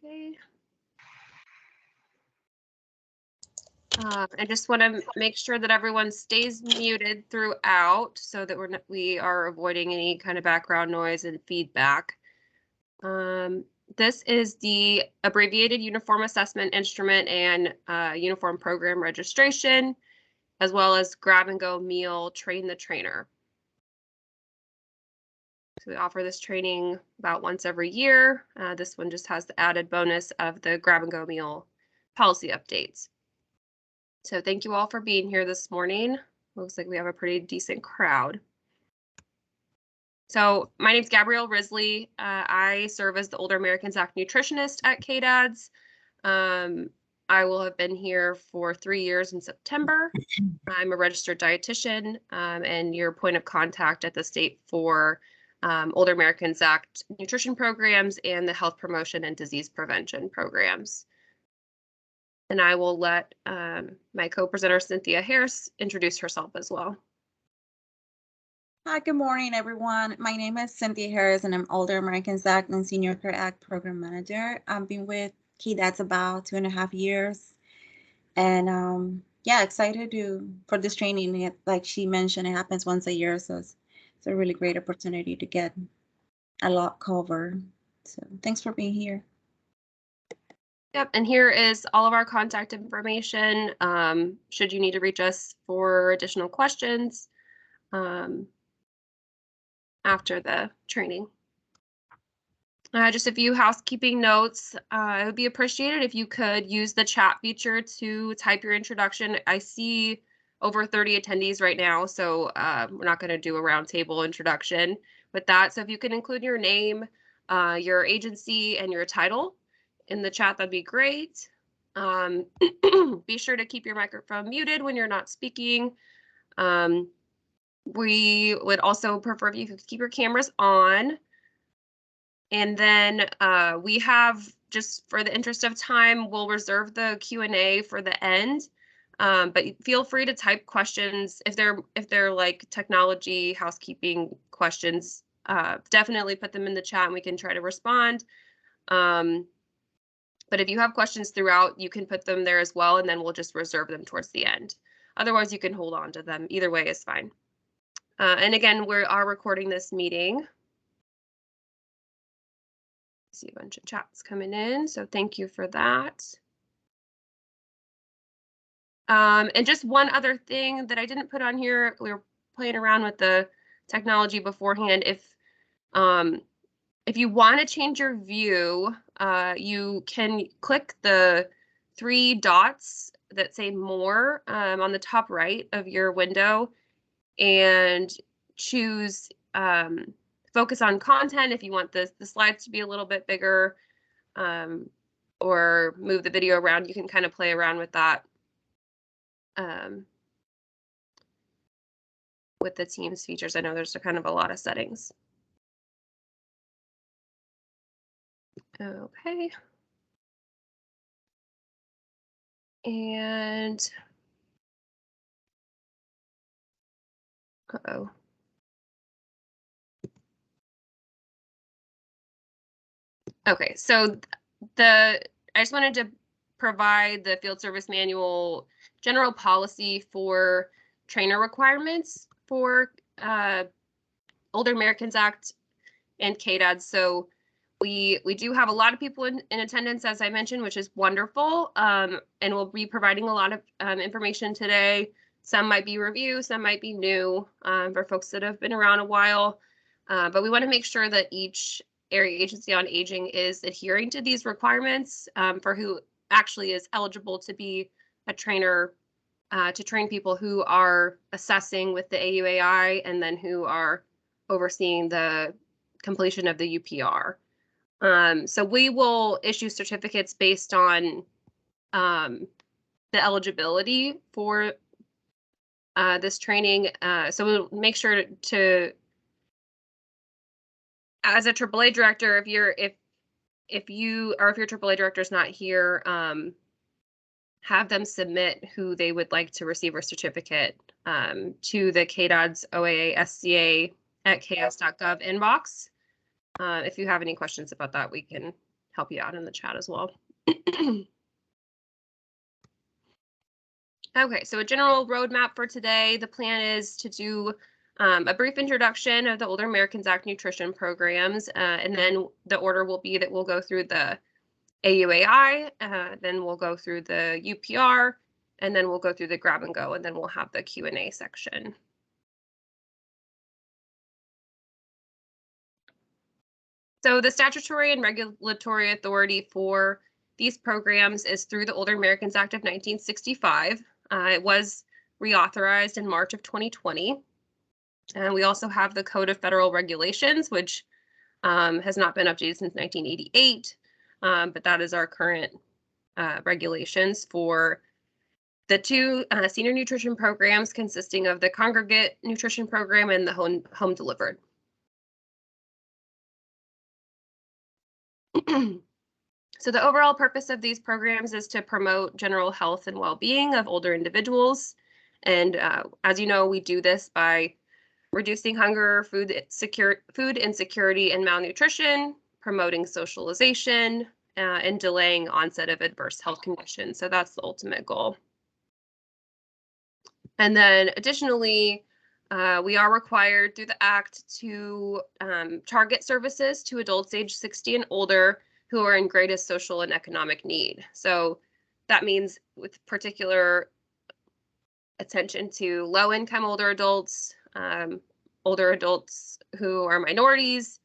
Okay. I just want to make sure that everyone stays muted throughout so that we are avoiding any kind of background noise and feedback. This is the Abbreviated Uniform Assessment Instrument and Uniform Program Registration, as well as Grab and Go Meal Train the Trainer. So we offer this training about once every year. This one just has the added bonus of the Grab and Go Meal policy updates. So thank you all for being here this morning. Looks like we have a pretty decent crowd. So my name's Gabrielle Risley. I serve as the Older Americans Act nutritionist at Cadets. I will have been here for 3 years in September. I'm a registered dietitian and your point of contact at the state for Older Americans Act nutrition programs and the health promotion and disease prevention programs. And I will let my co-presenter, Cynthia Harris, introduce herself as well. Hi, good morning, everyone. My name is Cynthia Harris, and I'm Older Americans Act and Senior Care Act Program Manager. I've been with Cadets about 2.5 years. And yeah, excited for this training. Like she mentioned, it happens once a year, so it's a really great opportunity to get a lot covered. So thanks for being here. Yep, and here is all of our contact information. Should you need to reach us for additional questions after the training. Just a few housekeeping notes. It would be appreciated if you could use the chat feature to type your introduction. I see over 30 attendees right now, so we're not going to do a roundtable introduction with that. So if you can include your name, your agency, and your title in the chat, that'd be great. Be sure to keep your microphone muted when you're not speaking. We would also prefer if you could keep your cameras on. And then we have, just for the interest of time, we'll reserve the Q&A for the end. But feel free to type questions if they're like technology, housekeeping questions. Definitely put them in the chat and we can try to respond. But if you have questions throughout, you can put them there as well, and then we'll just reserve them towards the end. Otherwise, you can hold on to them. Either way is fine. And again, we are recording this meeting. I see a bunch of chats coming in, so thank you for that. And just one other thing that I didn't put on here, we were playing around with the technology beforehand. If you want to change your view, you can click the 3 dots that say more on the top right of your window and choose focus on content if you want the slides to be a little bit bigger, or move the video around. You can kind of play around with that with the Teams features. I know there's kind of a lot of settings. Okay. And uh-oh. Okay, so I just wanted to provide the field service manual general policy for trainer requirements for Older Americans Act and CADAD. So we do have a lot of people in attendance, as I mentioned, which is wonderful. And we'll be providing a lot of information today. Some might be review, some might be new for folks that have been around a while. But we want to make sure that each area agency on aging is adhering to these requirements for who actually is eligible to be a trainer, to train people who are assessing with the AUAI and then who are overseeing the completion of the UPR. So we will issue certificates based on the eligibility for this training. So we'll make sure to, as a AAA director, if your AAA director is not here, have them submit who they would like to receive a certificate to the CADAD's OAA SCA at ks.gov inbox. If you have any questions about that, we can help you out in the chat as well. Okay, so a general roadmap for today. The plan is to do a brief introduction of the Older Americans Act nutrition programs, and then the order will be that we'll go through the AUAI, then we'll go through the UPR, and then we'll go through the grab and go, and then we'll have the Q&A section. So the statutory and regulatory authority for these programs is through the Older Americans Act of 1965. It was reauthorized in March of 2020. And we also have the Code of Federal Regulations, which has not been updated since 1988, but that is our current regulations for the two senior nutrition programs consisting of the Congregate nutrition program and the home delivered. So the overall purpose of these programs is to promote general health and well-being of older individuals. And as you know, we do this by reducing hunger, food insecurity, and malnutrition, promoting socialization, and delaying onset of adverse health conditions. So that's the ultimate goal. And then additionally, we are required through the Act to target services to adults age 60 and older who are in greatest social and economic need. So that means with particular attention to low-income older adults who are minorities,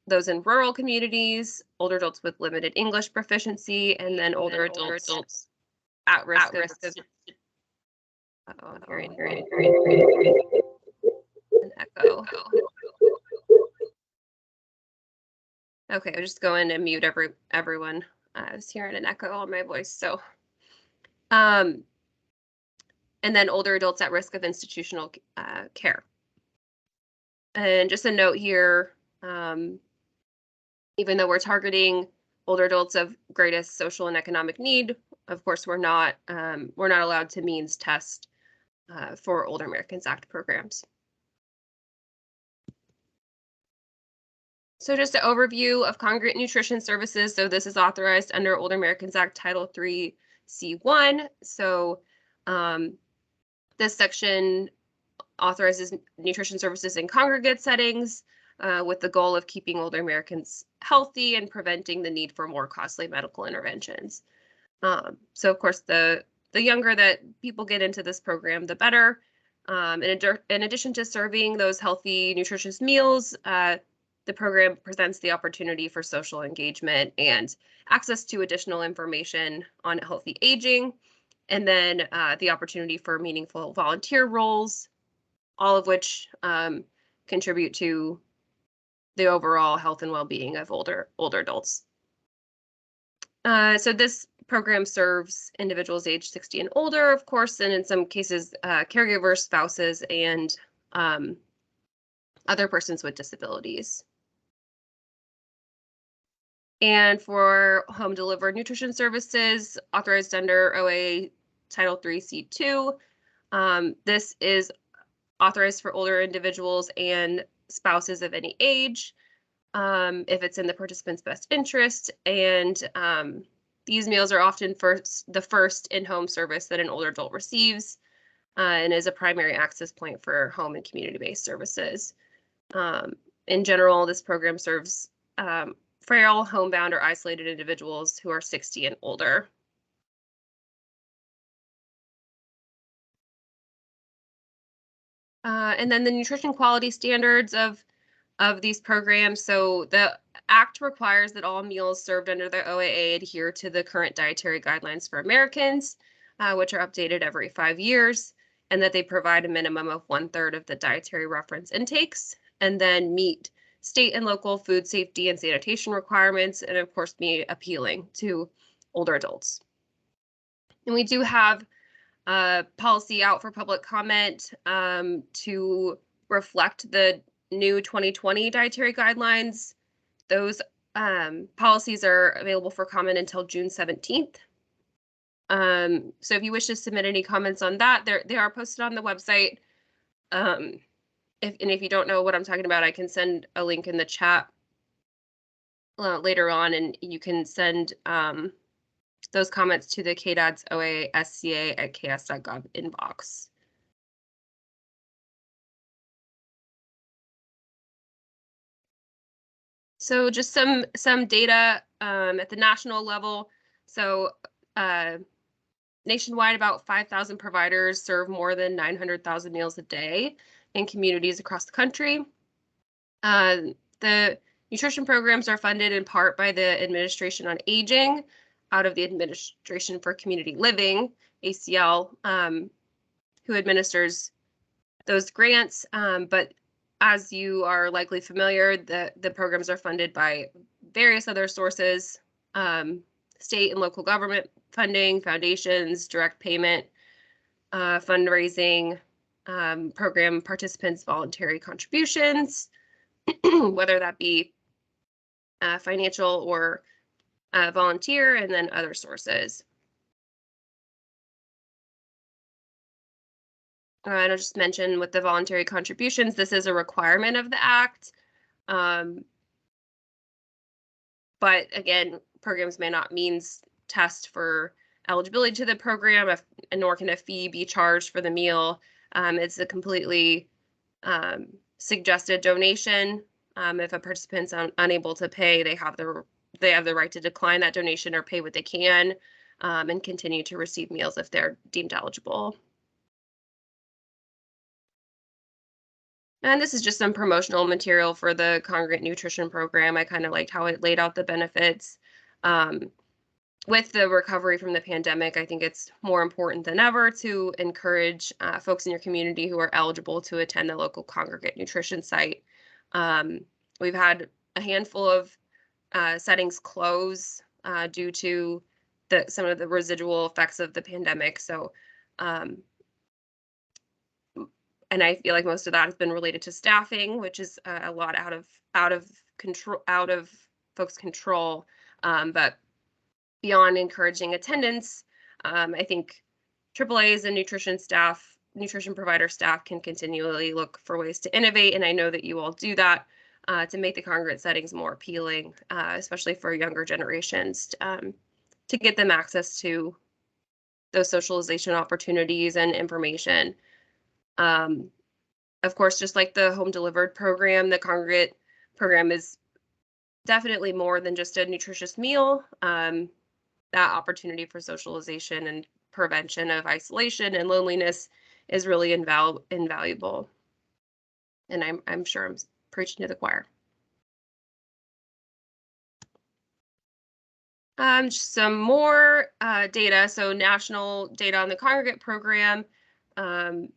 those in rural communities, older adults with limited English proficiency, and then older adults at risk of I'm hearing an echo. Okay, I'll just go in and mute everyone. I was hearing an echo on my voice. So, and then older adults at risk of institutional care. And just a note here, even though we're targeting older adults of greatest social and economic need, of course, we're not allowed to means test for Older Americans Act programs. So just an overview of congregate nutrition services. So this is authorized under Older Americans Act Title III C1. So this section authorizes nutrition services in congregate settings with the goal of keeping older Americans healthy and preventing the need for more costly medical interventions. So of course, the younger that people get into this program, the better. In addition to serving those healthy, nutritious meals, the program presents the opportunity for social engagement and access to additional information on healthy aging, and then the opportunity for meaningful volunteer roles, all of which contribute to the overall health and well-being of older adults. So this program serves individuals age 60 and older, of course, and in some cases, caregivers, spouses, and other persons with disabilities. And for home delivered nutrition services authorized under OA Title III C2, this is authorized for older individuals and spouses of any age, if it's in the participant's best interest. And these meals are often the first in-home service that an older adult receives and is a primary access point for home and community-based services. In general, this program serves frail, homebound, or isolated individuals who are 60 and older. And then the nutrition quality standards of these programs. So the Act requires that all meals served under the OAA adhere to the current dietary guidelines for Americans, which are updated every 5 years, and that they provide a minimum of 1/3 of the dietary reference intakes, and then meet state and local food safety and sanitation requirements, and of course be appealing to older adults. And we do have a policy out for public comment to reflect the new 2020 dietary guidelines. Those policies are available for comment until June 17th. So if you wish to submit any comments on that, they are posted on the website. If you don't know what I'm talking about, I can send a link in the chat. later on, and you can send those comments to the KDAD's OASCA@ks.gov inbox. So just some data at the national level. So nationwide, about 5,000 providers serve more than 900,000 meals a day in communities across the country. The nutrition programs are funded in part by the Administration on Aging out of the Administration for Community Living, ACL, who administers those grants. But as you are likely familiar, the programs are funded by various other sources, state and local government funding, foundations, direct payment, fundraising, program participants' voluntary contributions, whether that be financial or volunteer, and then other sources. And I'll just mention with the voluntary contributions, this is a requirement of the Act. But again, programs may not means test for eligibility to the program, nor can a fee be charged for the meal. It's a completely suggested donation. If a participant's unable to pay, they have the right to decline that donation or pay what they can, and continue to receive meals if they're deemed eligible. And this is just some promotional material for the Congregate Nutrition Program. I kind of liked how it laid out the benefits. With the recovery from the pandemic, I think it's more important than ever to encourage folks in your community who are eligible to attend the local Congregate nutrition site. We've had a handful of settings close due to some of the residual effects of the pandemic. So, and I feel like most of that has been related to staffing, which is a lot out of folks' control. But beyond encouraging attendance, I think AAAs and nutrition provider staff can continually look for ways to innovate. And I know that you all do that to make the congregate settings more appealing, especially for younger generations, to get them access to those socialization opportunities and information. Of course, just like the home delivered program, the Congregate program is definitely more than just a nutritious meal. That opportunity for socialization and prevention of isolation and loneliness is really invaluable. And I'm sure I'm preaching to the choir. Just some more data. So national data on the Congregate program. The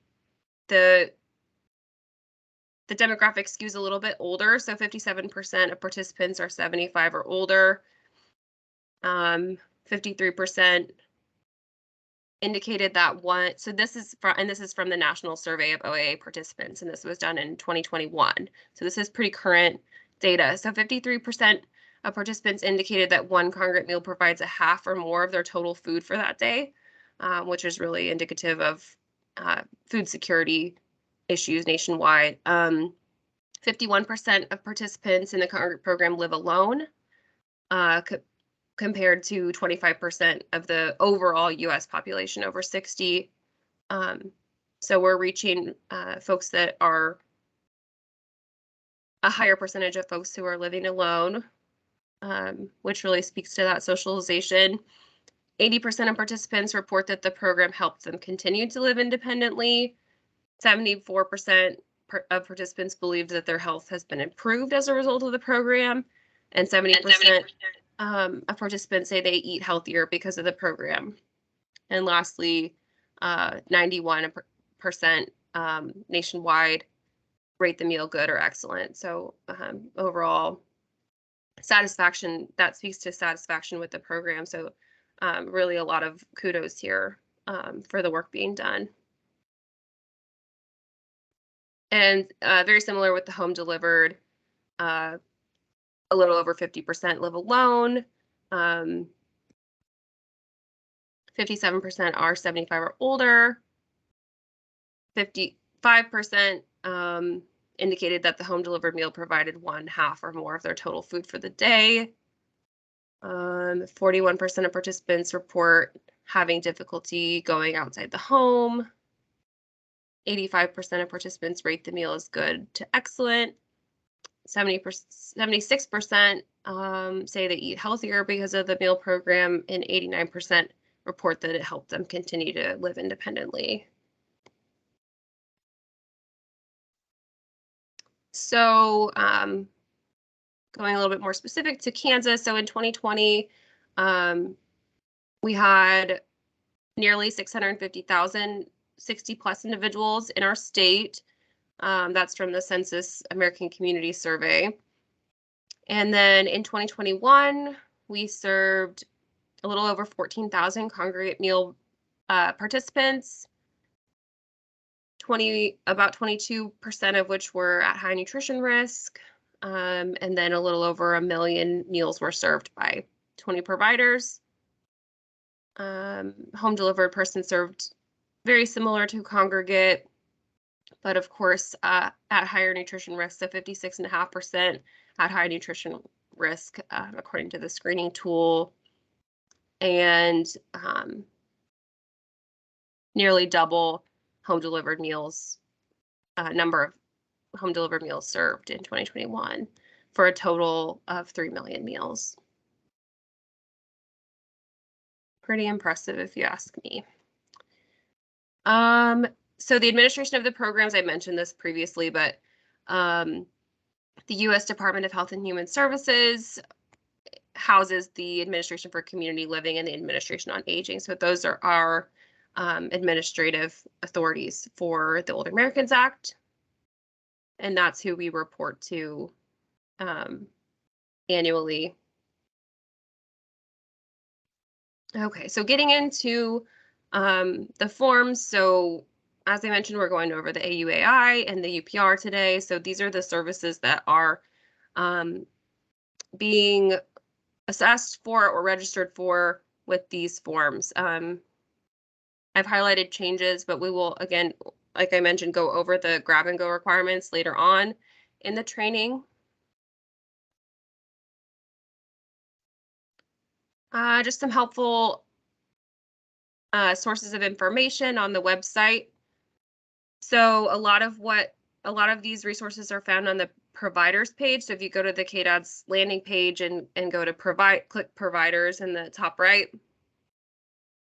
demographic skews a little bit older, so 57% of participants are 75 or older. 53% indicated that so this is from the National Survey of OAA Participants, and this was done in 2021. So this is pretty current data. So 53% of participants indicated that one congregate meal provides a half or more of their total food for that day, which is really indicative of food security issues nationwide. 51% of participants in the congregate program live alone, compared to 25% of the overall U.S. population over 60. So we're reaching folks that are a higher percentage of folks who are living alone, which really speaks to that socialization. 80% of participants report that the program helped them continue to live independently. 74% of participants believed that their health has been improved as a result of the program, and 70% of participants say they eat healthier because of the program. And lastly, 91% nationwide rate the meal good or excellent. So overall satisfaction, that speaks to satisfaction with the program. So really a lot of kudos here for the work being done. And very similar with the home delivered, a little over 50% live alone. 57% are 75 or older. 55% indicated that the home delivered meal provided 1/2 or more of their total food for the day. 41% of participants report having difficulty going outside the home. 85% of participants rate the meal as good to excellent. 76% say they eat healthier because of the meal program, and 89% report that it helped them continue to live independently. So going a little bit more specific to Kansas, so in 2020, we had nearly 650,000 60+ individuals in our state. That's from the Census American Community Survey. And then in 2021, we served a little over 14,000 congregate meal participants, about 22% of which were at high nutrition risk. And then a little over 1 million meals were served by 20 providers. Home delivered person served very similar to congregate, but of course at higher nutrition risk, so 56.5% at high nutrition risk according to the screening tool, and nearly double home delivered meals, number of home delivered meals served in 2021 for a total of 3 million meals. Pretty impressive if you ask me. So the administration of the programs, I mentioned this previously, but the U.S. Department of Health and Human Services houses the Administration for Community Living and the Administration on Aging. So those are our administrative authorities for the Older Americans Act, and that's who we report to annually. Okay, so getting into the forms. So as I mentioned, we're going over the AUAI and the UPR today. So these are the services that are being assessed for or registered for with these forms. I've highlighted changes, but we will, again, like I mentioned, go over the grab and go requirements later on in the training. Just some helpful sources of information on the website. So a lot of these resources are found on the providers page. So if you go to the CADAD's landing page and go to click providers in the top right,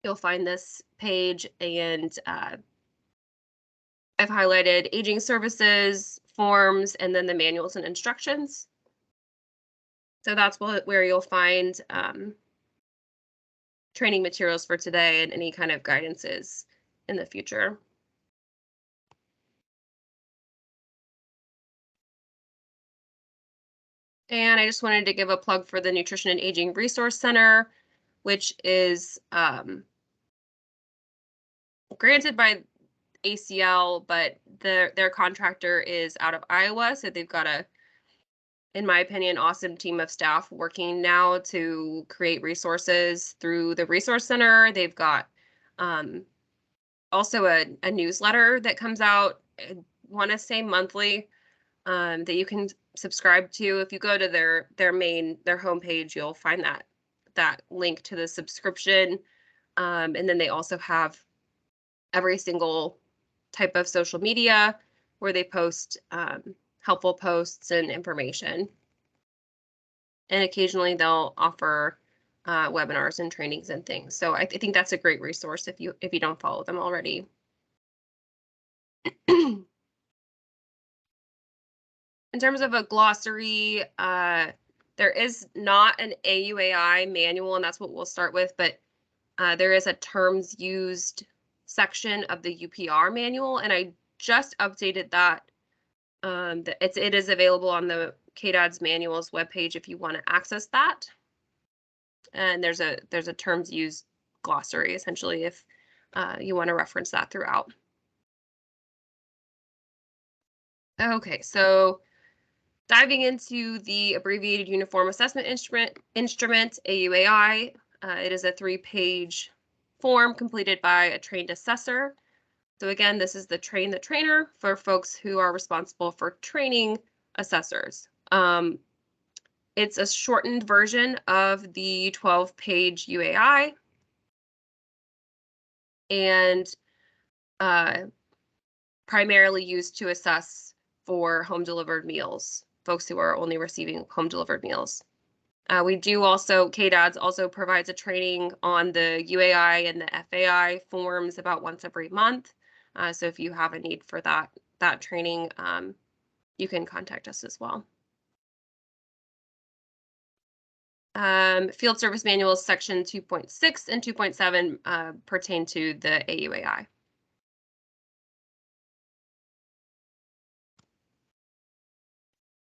you'll find this page, and I've highlighted aging services, forms, and then the manuals and instructions. So that's where you'll find training materials for today and any kind of guidances in the future. And I just wanted to give a plug for the Nutrition and Aging Resource Center, which is granted by ACL, but their contractor is out of Iowa. So they've got a, in my opinion, awesome team of staff working now to create resources through the Resource Center. They've got also a newsletter that comes out, I want to say monthly, that you can subscribe to. If you go to their homepage, you'll find that link to the subscription. And then they also have every single type of social media where they post helpful posts and information. And occasionally they'll offer webinars and trainings and things. So I think that's a great resource if you don't follow them already. In terms of a glossary, there is not an AUAI manual, and that's what we'll start with, but there is a terms used section of the UPR manual, and I just updated that. It is available on the CADAD's manuals webpage if you want to access that. And there's a terms used glossary, essentially, if you want to reference that throughout. Okay, so diving into the Abbreviated Uniform Assessment Instrument, AUAI, it is a 3-page form completed by a trained assessor. So again, this is the train the trainer for folks who are responsible for training assessors. It's a shortened version of the 12-page UAI, and primarily used to assess for home delivered meals, folks who are only receiving home delivered meals. We do also, Cadets also provides a training on the UAI and the FAI forms about once every month. So if you have a need for that training, you can contact us as well. Field Service Manuals section 2.6 and 2.7 pertain to the AUAI.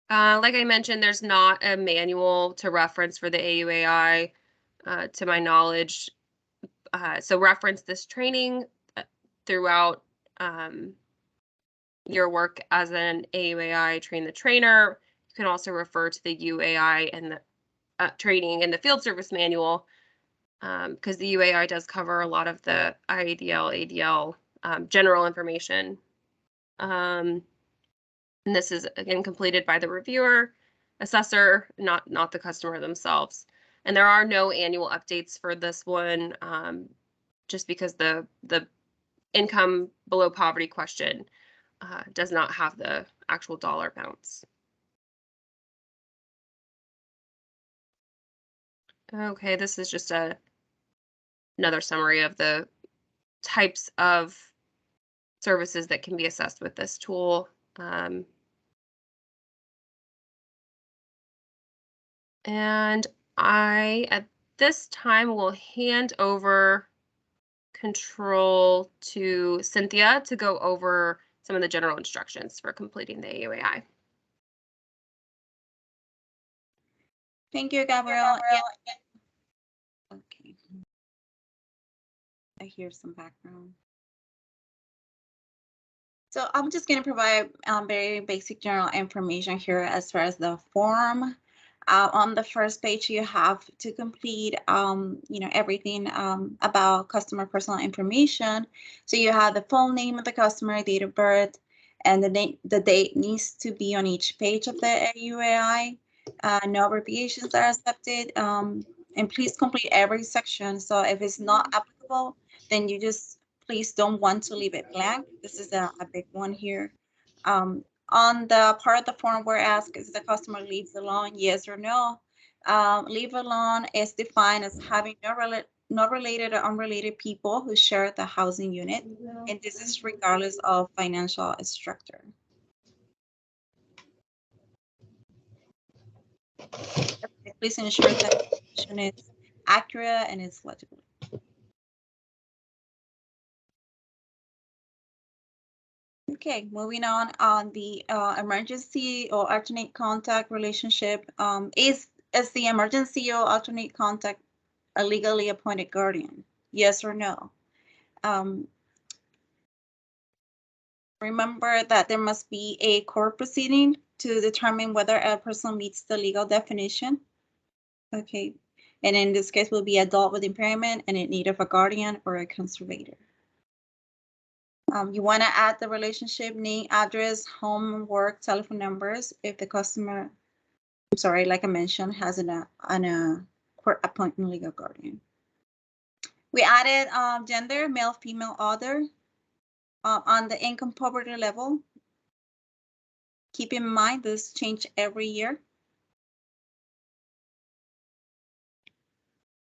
Like I mentioned, there's not a manual to reference for the AUAI, to my knowledge. So reference this training throughout your work as an AUAI train the trainer. You can also refer to the UAI and the training in the field service manual, because the UAI does cover a lot of the Iadl, Adl general information. And this is again completed by the reviewer, assessor, not the customer themselves. And there are no annual updates for this one, just because the income below poverty question does not have the actual dollar amounts. Okay, this is just another summary of the types of services that can be assessed with this tool. And I, at this time, will hand over control to Cynthia to go over some of the general instructions for completing the AUAI. Thank you, Gabrielle. Yeah. Okay. I hear some background. So I'm just going to provide very basic general information here as far as the form. On the first page, you have to complete, everything about customer personal information. So you have the full name of the customer, date of birth, and the date needs to be on each page of the UAI. No abbreviations are accepted, and please complete every section. So if it's not applicable, then you just please don't want to leave it blank. This is a big one here. On the part of the form where asked is the customer leaves alone, yes or no. Leave alone is defined as having no related or unrelated people who share the housing unit, and this is regardless of financial structure. Please ensure that the information is accurate and is legible. Okay, moving on the emergency or alternate contact relationship. Is the emergency or alternate contact a legally appointed guardian? Yes or no? Remember that there must be a court proceeding to determine whether a person meets the legal definition. Okay, and in this case will be adult with impairment and in need of a guardian or a conservator. You want to add the relationship name, address, home, work, telephone numbers if the customer, I'm sorry, like I mentioned, has a court appointed legal guardian. We added gender, male, female, other. On the income poverty level, keep in mind this change every year.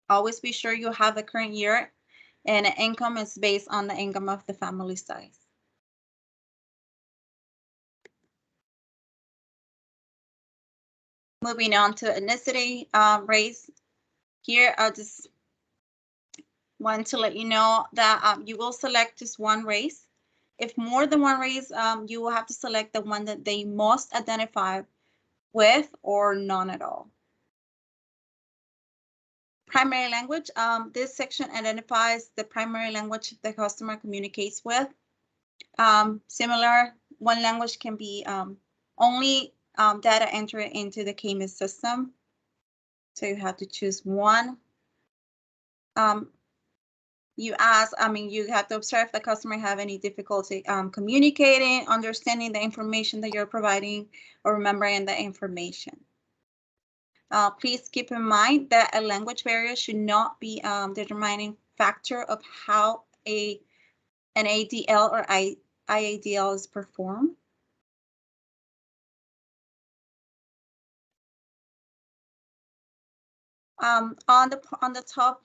Always be sure you have the current year, and income is based on the income of the family size. Moving on to ethnicity, race. Here, I just want to let you know that you will select just one race. If more than one race, you will have to select the one that they most identify with or none at all. Primary language, this section identifies the primary language the customer communicates with. Similar, one language can be only data entered into the KMIS system. So you have to choose one. you ask, you have to observe if the customer have any difficulty communicating, understanding the information that you're providing, or remembering the information. Please keep in mind that a language barrier should not be the determining factor of how an ADL or Iadl is performed. On the top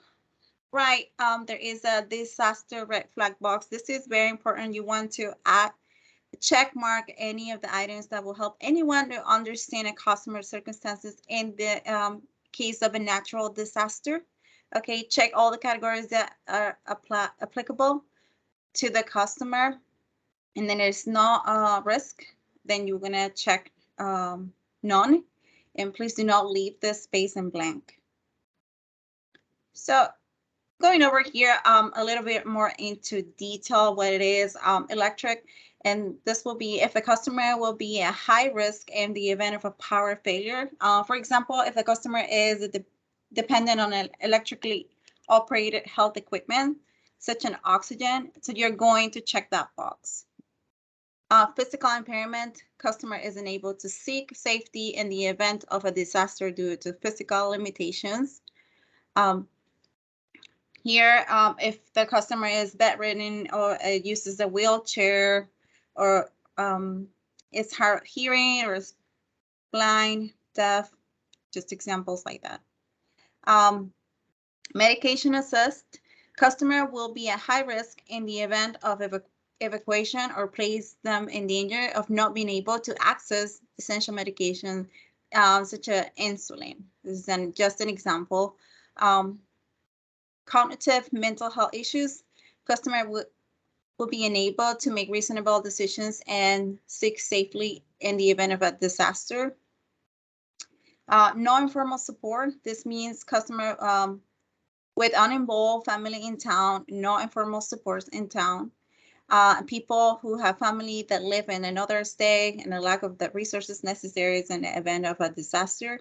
right, there is a disaster red flag box. This is very important. You want to check mark any of the items that will help anyone to understand a customer's circumstances in the case of a natural disaster. Okay, check all the categories that are applicable to the customer, and then there's no risk, then you're gonna check none, and please do not leave the space in blank. So going over here a little bit more into detail what it is, electric, and this will be if the customer will be at high risk in the event of a power failure. For example, if the customer is dependent on an electrically operated health equipment, such as oxygen, so you're going to check that box. Physical impairment, customer isn't able to seek safety in the event of a disaster due to physical limitations. Here, if the customer is bedridden or uses a wheelchair, or is hard of hearing, or is blind, deaf, just examples like that. Medication assist, customer will be at high risk in the event of evacuation or place them in danger of not being able to access essential medication, such as insulin. This is just an example. Cognitive mental health issues, customer will be enabled to make reasonable decisions and seek safely in the event of a disaster. Non-informal support, this means customer with uninvolved family in town, no informal supports in town. People who have family that live in another state and a lack of the resources necessary in the event of a disaster.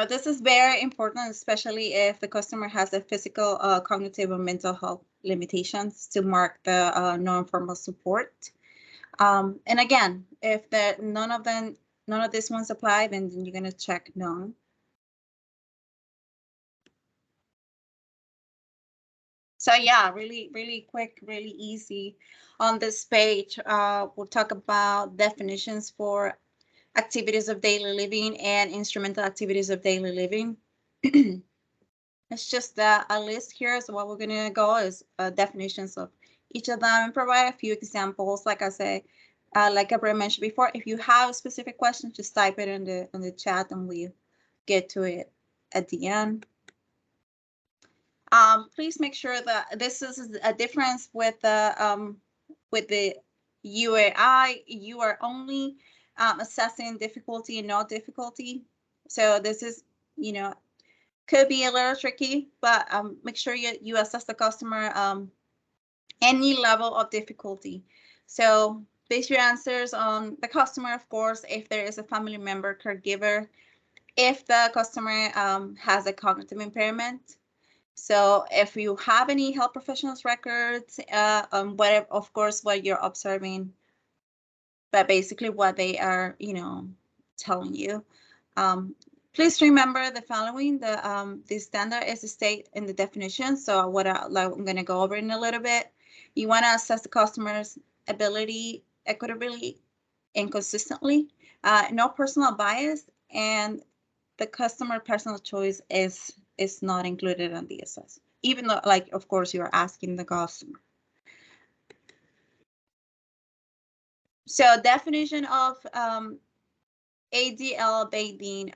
This is very important, especially if the customer has a physical, cognitive, or mental health limitations, to mark the non-formal support. And again, if none of these ones apply, then you're going to check none. So yeah, really, really quick, really easy. On this page, we'll talk about definitions for activities of daily living and instrumental activities of daily living. It's just a list here. So what we're going to go is definitions of each of them and provide a few examples. Like I say, like Abbr mentioned before, if you have a specific question, just type it in the chat and we'll get to it at the end. Please make sure that this is a difference with the UAI. You are only assessing difficulty and no difficulty. So this is, could be a little tricky, but make sure you assess the customer any level of difficulty. So base your answers on the customer, of course, if there is a family member, caregiver, if the customer has a cognitive impairment. So if you have any health professionals records, whatever, of course, what you're observing, but basically what they are, telling you. Please remember the following. The standard is stated in the definition. So what I'm going to go over in a little bit. You want to assess the customer's ability equitably and consistently, no personal bias, and the customer personal choice is not included in the assessment, even though, of course, you're asking the customer. So definition of Adl Bathing,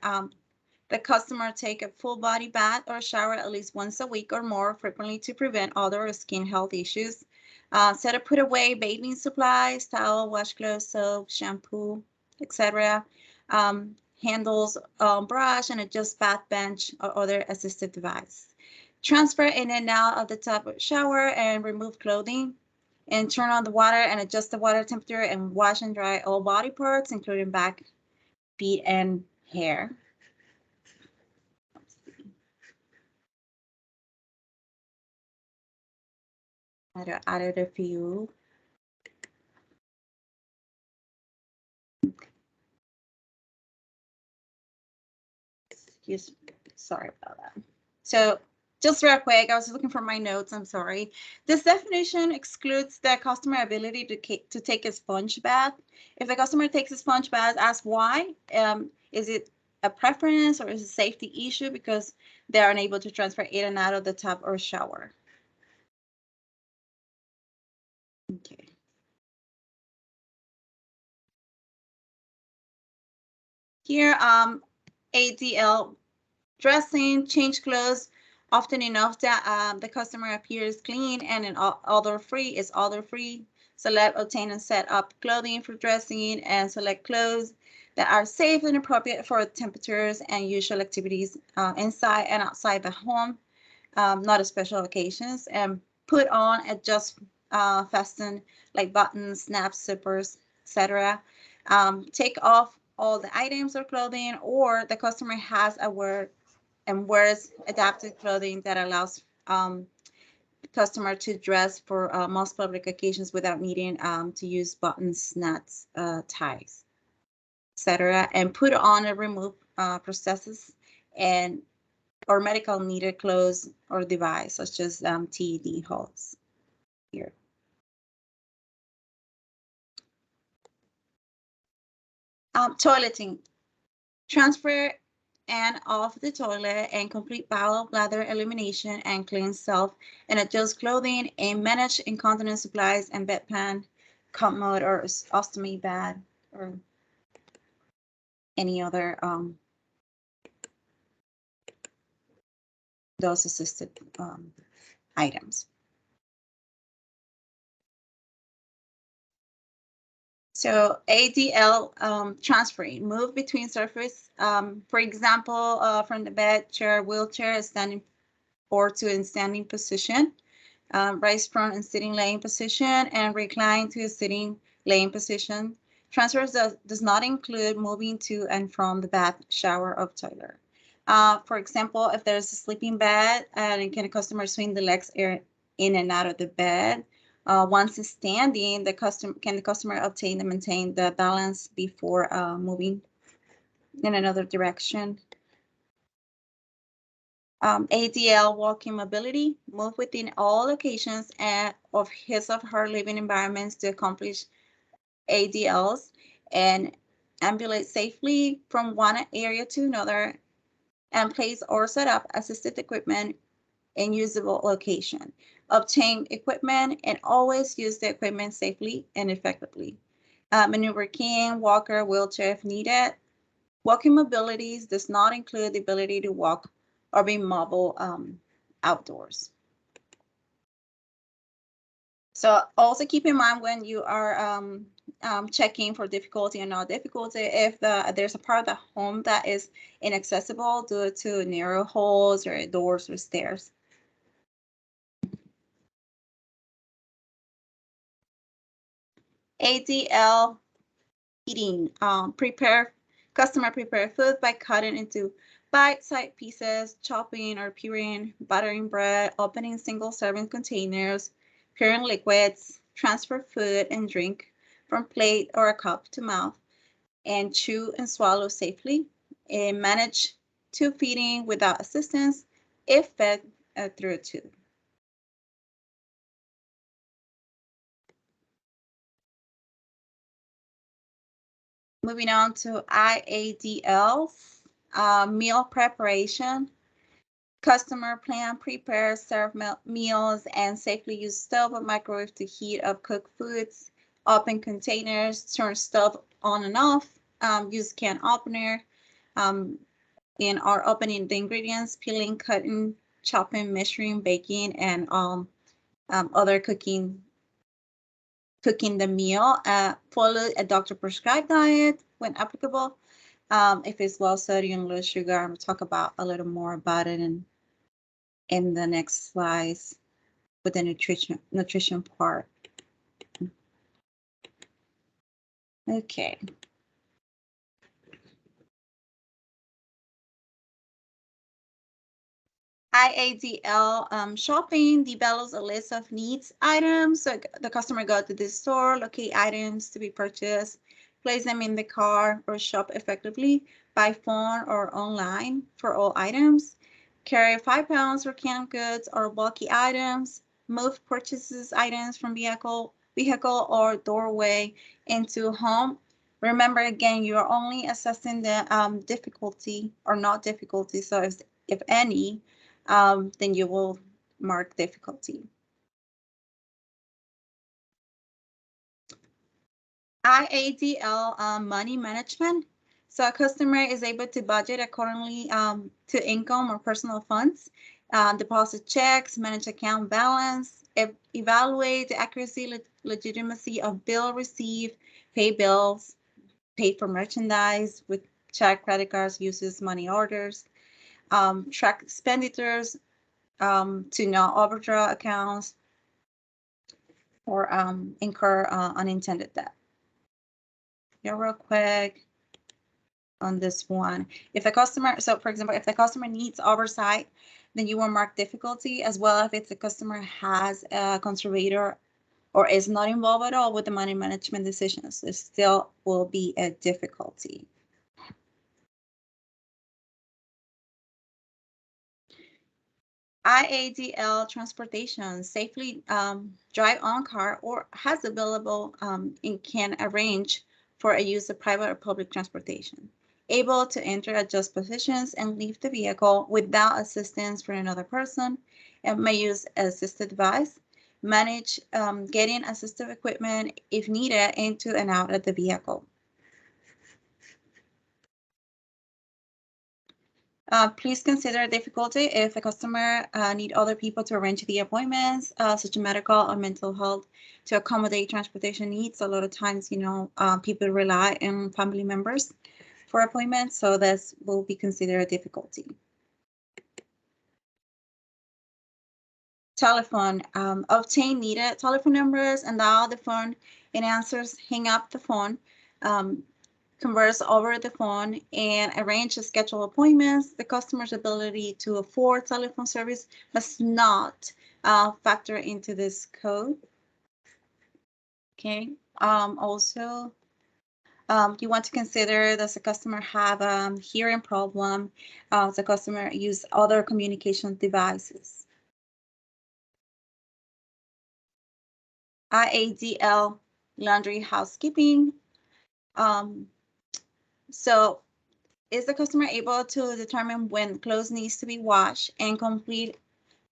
the customer take a full body bath or shower at least once a week or more frequently to prevent odor or skin health issues. So to put away bathing supplies, towel, washcloths, soap, shampoo, etc. Handles, brush, and adjust bath bench or other assistive device. Transfer in and out of the tub or shower and remove clothing, and turn on the water and adjust the water temperature and wash and dry all body parts, including back, feet, and hair. Let's I added a few. Sorry about that. So just real quick, I was looking for my notes. I'm sorry. This definition excludes the customer ability to take a sponge bath. If the customer takes a sponge bath, ask why. Is it a preference or is it a safety issue because they are unable to transfer in and out of the tub or shower? Okay. Here, ADL dressing, change clothes often enough that the customer appears clean and an odor-free is odor-free. Select, obtain, and set up clothing for dressing and select clothes that are safe and appropriate for temperatures and usual activities inside and outside the home, not special occasions. And put on, adjust, fasten, like buttons, snaps, zippers, etc. Take off all the items or clothing, or the customer has a wears adapted clothing that allows customer to dress for most public occasions without needing to use buttons, snaps, ties, etc. And put on and remove prostheses and or medical needed clothes or device such as TED holds here. Toileting. Transfer and off the toilet and complete bowel bladder elimination and clean self and adjust clothing and manage incontinence supplies and bedpan, commode or ostomy bag or any other those assisted items. So ADL transferring, move between surface, for example, from the bed, chair, wheelchair, standing or to a standing position, rise from and sitting laying position, and recline to a sitting laying position. Transfers does not include moving to and from the bath, shower, or toilet. For example, if there's a sleeping bed and can a customer swing the legs in and out of the bed, once it's standing, the customer obtain and maintain the balance before moving in another direction. ADL walking mobility, move within all locations of his or her living environments to accomplish ADLs and ambulate safely from one area to another and place or set up assisted equipment in usable location. Obtain equipment and always use the equipment safely and effectively. Maneuver cane, walker, wheelchair if needed. Walking mobilities does not include the ability to walk or be mobile outdoors. So also keep in mind when you are checking for difficulty and not difficulty, if there's a part of the home that is inaccessible due to narrow holes or doors or stairs. Adl eating, customer prepare food by cutting into bite-sized pieces, chopping or pureeing, buttering bread, opening single serving containers, pouring liquids, transfer food and drink from plate or a cup to mouth, and chew and swallow safely, and manage tube feeding without assistance if fed through a tube. Moving on to IADL, meal preparation. Customer plan, prepare, serve meals, and safely use stove or microwave to heat up cooked foods. Open containers, turn stove on and off. Use can opener in our opening the ingredients, peeling, cutting, chopping, measuring, baking, and other cooking the meal. Follow a doctor prescribed diet when applicable. If it's low sodium, low sugar, I'm going to talk about a little more about it in the next slides with the nutrition part. Okay. Iadl shopping develops a list of needs items. So the customer go to the store, locate items to be purchased, place them in the cart, or shop effectively by phone or online for all items. Carry 5 pounds for canned goods or bulky items. Move purchases items from vehicle or doorway into home. Remember, again, you're only assessing the difficulty or not difficulty. So if any, then you will mark difficulty. Iadl money management. So a customer is able to budget accordingly to income or personal funds, deposit checks, manage account balance, evaluate the accuracy, legitimacy of bill received, pay bills, pay for merchandise with check, credit cards, uses, money orders, track expenditures, to not overdraw accounts or incur unintended debt. Yeah, real quick on this one. If a customer, so for example, if the customer needs oversight, then you will mark difficulty, as well if the customer has a conservator or is not involved at all with the money management decisions, it still will be a difficulty. Iadl transportation, safely drive on car or has available and can arrange for a use of private or public transportation. Able to enter, adjust positions, and leave the vehicle without assistance from another person, and may use assisted device. Manage getting assistive equipment if needed into and out of the vehicle. Please consider difficulty if a customer need other people to arrange the appointments, such as medical or mental health, to accommodate transportation needs. A lot of times, people rely on family members for appointments, so this will be considered a difficulty. Telephone, obtain needed telephone numbers and dial the phone and answers, hang up the phone. Converse over the phone and arrange to schedule appointments. The customer's ability to afford telephone service must not factor into this code. Okay. Also, you want to consider, does the customer have a hearing problem? Does the customer use other communication devices? Iadl laundry housekeeping. So is the customer able to determine when clothes needs to be washed and complete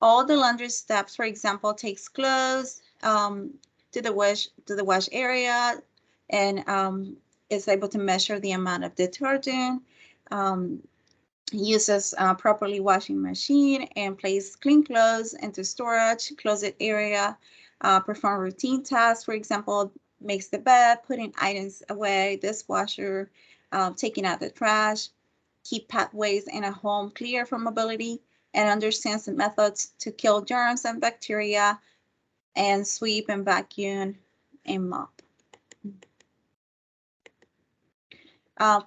all the laundry steps? For example, takes clothes to the wash area, and is able to measure the amount of detergent, uses properly washing machine, and place clean clothes into storage, closet area, perform routine tasks. For example, makes the bed, putting items away, dishwasher, taking out the trash, keep pathways in a home clear for mobility, and understands the methods to kill germs and bacteria, and sweep and vacuum and mop.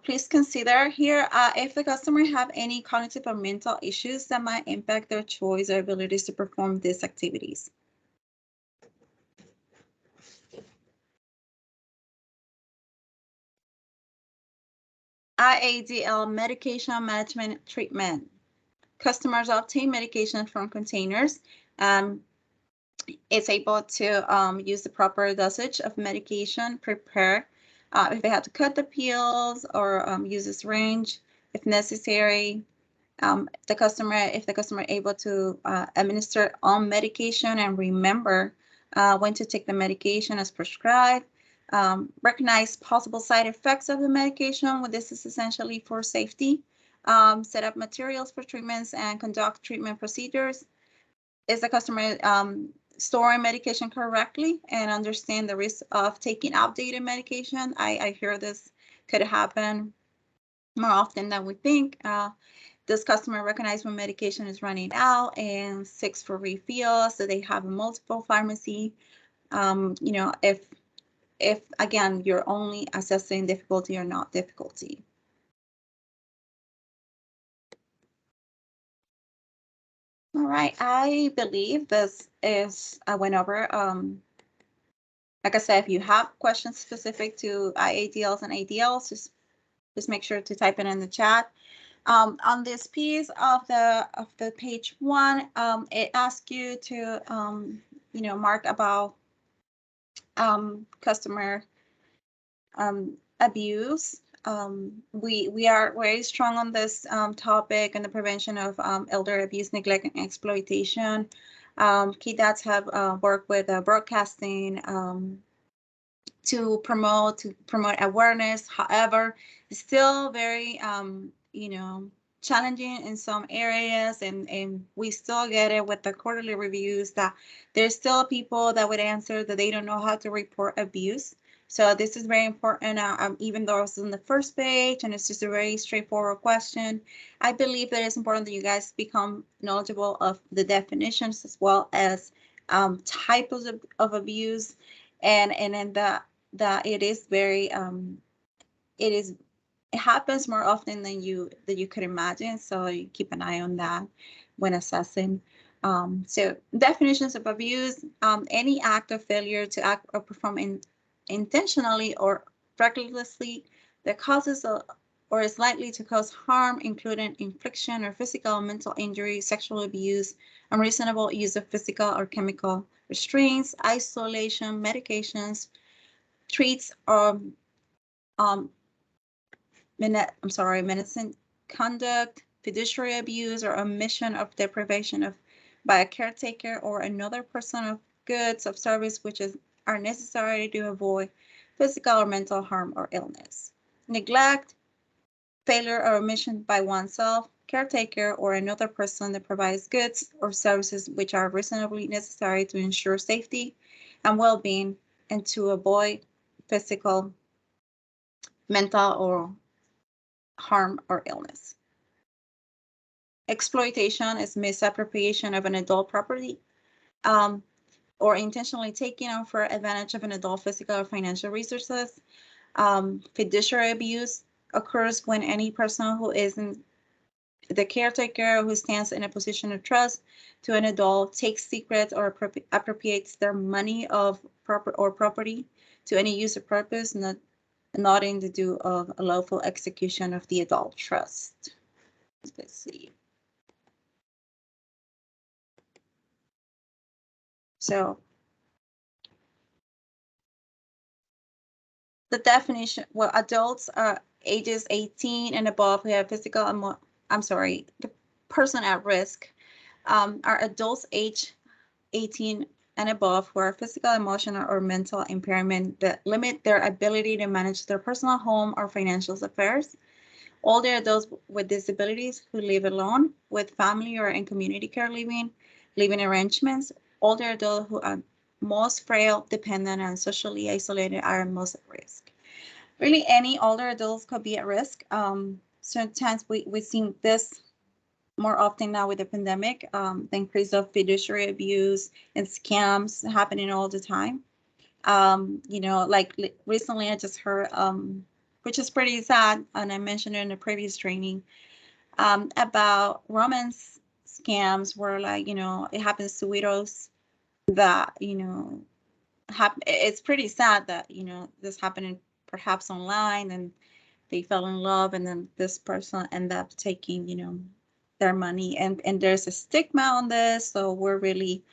Please consider here if the customer have any cognitive or mental issues that might impact their choice or abilities to perform these activities. Iadl medication management treatment. Customers obtain medication from containers. It's able to use the proper dosage of medication, prepare if they have to cut the pills or use a syringe if necessary. If the customer able to administer on medication and remember when to take the medication as prescribed. Recognize possible side effects of the medication. Well, this is essentially for safety. Set up materials for treatments and conduct treatment procedures. Is the customer storing medication correctly and understand the risk of taking outdated medication? I hear this could happen more often than we think. Does customer recognize when medication is running out and seeks for refills? So they have a multiple pharmacy. If again, you're only assessing difficulty or not difficulty. All right, I believe this is, I went over, like I said, if you have questions specific to IADLs and ADLs, just make sure to type it in the chat. On this piece of the page 1, it asks you to, mark about customer abuse. We are very strong on this topic and the prevention of elder abuse, neglect, and exploitation. Cadets have worked with broadcasting to promote awareness. However, it's still very challenging in some areas, and we still get it with the quarterly reviews that there's still people that would answer that they don't know how to report abuse. So this is very important, even though it's on the first page and it's just a very straightforward question. I believe that it's important that you guys become knowledgeable of the definitions as well as types of abuse, and then that it is very it happens more often than you could imagine, so you keep an eye on that when assessing. So definitions of abuse: any act of failure to act or perform intentionally or recklessly that causes or is likely to cause harm, including infliction or physical or mental injury, sexual abuse, unreasonable use of physical or chemical restraints, isolation, medications, treats, or medicine conduct, fiduciary abuse, or omission of deprivation of by a caretaker or another person of goods of service which are necessary to avoid physical or mental harm or illness. Neglect, failure or omission by oneself, caretaker, or another person that provides goods or services which are reasonably necessary to ensure safety and well-being and to avoid physical, mental, or harm or illness. Exploitation is misappropriation of an adult property or intentionally taking for advantage of an adult physical or financial resources. Fiduciary abuse occurs when any person who isn't the caretaker who stands in a position of trust to an adult takes secrets or appropriates their money of property to any use or purpose not in the due of a lawful execution of the adult trust. Let's see. So the definition, well, adults are ages 18 and above who have physical, the person at risk are adults age 18 and above who are physical, emotional, or mental impairment that limit their ability to manage their personal home or financial affairs. Older adults with disabilities who live alone with family or in community care living arrangements. Older adults who are most frail, dependent, and socially isolated are most at risk. Really, any older adults could be at risk. Sometimes we've seen this more often now with the pandemic, the increase of fiduciary abuse and scams happening all the time. Like recently I just heard, which is pretty sad, and I mentioned it in the previous training, about romance scams where, like, it happens to widows that, it's pretty sad that, this happening perhaps online, and they fell in love, and then this person ended up taking, their money, and there's a stigma on this. So we're really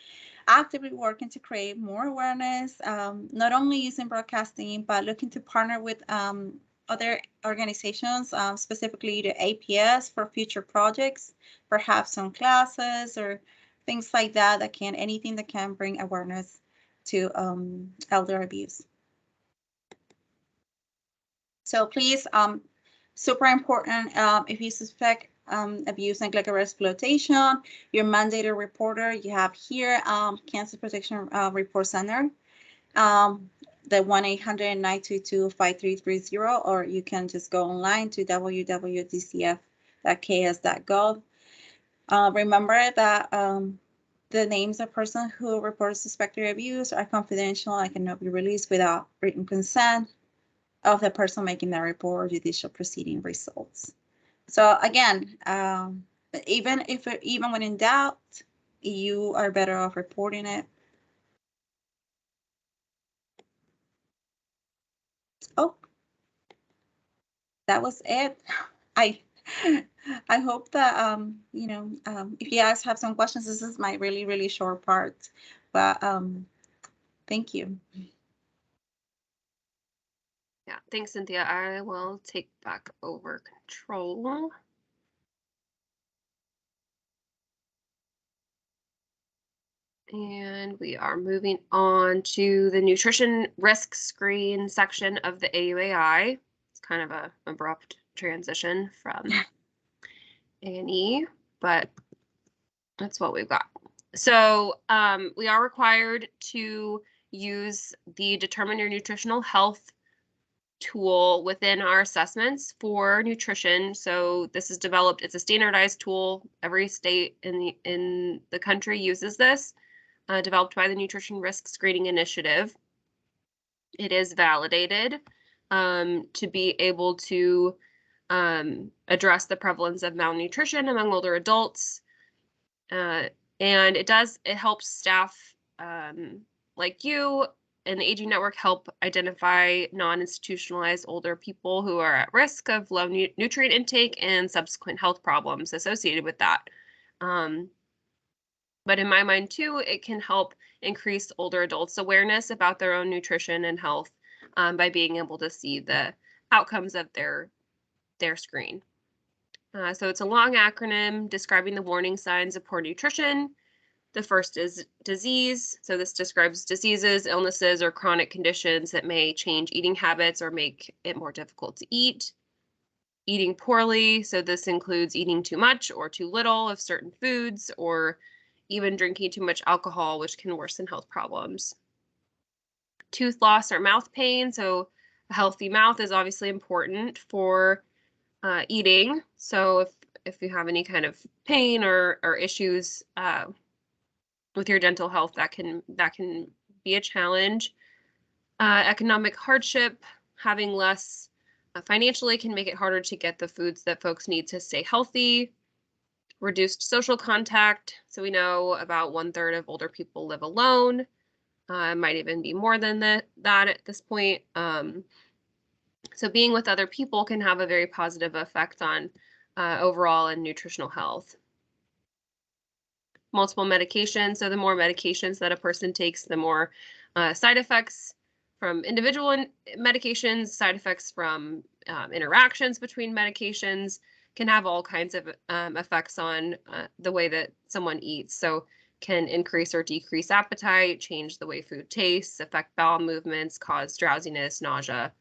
actively working to create more awareness, not only using broadcasting, but looking to partner with other organizations, specifically the APS for future projects, perhaps some classes or things like that, anything that can bring awareness to elder abuse. So please, super important, if you suspect abuse, neglect, or exploitation, your mandated reporter you have here, Cancer Protection Report Center, the 1-800-922-5330, or you can just go online to www.dcf.ks.gov. Remember that the names of person who reports suspected abuse are confidential and cannot be released without written consent of the person making the report or judicial proceeding results. So again, even when in doubt, you are better off reporting it. Oh, that was it. I I hope that if you guys have some questions, this is my really short part, but thank you. Yeah, thanks, Cynthia. I will take back over control. And we are moving on to the nutrition risk screen section of the AUAI. It's kind of a abrupt transition from A&E, but that's what we've got. So we are required to use the Determine Your Nutritional Health tool within our assessments for nutrition. So this is developed, it's a standardized tool. Every state in the country uses this, developed by the Nutrition Risk Screening Initiative. It is validated to be able to address the prevalence of malnutrition among older adults. And it helps staff like you and the Aging Network help identify non-institutionalized older people who are at risk of low nutrient intake and subsequent health problems associated with that. But in my mind too, it can help increase older adults' awareness about their own nutrition and health by being able to see the outcomes of their screen. So it's a long acronym describing the warning signs of poor nutrition. The first is disease. So this describes diseases, illnesses, or chronic conditions that may change eating habits or make it more difficult to eat. Eating poorly. So this includes eating too much or too little of certain foods, or even drinking too much alcohol, which can worsen health problems. Tooth loss or mouth pain. So a healthy mouth is obviously important for eating. So if you have any kind of pain or issues with your dental health, that can be a challenge. Economic hardship, having less financially can make it harder to get the foods that folks need to stay healthy. Reduced social contact. So we know about 1/3 of older people live alone. Might even be more than that at this point. So being with other people can have a very positive effect on overall and nutritional health. Multiple medications. So the more medications that a person takes, the more side effects from individual medications, side effects from interactions between medications, can have all kinds of effects on the way that someone eats. So can increase or decrease appetite, change the way food tastes, affect bowel movements, cause drowsiness, nausea.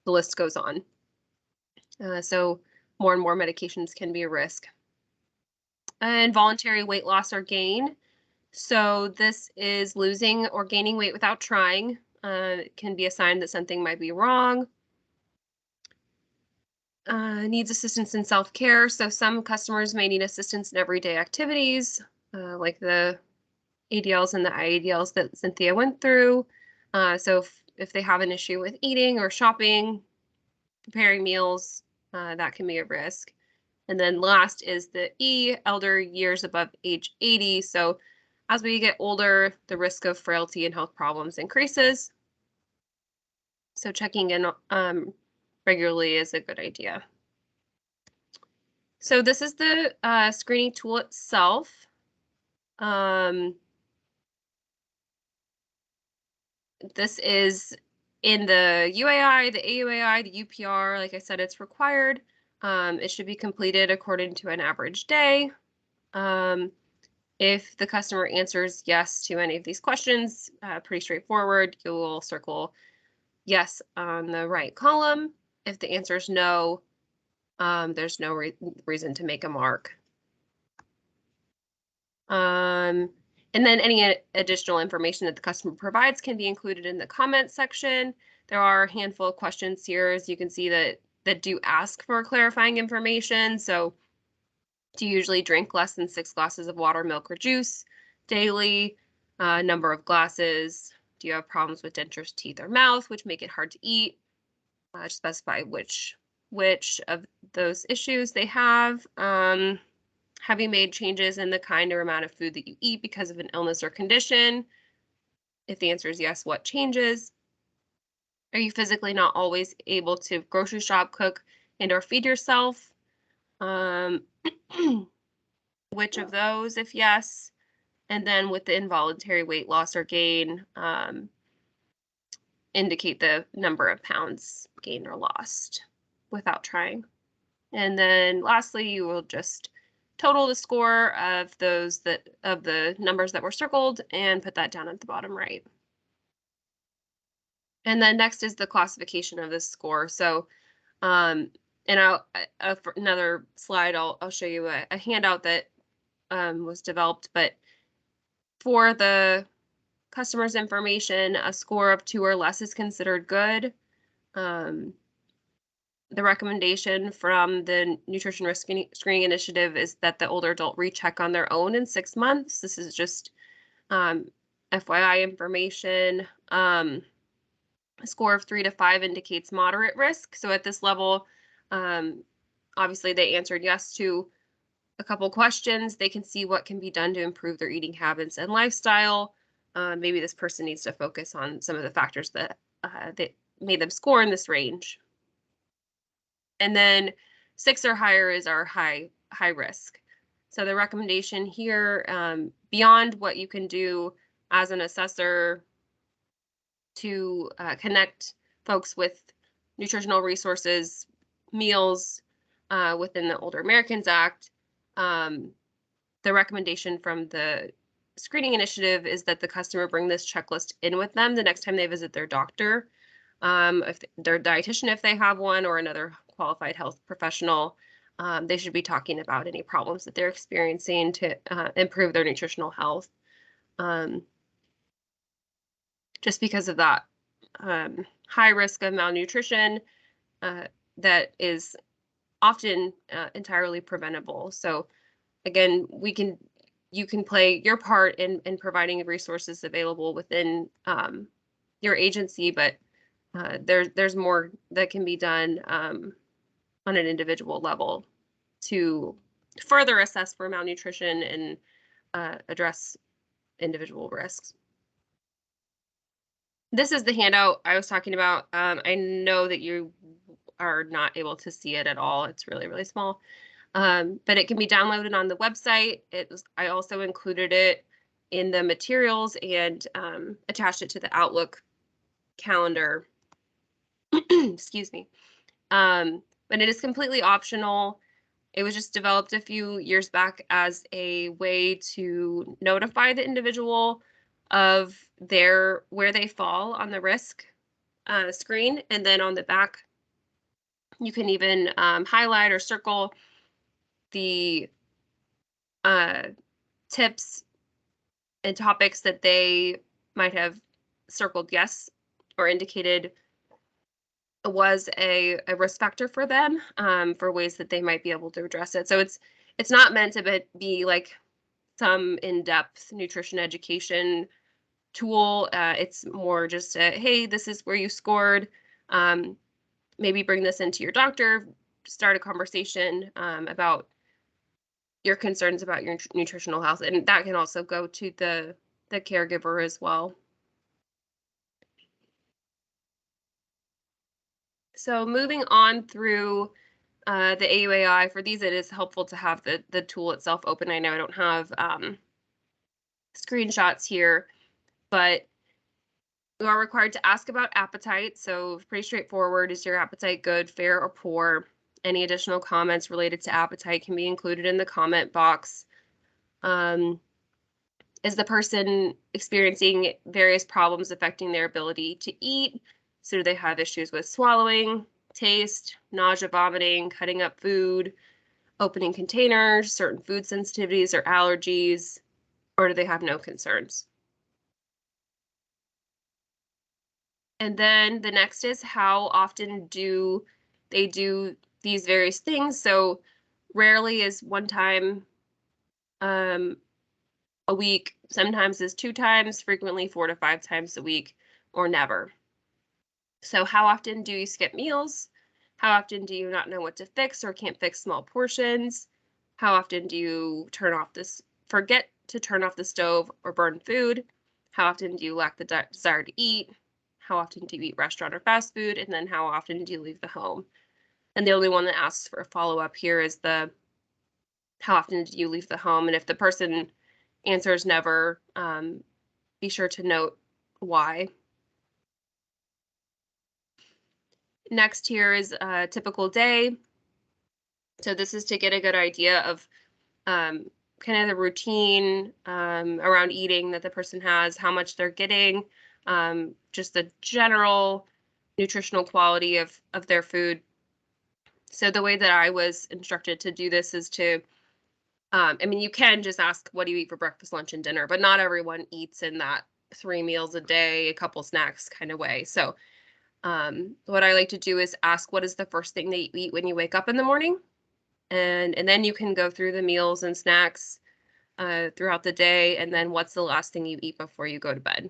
The list goes on. So more and more medications can be a risk. And voluntary weight loss or gain. So this is losing or gaining weight without trying. It can be a sign that something might be wrong. Needs assistance in self-care. So some customers may need assistance in everyday activities, like the ADLs and the IADLs that Cynthia went through. So if they have an issue with eating or shopping, preparing meals, that can be a risk. And then last is the E, elder years above age 80. So as we get older, the risk of frailty and health problems increases. So checking in regularly is a good idea. So this is the screening tool itself. This is in the UAI, the AUAI, the UPR. Like I said, it's required. It should be completed according to an average day. If the customer answers yes to any of these questions, pretty straightforward. You will circle yes on the right column. If the answer is no, there's no reason to make a mark. And then any additional information that the customer provides can be included in the comments section. There are a handful of questions here, as you can see, that do ask for clarifying information. So do you usually drink less than 6 glasses of water, milk, or juice daily? Number of glasses. Do you have problems with dentures, teeth, or mouth, which make it hard to eat? Specify which of those issues they have. Have you made changes in the kind or amount of food that you eat because of an illness or condition? If the answer is yes, what changes? Are you physically not always able to grocery shop, cook, and or feed yourself? Which of those, if yes? And then with the involuntary weight loss or gain, indicate the number of pounds gained or lost without trying. And then lastly, you will just total the score of the numbers that were circled and put that down at the bottom right. And then next is the classification of this score. So, and for another slide, I'll show you a handout that was developed, but for the customer's information, a score of 2 or less is considered good. The recommendation from the Nutrition Risk Screening Initiative is that the older adult recheck on their own in 6 months. This is just FYI information. A score of 3 to 5 indicates moderate risk. So at this level, obviously they answered yes to a couple questions. They can see what can be done to improve their eating habits and lifestyle. Maybe this person needs to focus on some of the factors that made them score in this range. And then 6 or higher is our high risk. So the recommendation here, beyond what you can do as an assessor to connect folks with nutritional resources, meals within the Older Americans Act, the recommendation from the screening initiative is that the customer bring this checklist in with them the next time they visit their doctor, if their dietitian, if they have one, or another qualified health professional. They should be talking about any problems that they're experiencing to improve their nutritional health. Just because of that high risk of malnutrition that is often entirely preventable. So again, you can play your part in providing resources available within your agency, but there's more that can be done on an individual level to further assess for malnutrition and address individual risks. This is the handout I was talking about. I know that you are not able to see it at all. It's really, really small. But it can be downloaded on the website. I also included it in the materials and attached it to the Outlook calendar. Excuse me. But it is completely optional. It was just developed a few years back as a way to notify the individual of where they fall on the risk screen. And then on the back, you can even highlight or circle the tips and topics that they might have circled yes or indicated was a risk factor for them, for ways that they might be able to address it. So it's not meant to be like some in-depth nutrition education tool. It's more just hey, this is where you scored. Maybe bring this into your doctor, start a conversation about your concerns about your nutritional health, and that can also go to the caregiver as well. So moving on through the AUAI, for these it is helpful to have the tool itself open. I know I don't have screenshots here, but you are required to ask about appetite. So pretty straightforward. Is your appetite good, fair, or poor? Any additional comments related to appetite can be included in the comment box. Is the person experiencing various problems affecting their ability to eat? So do they have issues with swallowing, taste, nausea, vomiting, cutting up food, opening containers, certain food sensitivities or allergies, or do they have no concerns? And then the next is how often do they do these various things? So rarely is 1 time a week, sometimes is 2 times, frequently 4 to 5 times a week, or never. So how often do you skip meals? How often do you not know what to fix or can't fix small portions? How often do you forget to turn off the stove or burn food? How often do you lack the desire to eat? How often do you eat restaurant or fast food? And then how often do you leave the home? And the only one that asks for a follow-up here is the how often do you leave the home? And if the person answers never, be sure to note why. Next here is a typical day. So this is to get a good idea of kind of the routine around eating that the person has, how much they're getting, just the general nutritional quality of their food. So the way that I was instructed to do this is to, I mean, you can just ask, what do you eat for breakfast, lunch, and dinner? But not everyone eats in that 3 meals a day, a couple snacks kind of way. So what I like to do is ask, what is the first thing that you eat when you wake up in the morning? And then you can go through the meals and snacks throughout the day, and then what's the last thing you eat before you go to bed.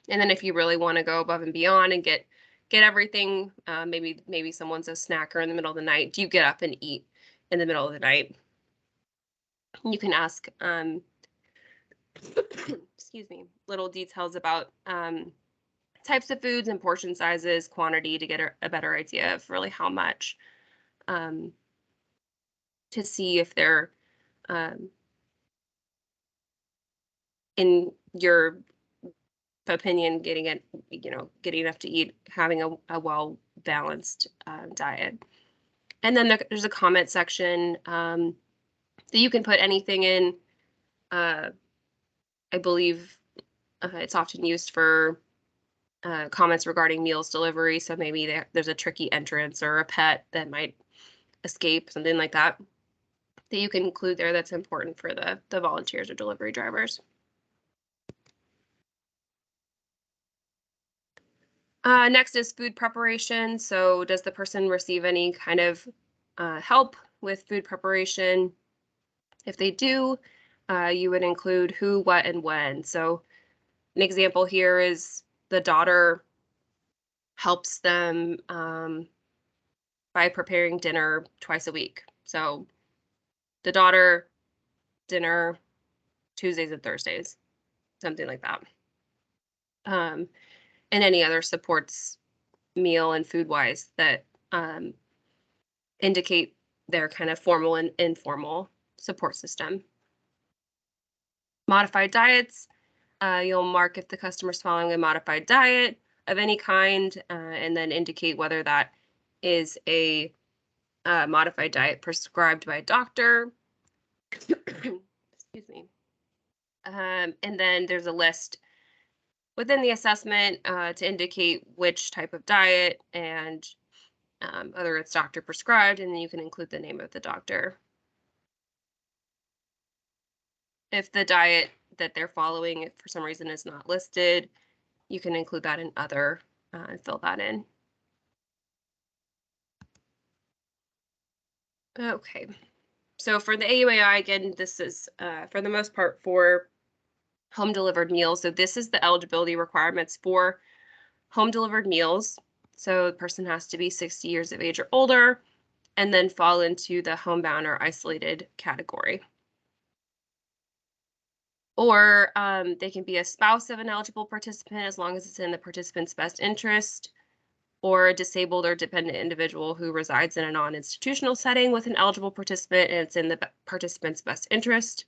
And then if you really want to go above and beyond and get everything, maybe someone's a snacker in the middle of the night, do you get up and eat in the middle of the night? You can ask excuse me, little details about types of foods and portion sizes, quantity, to get a better idea of really how much, to see if they're in your opinion getting enough to eat, having a well balanced diet. And then there's a comment section that you can put anything in. I believe it's often used for comments regarding meals delivery. So maybe there's a tricky entrance or a pet that might escape, something like that, that you can include there that's important for the volunteers or delivery drivers. Next is food preparation. So does the person receive any kind of help with food preparation? If they do, you would include who, what, and when. So an example here is the daughter helps them by preparing dinner twice a week. So the daughter, dinner, Tuesdays and Thursdays, something like that. And any other supports, meal and food-wise, that indicate their kind of formal and informal support system. Modified diets, you'll mark if the customer's following a modified diet of any kind, and then indicate whether that is a modified diet prescribed by a doctor. Excuse me. And then there's a list within the assessment to indicate which type of diet and whether it's doctor prescribed, and then you can include the name of the doctor. If the diet that they're following, if for some reason is not listed, you can include that in other and fill that in. Okay, so for the AUAI, again, this is for the most part for home delivered meals. So this is the eligibility requirements for home delivered meals. So the person has to be 60 years of age or older and then fall into the homebound or isolated category. Or they can be a spouse of an eligible participant as long as it's in the participant's best interest, or a disabled or dependent individual who resides in a non-institutional setting with an eligible participant and it's in the participant's best interest.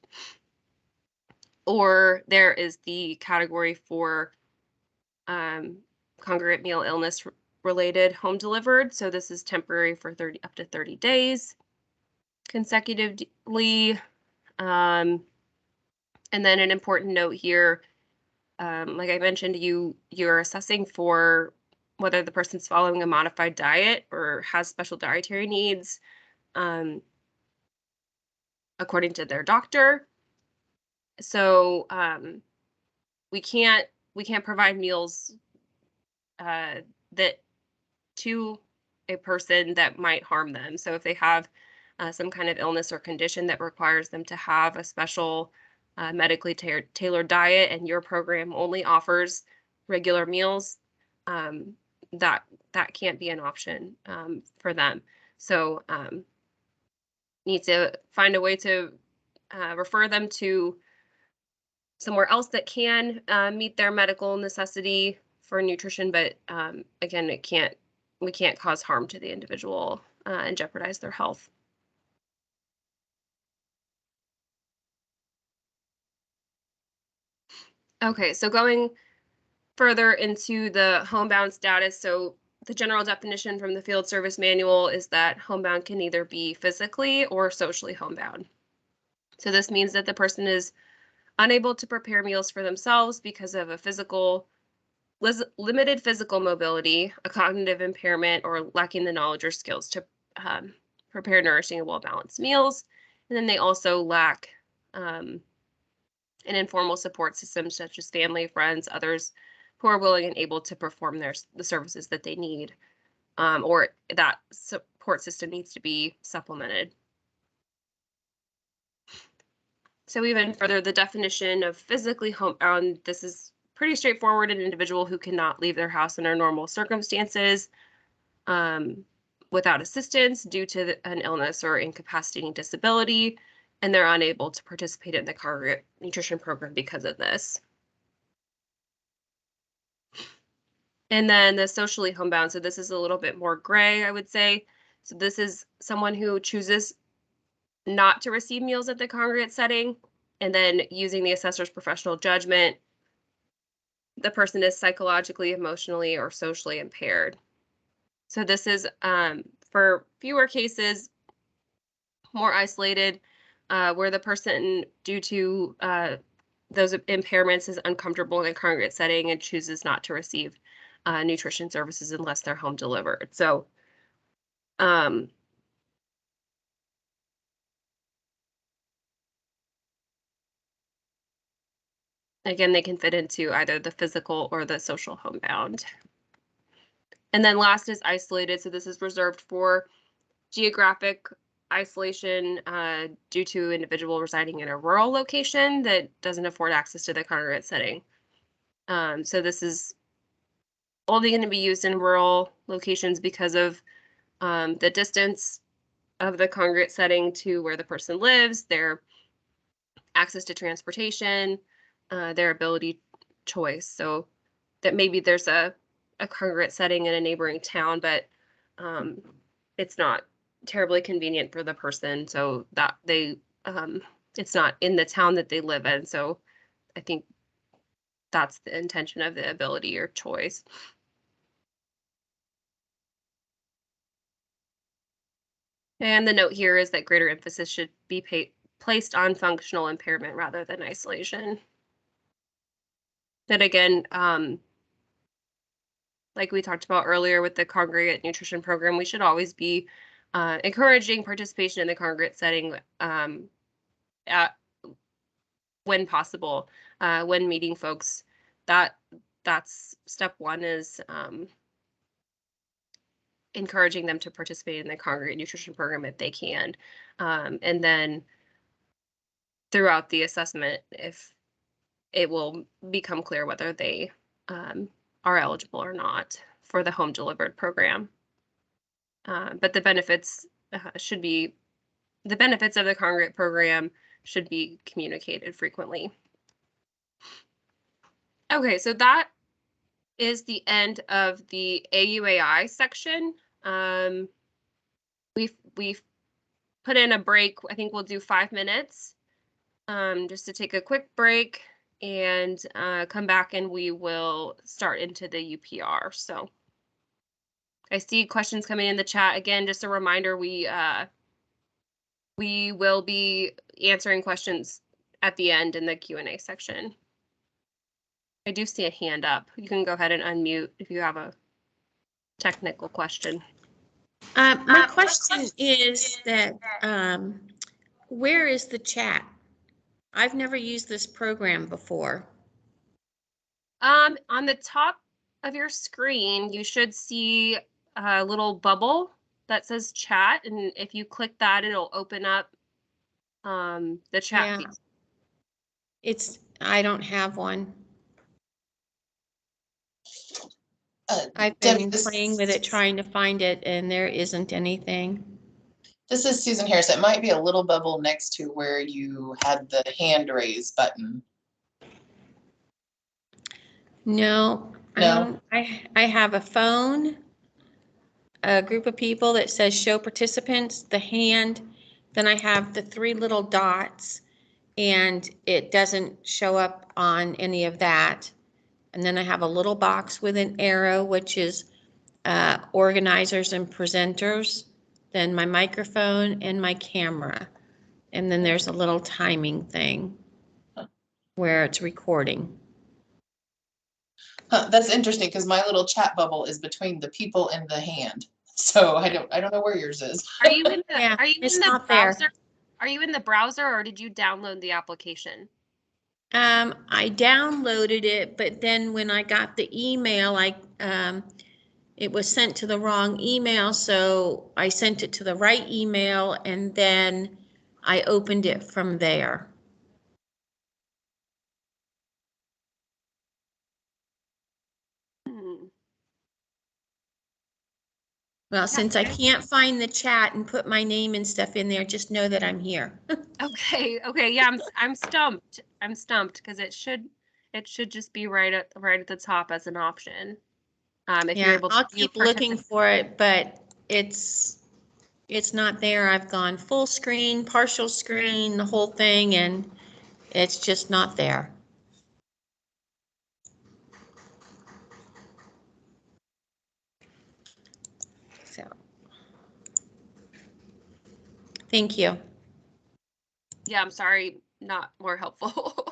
Or there is the category for congregate meal illness related home delivered. So this is temporary for up to 30 days consecutively. And then an important note here, like I mentioned, you're assessing for whether the person's following a modified diet or has special dietary needs according to their doctor. So we can't provide meals that to a person that might harm them. So if they have some kind of illness or condition that requires them to have a special medically tailored diet, and your program only offers regular meals, that can't be an option for them. So need to find a way to refer them to somewhere else that can meet their medical necessity for nutrition, but again, we can't cause harm to the individual and jeopardize their health. Okay, so going further into the homebound status, so the general definition from the Field Service Manual is that homebound can either be physically or socially homebound. So this means that the person is unable to prepare meals for themselves because of a limited physical mobility, a cognitive impairment, or lacking the knowledge or skills to prepare nourishing and well-balanced meals. And then they also lack an informal support system such as family, friends, others who are willing and able to perform the services that they need, or that support system needs to be supplemented. So even further, the definition of physically homebound, this is pretty straightforward: an individual who cannot leave their house under normal circumstances without assistance due to an illness or incapacitating disability, and they're unable to participate in the Congregate nutrition program because of this. And then the socially homebound, so this is a little bit more gray, I would say. So this is someone who chooses not to receive meals at the congregate setting, and then using the assessor's professional judgment, the person is psychologically, emotionally, or socially impaired. So this is for fewer cases, more isolated, where the person, due to those impairments, is uncomfortable in a congregate setting and chooses not to receive nutrition services unless they're home delivered. So again, they can fit into either the physical or the social homebound. And then last is isolated. So this is reserved for geographic isolation due to individual residing in a rural location that doesn't afford access to the congregate setting. So this is only going to be used in rural locations because of the distance of the congregate setting to where the person lives, their access to transportation, their ability choice. So that maybe there's a congregate setting in a neighboring town, but it's not terribly convenient for the person, so that they it's not in the town that they live in. So I think that's the intention of the ability or choice. And the note here is that greater emphasis should be placed on functional impairment rather than isolation. Then again, like we talked about earlier with the congregate nutrition program, we should always be encouraging participation in the congregate setting when possible, when meeting folks. That's step one, is encouraging them to participate in the congregate nutrition program if they can. And then throughout the assessment, if it will become clear whether they are eligible or not for the home delivered program. But the benefits of the congregate program should be communicated frequently. Okay, so that is the end of the AUAI section. We've put in a break. I think we'll do 5 minutes just to take a quick break and come back, and we will start into the UPR. So I see questions coming in the chat. Again, just a reminder, we will be answering questions at the end in the Q&A section. I do see a hand up. You can go ahead and unmute if you have a technical question. My question is that where is the chat? I've never used this program before. On the top of your screen, you should see a little bubble that says chat, and if you click that, it'll open up the chat feed. I don't have one. I've been playing with it, trying to find it, and there isn't anything. This is Susan Harris. It might be a little bubble next to where you had the hand raise button. No, No? I have a phone, a group of people that says show participants, the hand, then I have the three little dots, and it doesn't show up on any of that. And then I have a little box with an arrow, which is organizers and presenters, then my microphone and my camera. And then there's a little timing thing where it's recording. Huh, that's interesting because my little chat bubble is between the people and the hand. So I don't know where yours is. Are you in the, Yeah, are you it's in the not there. browser? Are you in the browser or did you download the application? I downloaded it, but then when I got the email, it was sent to the wrong email, so I sent it to the right email, and then I opened it from there. Hmm. Well, since I can't find the chat and put my name and stuff in there, just know that I'm here. Okay, okay, yeah, I'm stumped. I'm stumped because it should just be right at the top as an option. If you're Yeah, able to I'll view keep looking participants. for it, but it's not there. I've gone full screen, partial screen, the whole thing, and it's just not there. So, thank you. Yeah, I'm sorry, not more helpful.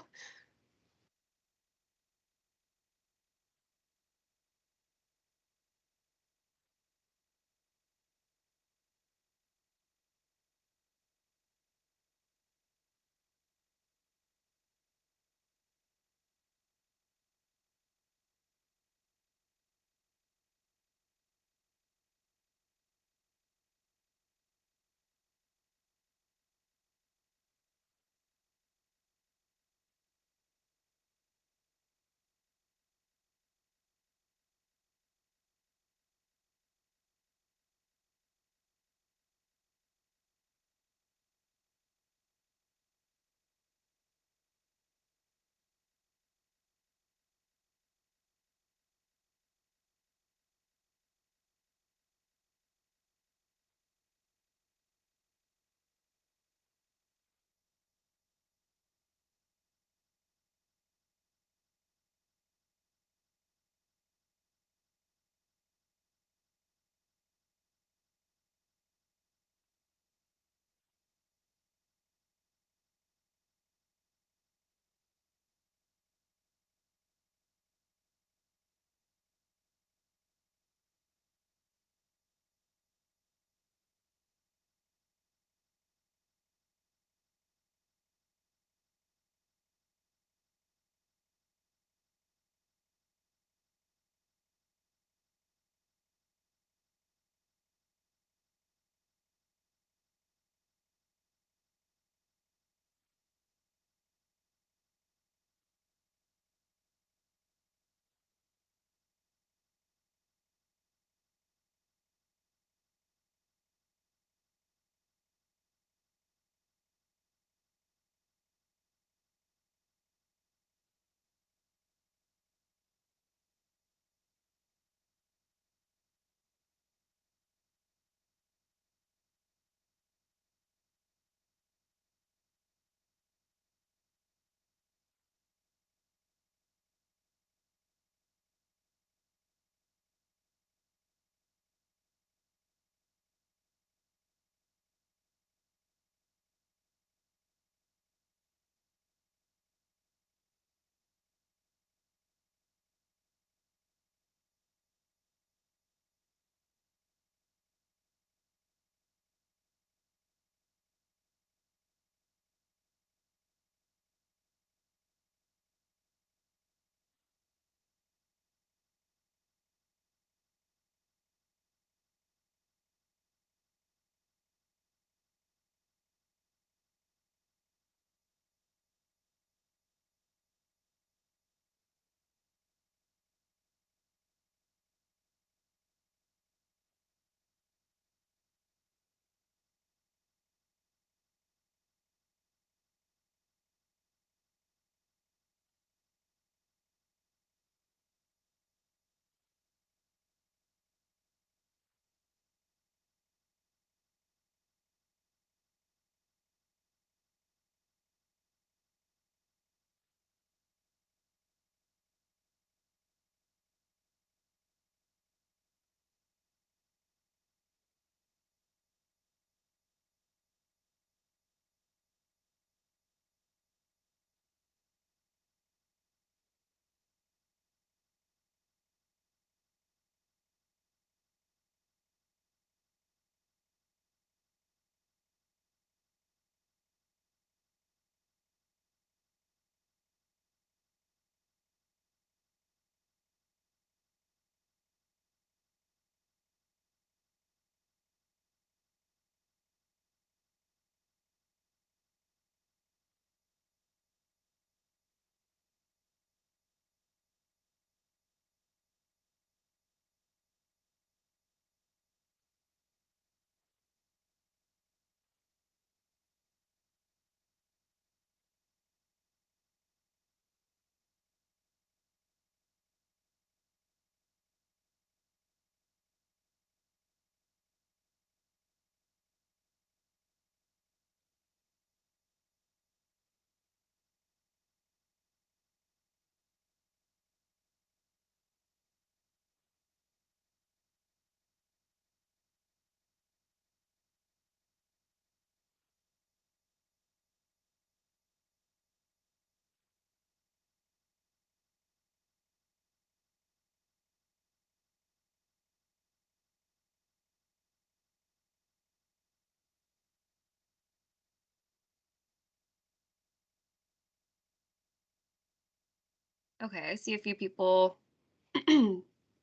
Okay, I see a few people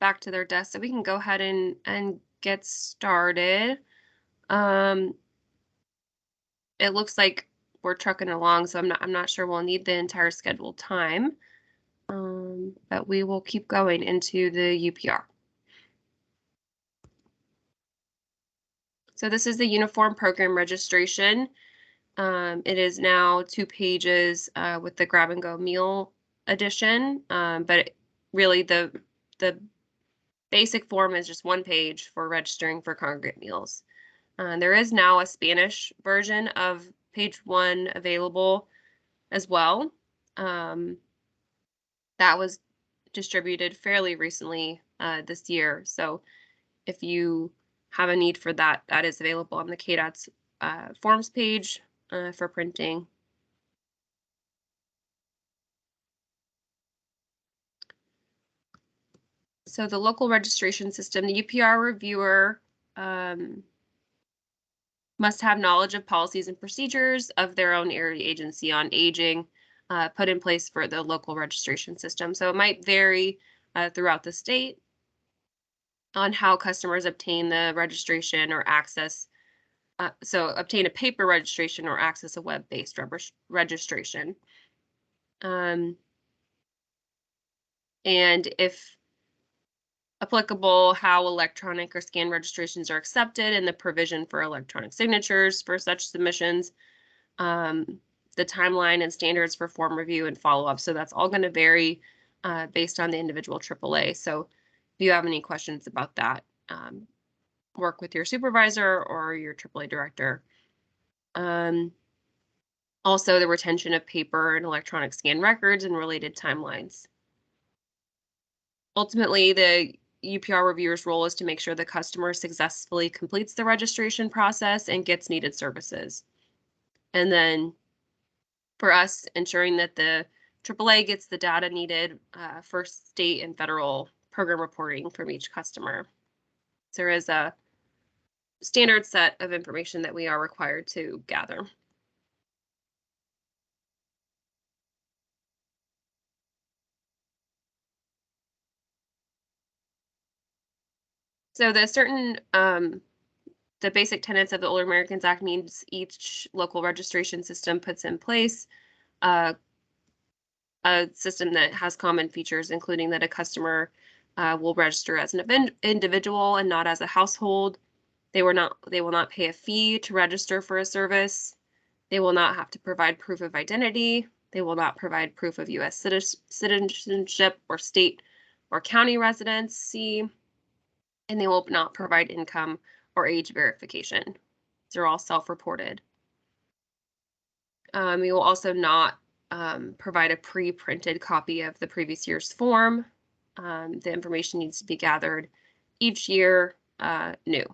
back to their desk, so we can go ahead and get started. It looks like we're trucking along, so I'm not sure we'll need the entire scheduled time. But we will keep going into the UPR. So this is the uniform program registration. It is now 2 pages with the grab and go meal edition, but really the basic form is just 1 page for registering for congregate meals. There is now a Spanish version of page 1 available as well. That was distributed fairly recently this year. So if you have a need for that, that is available on the Cadets forms page for printing. So the local registration system, the UPR reviewer must have knowledge of policies and procedures of their own area agency on aging put in place for the local registration system. So it might vary throughout the state on how customers obtain the registration or access. So obtain a paper registration or access a web-based registration. And if applicable, how electronic or scan registrations are accepted and the provision for electronic signatures for such submissions, the timeline and standards for form review and follow-up. So that's all going to vary based on the individual AAA. So if you have any questions about that, work with your supervisor or your AAA director. Also, the retention of paper and electronic scan records and related timelines. Ultimately, the UPR reviewer's role is to make sure the customer successfully completes the registration process and gets needed services. And then for us, ensuring that the AAA gets the data needed for state and federal program reporting from each customer. So there is a standard set of information that we are required to gather. So the basic tenets of the Older Americans Act means each local registration system puts in place a system that has common features, including that a customer will register as an individual and not as a household. They will not pay a fee to register for a service. They will not have to provide proof of identity. They will not provide proof of U.S. citizenship or state or county residency. And they will not provide income or age verification. These are all self-reported. You will also not provide a pre-printed copy of the previous year's form. The information needs to be gathered each year new.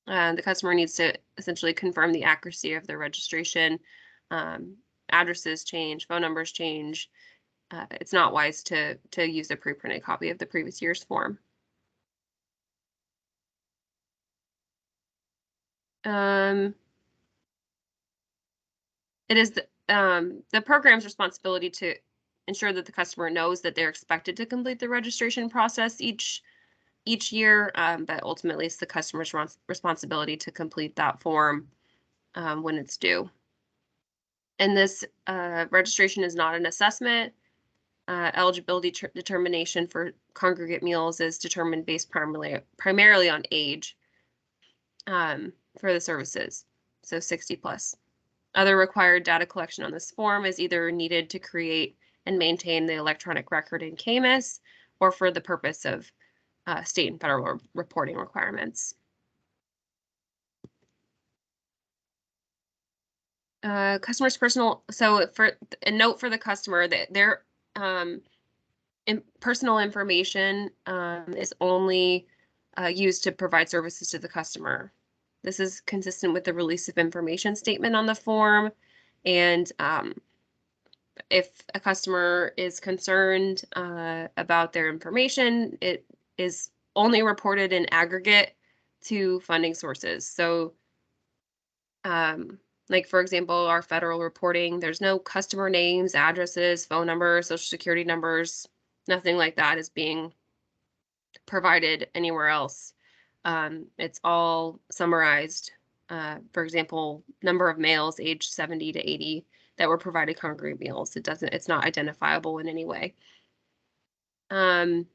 The customer needs to essentially confirm the accuracy of their registration. Addresses change, phone numbers change. It's not wise to use a pre-printed copy of the previous year's form. It is the program's responsibility to ensure that the customer knows that they're expected to complete the registration process each year, but ultimately it's the customer's responsibility to complete that form when it's due. And this registration is not an assessment. Eligibility determination for congregate meals is determined based primarily on age for the services, so 60 plus. Other required data collection on this form is either needed to create and maintain the electronic record in CAMUS or for the purpose of state and federal reporting requirements. Customer's personal, so for a note for the customer that their personal information is only used to provide services to the customer. This is consistent with the release of information statement on the form. And if a customer is concerned about their information, it is only reported in aggregate to funding sources. So Like, for example, our federal reporting, there's no customer names, addresses, phone numbers, social security numbers, nothing like that is being provided anywhere else. It's all summarized. For example, number of males aged 70 to 80 that were provided congregate meals. It's not identifiable in any way. And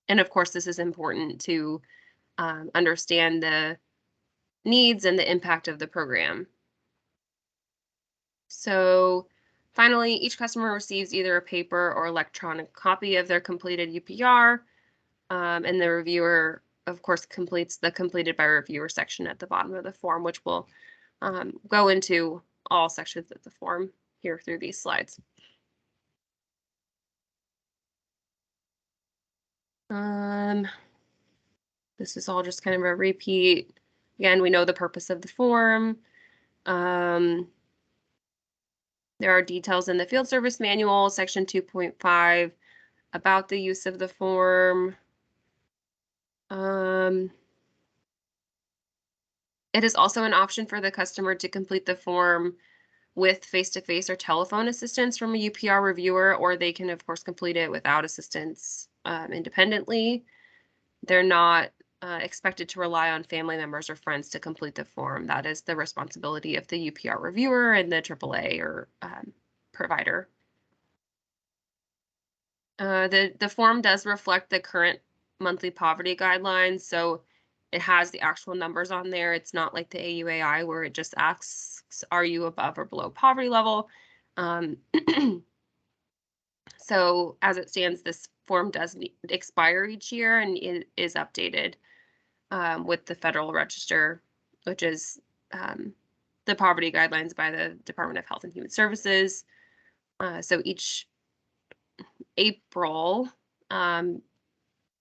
of course, this is important to understand the needs and the impact of the program. So finally, each customer receives either a paper or electronic copy of their completed UPR, and the reviewer, of course, completes the completed by reviewer section at the bottom of the form, which will go into all sections of the form here through these slides. This is all just kind of a repeat. Again, we know the purpose of the form. There are details in the field service manual, section 2.5, about the use of the form. It is also an option for the customer to complete the form with face-to-face or telephone assistance from a UPR reviewer, or they can, of course, complete it without assistance independently. They're not expected to rely on family members or friends to complete the form. That is the responsibility of the UPR reviewer and the AAA or provider. The form does reflect the current monthly poverty guidelines, so it has the actual numbers on there. It's not like the AUAI where it just asks, are you above or below poverty level? So as it stands, this form does expire each year, and it is updated with the Federal Register, which is the poverty guidelines by the Department of Health and Human Services. So each April,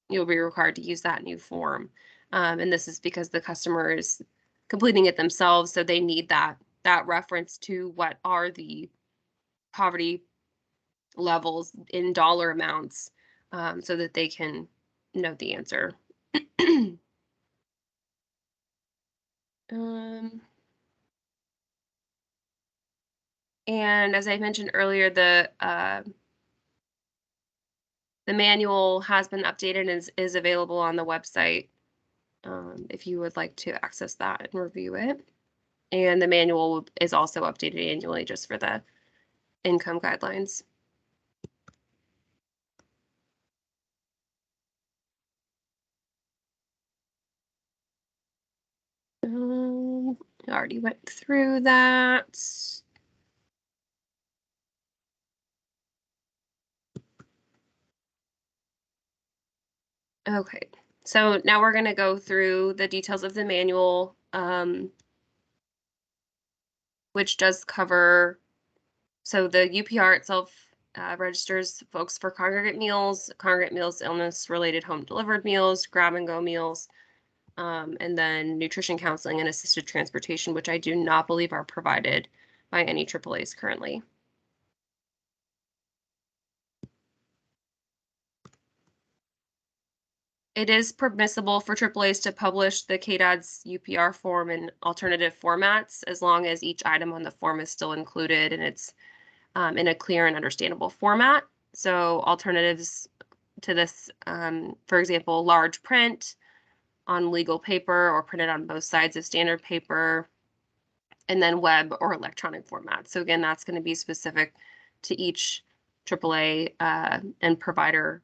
you'll be required to use that new form. And this is because the customer is completing it themselves, so they need that reference to what are the poverty levels in dollar amounts, so that they can know the answer. And as I mentioned earlier, the manual has been updated and is available on the website if you would like to access that and review it. And the manual is also updated annually just for the income guidelines. I already went through that. Okay, so now we're going to go through the details of the manual, which does cover, so the UPR itself registers folks for congregate meals, illness-related home-delivered meals, grab-and-go meals, and then nutrition counseling and assisted transportation, which I do not believe are provided by any AAAs currently. It is permissible for AAAs to publish the CADAD's UPR form in alternative formats, as long as each item on the form is still included and it's in a clear and understandable format. So alternatives to this, for example, large print on legal paper or printed on both sides of standard paper, and then web or electronic format. So again, that's going to be specific to each AAA and provider,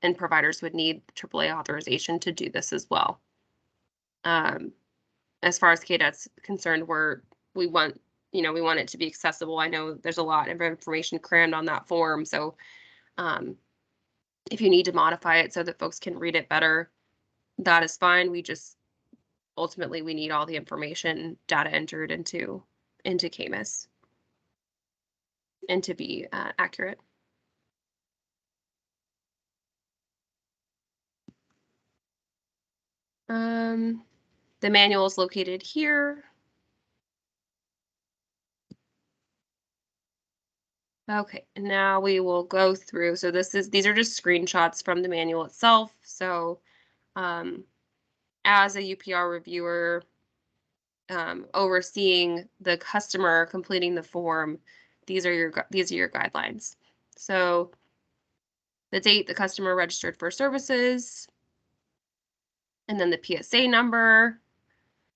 and providers would need AAA authorization to do this as well. As far as Cadets concerned, we want it to be accessible. I know there's a lot of information crammed on that form, so if you need to modify it so that folks can read it better, that is fine. Ultimately, we need all the information data entered into CAMUS and to be accurate. The manual is located here. Okay, now we will go through. So these are just screenshots from the manual itself. So as a UPR reviewer, overseeing the customer completing the form, these are your guidelines. So the date the customer registered for services, and then the PSA number.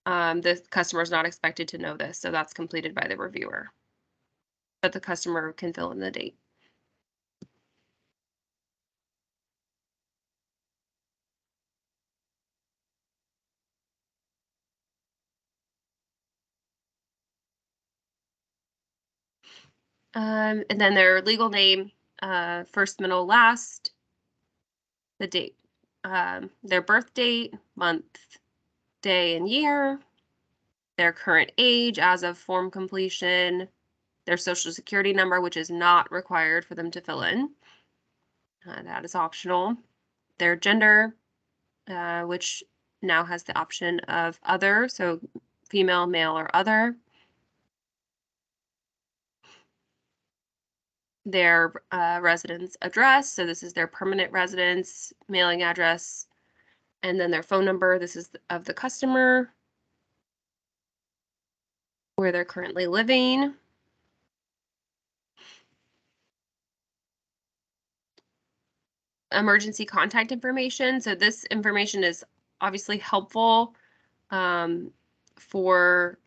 The customer is not expected to know this, so that's completed by the reviewer. But the customer can fill in the date. And then their legal name, first, middle, last, the date, their birth date, month, day, and year, their current age as of form completion, their social security number, which is not required for them to fill in. That is optional. Their gender, which now has the option of other, so female, male, or other. Their residence address, so this is their permanent residence, mailing address, and then their phone number. This is of the customer, where they're currently living. Emergency contact information. So this information is obviously helpful for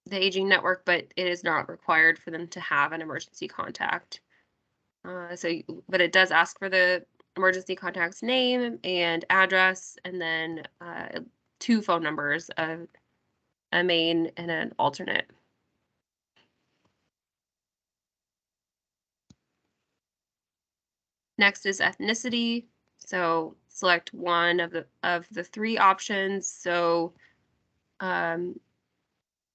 the aging network, but it is not required for them to have an emergency contact. But it does ask for the emergency contact's name and address, and then 2 phone numbers, a main and an alternate. Next is ethnicity. So select one of the 3 options. So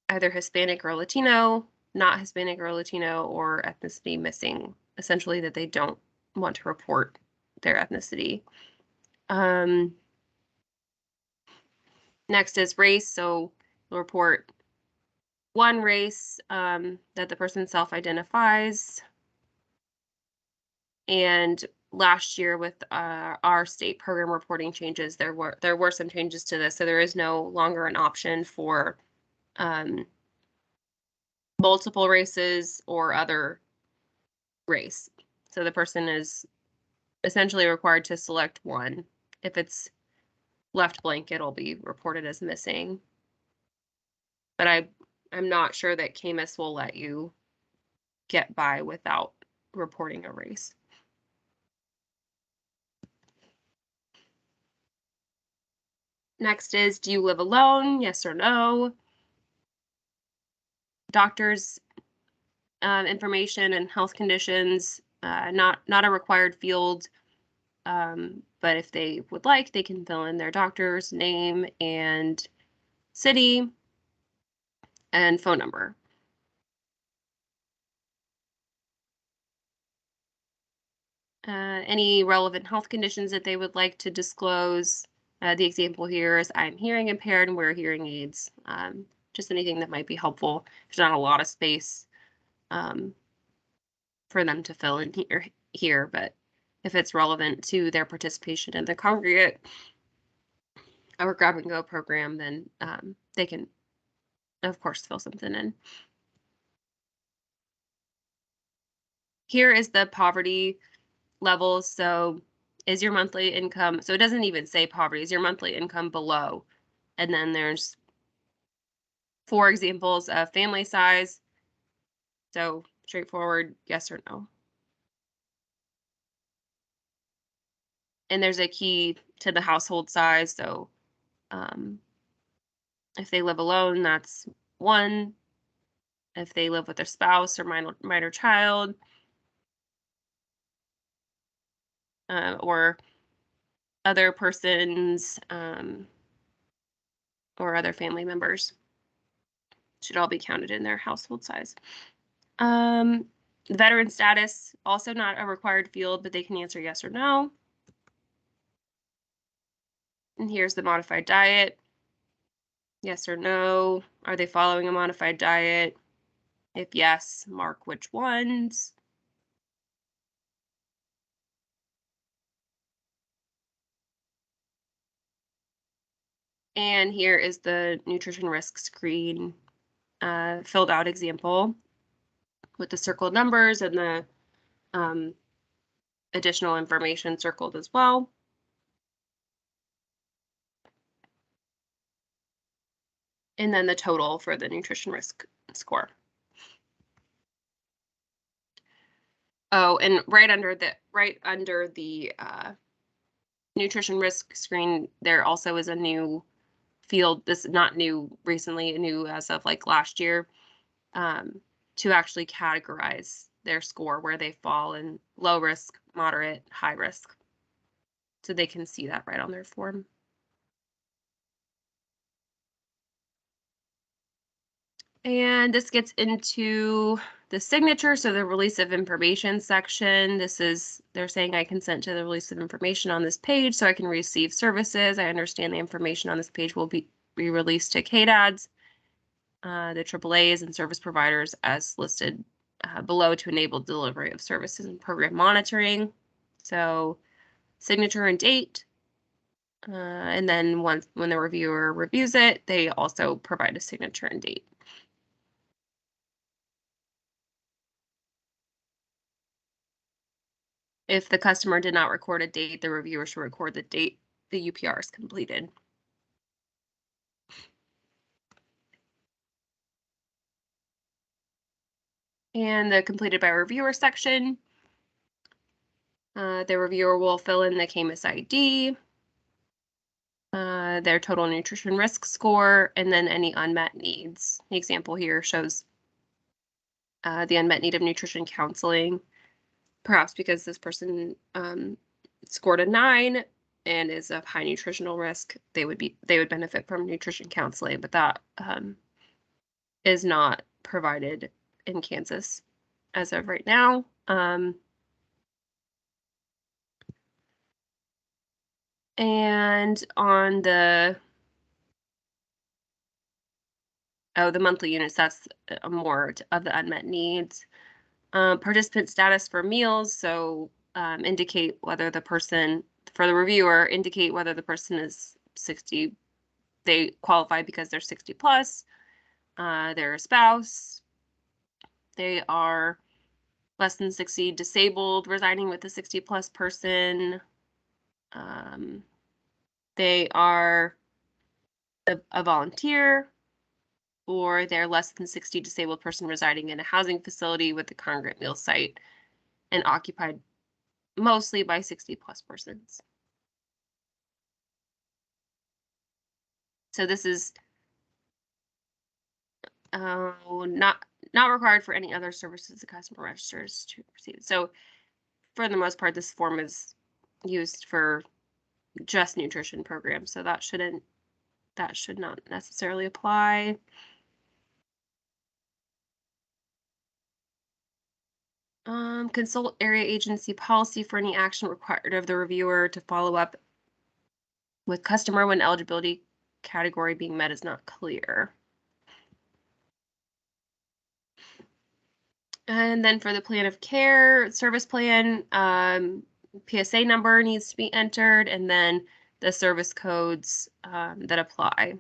either Hispanic or Latino, not Hispanic or Latino, or ethnicity missing, essentially that they don't want to report their ethnicity. Next is race. So you'll report one race that the person self-identifies. And last year with our state program reporting changes, there were some changes to this. So there is no longer an option for multiple races or other race. So the person is essentially required to select one. If it's left blank, it'll be reported as missing. But I'm not sure that CAMUS will let you get by without reporting a race. Next is, do you live alone? Yes or no. Doctor's information and health conditions, not a required field, but if they would like, they can fill in their doctor's name and city and phone number. Any relevant health conditions that they would like to disclose. The example here is I'm hearing impaired and wear hearing aids. Just anything that might be helpful. There's not a lot of space for them to fill in here, but if it's relevant to their participation in the Congregate or grab and go program, then they can, of course, fill something in. Here is the poverty level. So is your monthly income, so it doesn't even say poverty, is your monthly income below? And then there's 4 examples of family size. So straightforward, yes or no. And there's a key to the household size. So if they live alone, that's 1. If they live with their spouse or minor child, or other persons, or other family members, should all be counted in their household size. Veteran status, also not a required field, but they can answer yes or no. And here's the modified diet. Yes or no. Are they following a modified diet? If yes, mark which ones. And here is the nutrition risk screen filled out example with the circled numbers and the additional information circled as well. And then the total for the nutrition risk score. Oh, and right under the nutrition risk screen, there also is a new field. This is not new recently, new as of like last year, to actually categorize their score where they fall in low risk, moderate, high risk. So they can see that right on their form. And this gets into the signature, so the release of information section. This is, they're saying I consent to the release of information on this page so I can receive services. I understand the information on this page will be released to Cadets, the AAAs and service providers as listed below to enable delivery of services and program monitoring. So signature and date. And then when the reviewer reviews it, they also provide a signature and date. If the customer did not record a date, the reviewer should record the date the UPR is completed. And the completed by reviewer section. The reviewer will fill in the CAMUS ID, their total nutrition risk score, and then any unmet needs. The example here shows the unmet need of nutrition counseling, perhaps because this person scored a 9 and is of high nutritional risk. They would benefit from nutrition counseling, but that is not provided in Kansas as of right now. And on the monthly units, that's more of the unmet needs. Participant status for meals, so indicate whether the person, for the reviewer, indicate whether the person is 60, they qualify because they're 60 plus, they're a spouse, they are less than 60 disabled, residing with a 60 plus person, they are a volunteer, or they're less than 60 disabled person residing in a housing facility with a congregate meal site and occupied mostly by 60 plus persons. So this is not required for any other services the customer registers to receive. So for the most part, this form is used for just nutrition programs. So that should not necessarily apply. Consult area agency policy for any action required of the reviewer to follow up with customer when eligibility category being met is not clear. And then for the plan of care service plan, PSA number needs to be entered, and then the service codes that apply.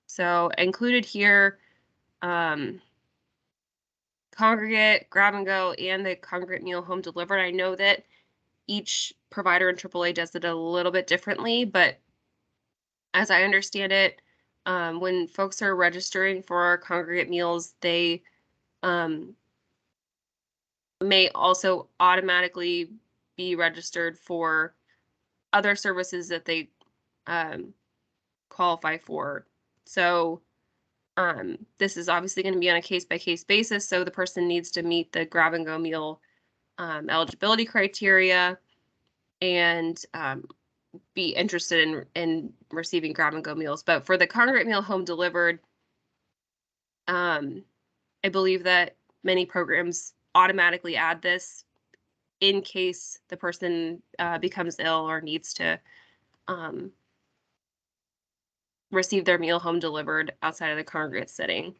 So included here, Congregate, Grab and Go, and the Congregate Meal Home Delivered. I know that each provider in AAA does it a little bit differently, but as I understand it, when folks are registering for Congregate meals, they may also automatically be registered for other services that they qualify for. So this is obviously going to be on a case-by-case basis, so the person needs to meet the Grab and Go meal eligibility criteria and be interested in receiving Grab and Go meals. But for the Congregate Meal Home Delivered, I believe that many programs automatically add this in case the person becomes ill or needs to receive their meal home delivered outside of the congregate setting.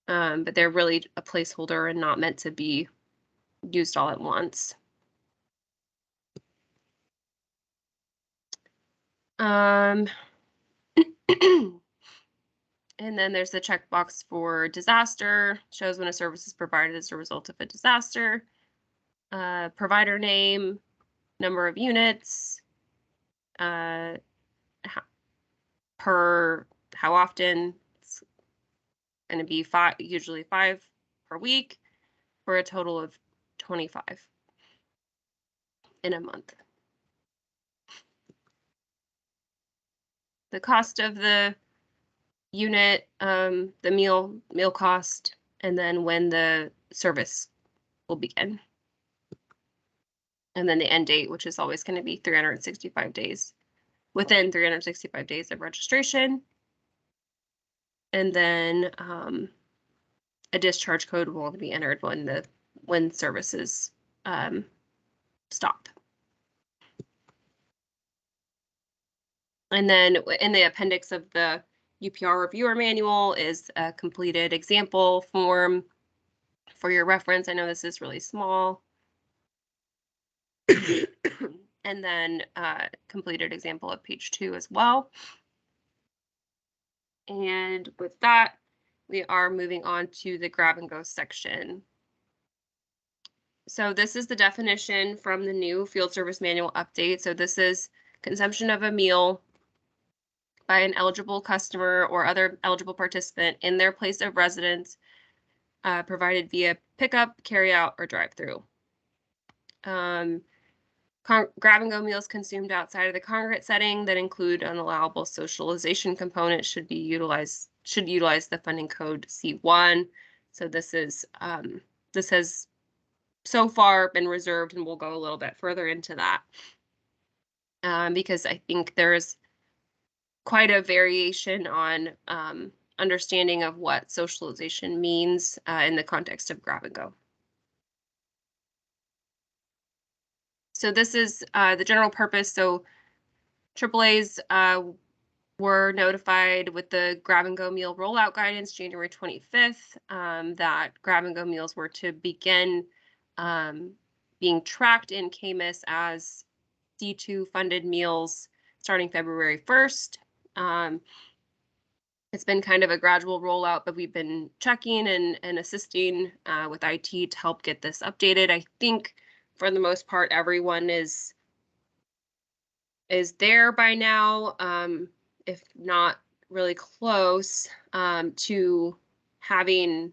But they're really a placeholder and not meant to be used all at once. And then there's the checkbox for disaster, shows when a service is provided as a result of a disaster. Provider name, number of units, how often. It's going to be usually 5 per week, for a total of 25 in a month. The cost of the unit, the meal cost, and then when the service will begin. And then the end date, which is always going to be 365 days, within 365 days of registration. And then a discharge code will only be entered when services stop. And then in the appendix of the UPR reviewer manual is a completed example form for your reference. I know this is really small. And then completed example of page 2 as well. And with that, we are moving on to the grab and go section. So this is the definition from the new field service manual update. So this is consumption of a meal by an eligible customer or other eligible participant in their place of residence, provided via pickup, carryout, or drive-through. Grab and go meals consumed outside of the congregate setting that include an allowable socialization component should utilize the funding code C1. So this has so far been reserved, and we'll go a little bit further into that because I think there's quite a variation on understanding of what socialization means in the context of grab and go. So this is the general purpose. So AAA's were notified with the grab and go meal rollout guidance January 25th that grab and go meals were to begin being tracked in CAMUS as C2 funded meals starting February 1st. It's been kind of a gradual rollout, but we've been checking and assisting with IT to help get this updated. I think for the most part, everyone is there by now, if not really close to having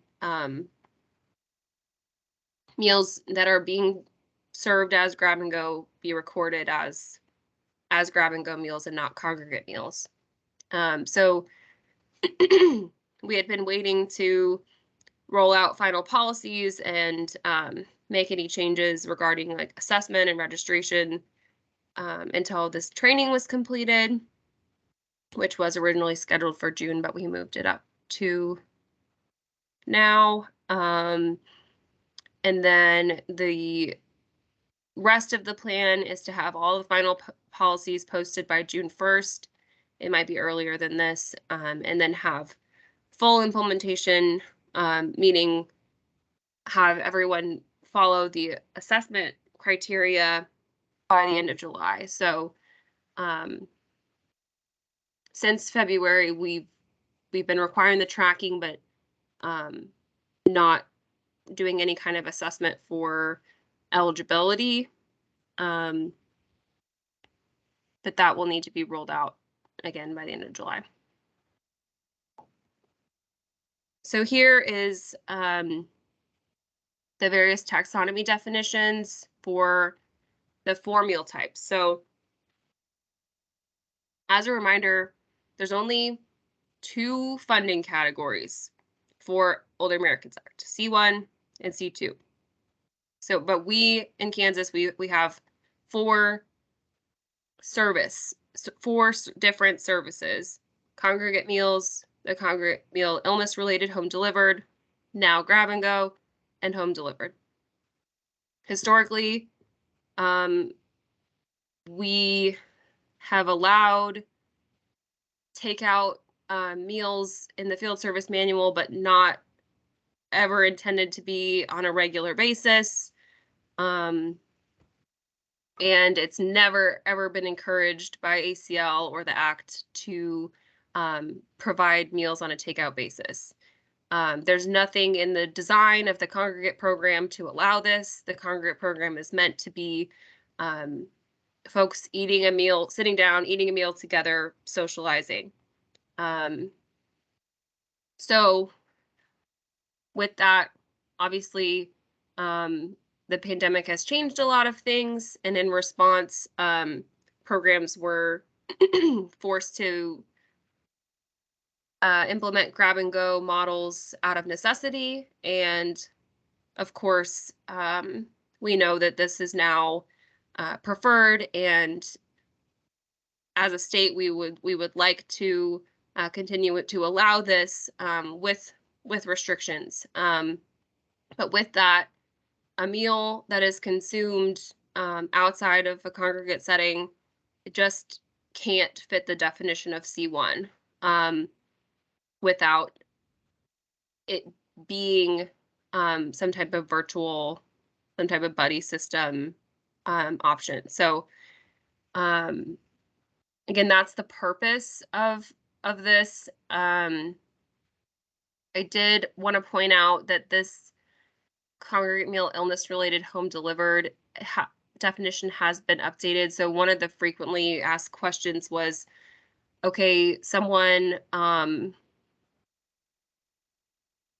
meals that are being served as grab and go be recorded as grab and go meals and not congregate meals. So we had been waiting to roll out final policies and make any changes regarding like assessment and registration until this training was completed, which was originally scheduled for June, but we moved it up to now. And then the rest of the plan is to have all the final policies posted by June 1st. It might be earlier than this, and then have full implementation, meaning have everyone follow the assessment criteria by the end of July. So since February, we've been requiring the tracking, but not doing any kind of assessment for eligibility. But that will need to be rolled out again by the end of July. So here is the various taxonomy definitions for the 4 meal types. So as a reminder, there's only 2 funding categories for Older Americans Act, C1 and C2. So, but we in Kansas, we have 4 different services: congregate meals, the congregate meal illness-related home delivered, now grab and go, and home delivered. Historically, we have allowed takeout meals in the field service manual, but not ever intended to be on a regular basis. And it's never ever been encouraged by ACL or the Act to provide meals on a takeout basis. There's nothing in the design of the Congregate program to allow this. The Congregate program is meant to be folks eating a meal, sitting down, eating a meal together, socializing. So with that, obviously, the pandemic has changed a lot of things, and in response, programs were forced to implement grab-and-go models out of necessity. And of course, we know that this is now preferred, and as a state, we would like to continue to allow this with restrictions. But with that, a meal that is consumed outside of a congregate setting, it just can't fit the definition of C1 without it being some type of virtual, some type of buddy system option. So again, that's the purpose of this. I did want to point out that this congregate meal illness related home delivered definition has been updated. So one of the frequently asked questions was, okay, someone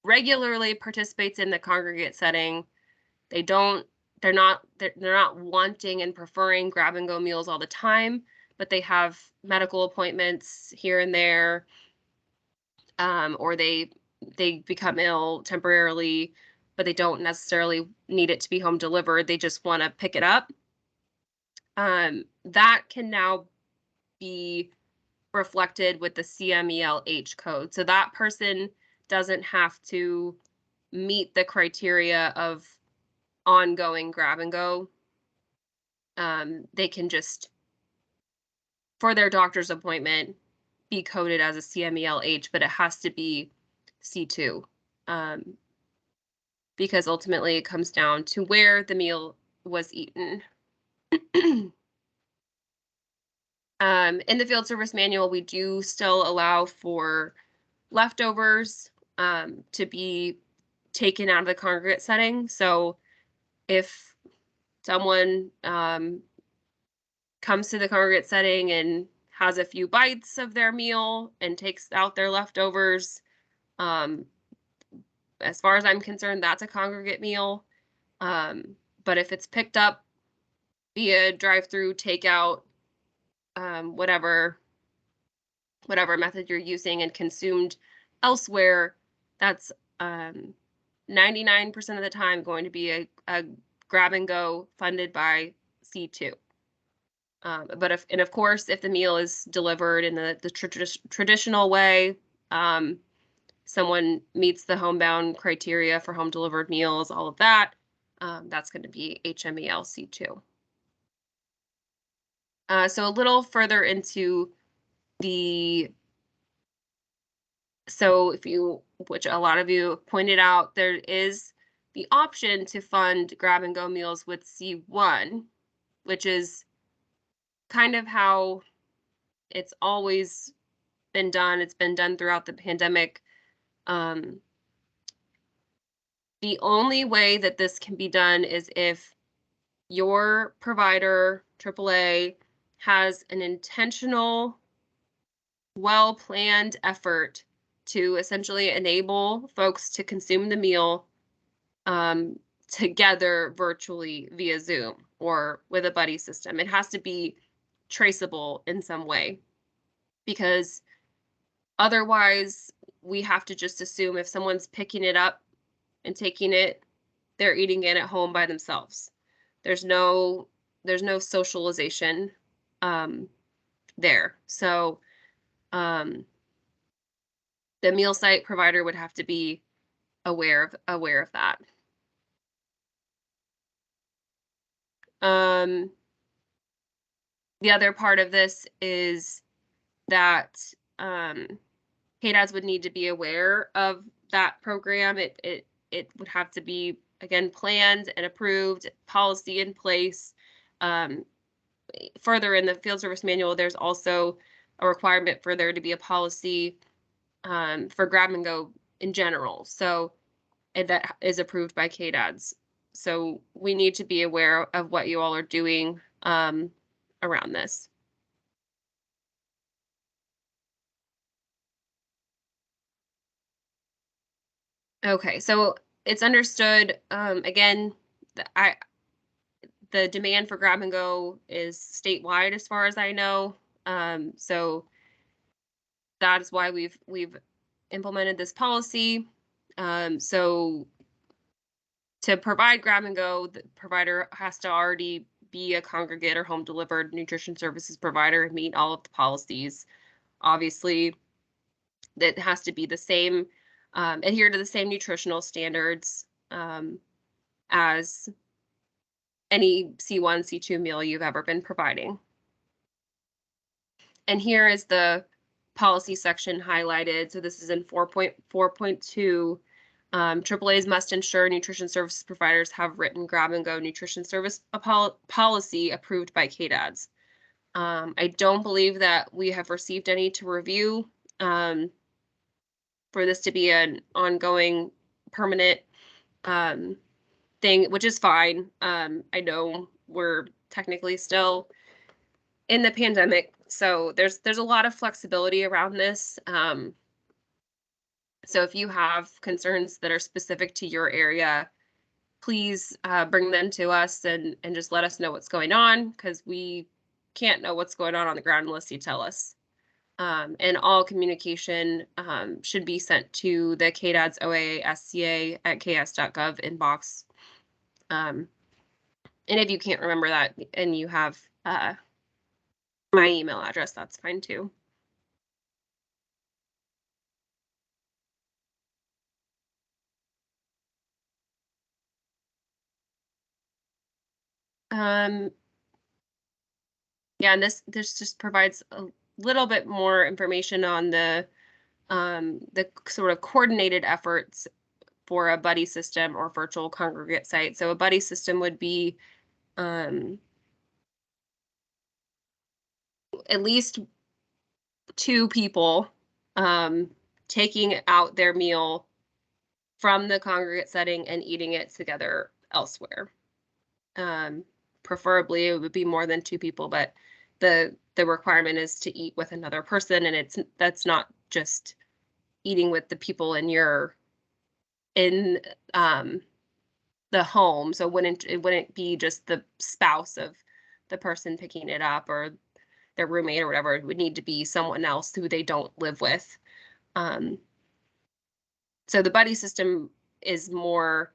regularly participates in the congregate setting. They're not wanting and preferring grab and go meals all the time, but they have medical appointments here and there, or they become ill temporarily, but they don't necessarily need it to be home delivered. They just want to pick it up. That can now be reflected with the CMELH code. So that person doesn't have to meet the criteria of ongoing grab and go. They can just, for their doctor's appointment, be coded as a CMELH, but it has to be C2. Because ultimately it comes down to where the meal was eaten. In the field service manual, we do still allow for leftovers to be taken out of the congregate setting. So if someone comes to the congregate setting and has a few bites of their meal and takes out their leftovers, as far as I'm concerned, that's a congregate meal. But if it's picked up via drive-through, takeout, whatever method you're using, and consumed elsewhere, that's 99% of the time going to be a grab and go funded by C2. But of course, if the meal is delivered in the traditional way, someone meets the homebound criteria for home delivered meals, all of that, that's going to be HMEL C2. So a little further into so which a lot of you pointed out, there is the option to fund grab and go meals with C1, which is kind of how it's always been done. It's been done throughout the pandemic. The only way that this can be done is if your provider, AAA, has an intentional, well-planned effort to essentially enable folks to consume the meal together virtually via Zoom or with a buddy system. It has to be traceable in some way, because otherwise we have to just assume if someone's picking it up and taking it, they're eating it at home by themselves. There's no socialization there. So the meal site provider would have to be aware of that. The other part of this is that Cadets would need to be aware of that program. It would have to be, again, planned and approved, policy in place. Further in the field service manual, there's also a requirement for there to be a policy for grab and go in general. So and that is approved by Cadets. So we need to be aware of what you all are doing around this. Okay, so it's understood, again, the demand for grab and go is statewide as far as I know. So that is why we've implemented this policy. So to provide grab and go, the provider has to already be a congregate or home delivered nutrition services provider and meet all of the policies. Obviously, that has to be the same, adhere to the same nutritional standards as any C1, C2 meal you've ever been providing. And here is the policy section highlighted. So this is in 4.4.2. AAAs must ensure nutrition services providers have written grab and go nutrition service policy approved by Cadets. I don't believe that we have received any to review for this to be an ongoing permanent thing, which is fine. I know we're technically still in the pandemic, so there's a lot of flexibility around this. So if you have concerns that are specific to your area, please bring them to us and just let us know what's going on, because we can't know what's going on the ground unless you tell us. And all communication should be sent to the KDADS OAA SCA at ks.gov inbox. And if you can't remember that and you have my email address, that's fine too. Yeah, and this just provides a little bit more information on the sort of coordinated efforts for a buddy system or virtual congregate site. So a buddy system would be at least 2 people taking out their meal from the congregate setting and eating it together elsewhere. Preferably it would be more than 2 people, but the requirement is to eat with another person, and that's not just eating with the people in the home. So it wouldn't be just the spouse of the person picking it up or their roommate or whatever. It would need to be someone else who they don't live with. So the buddy system is more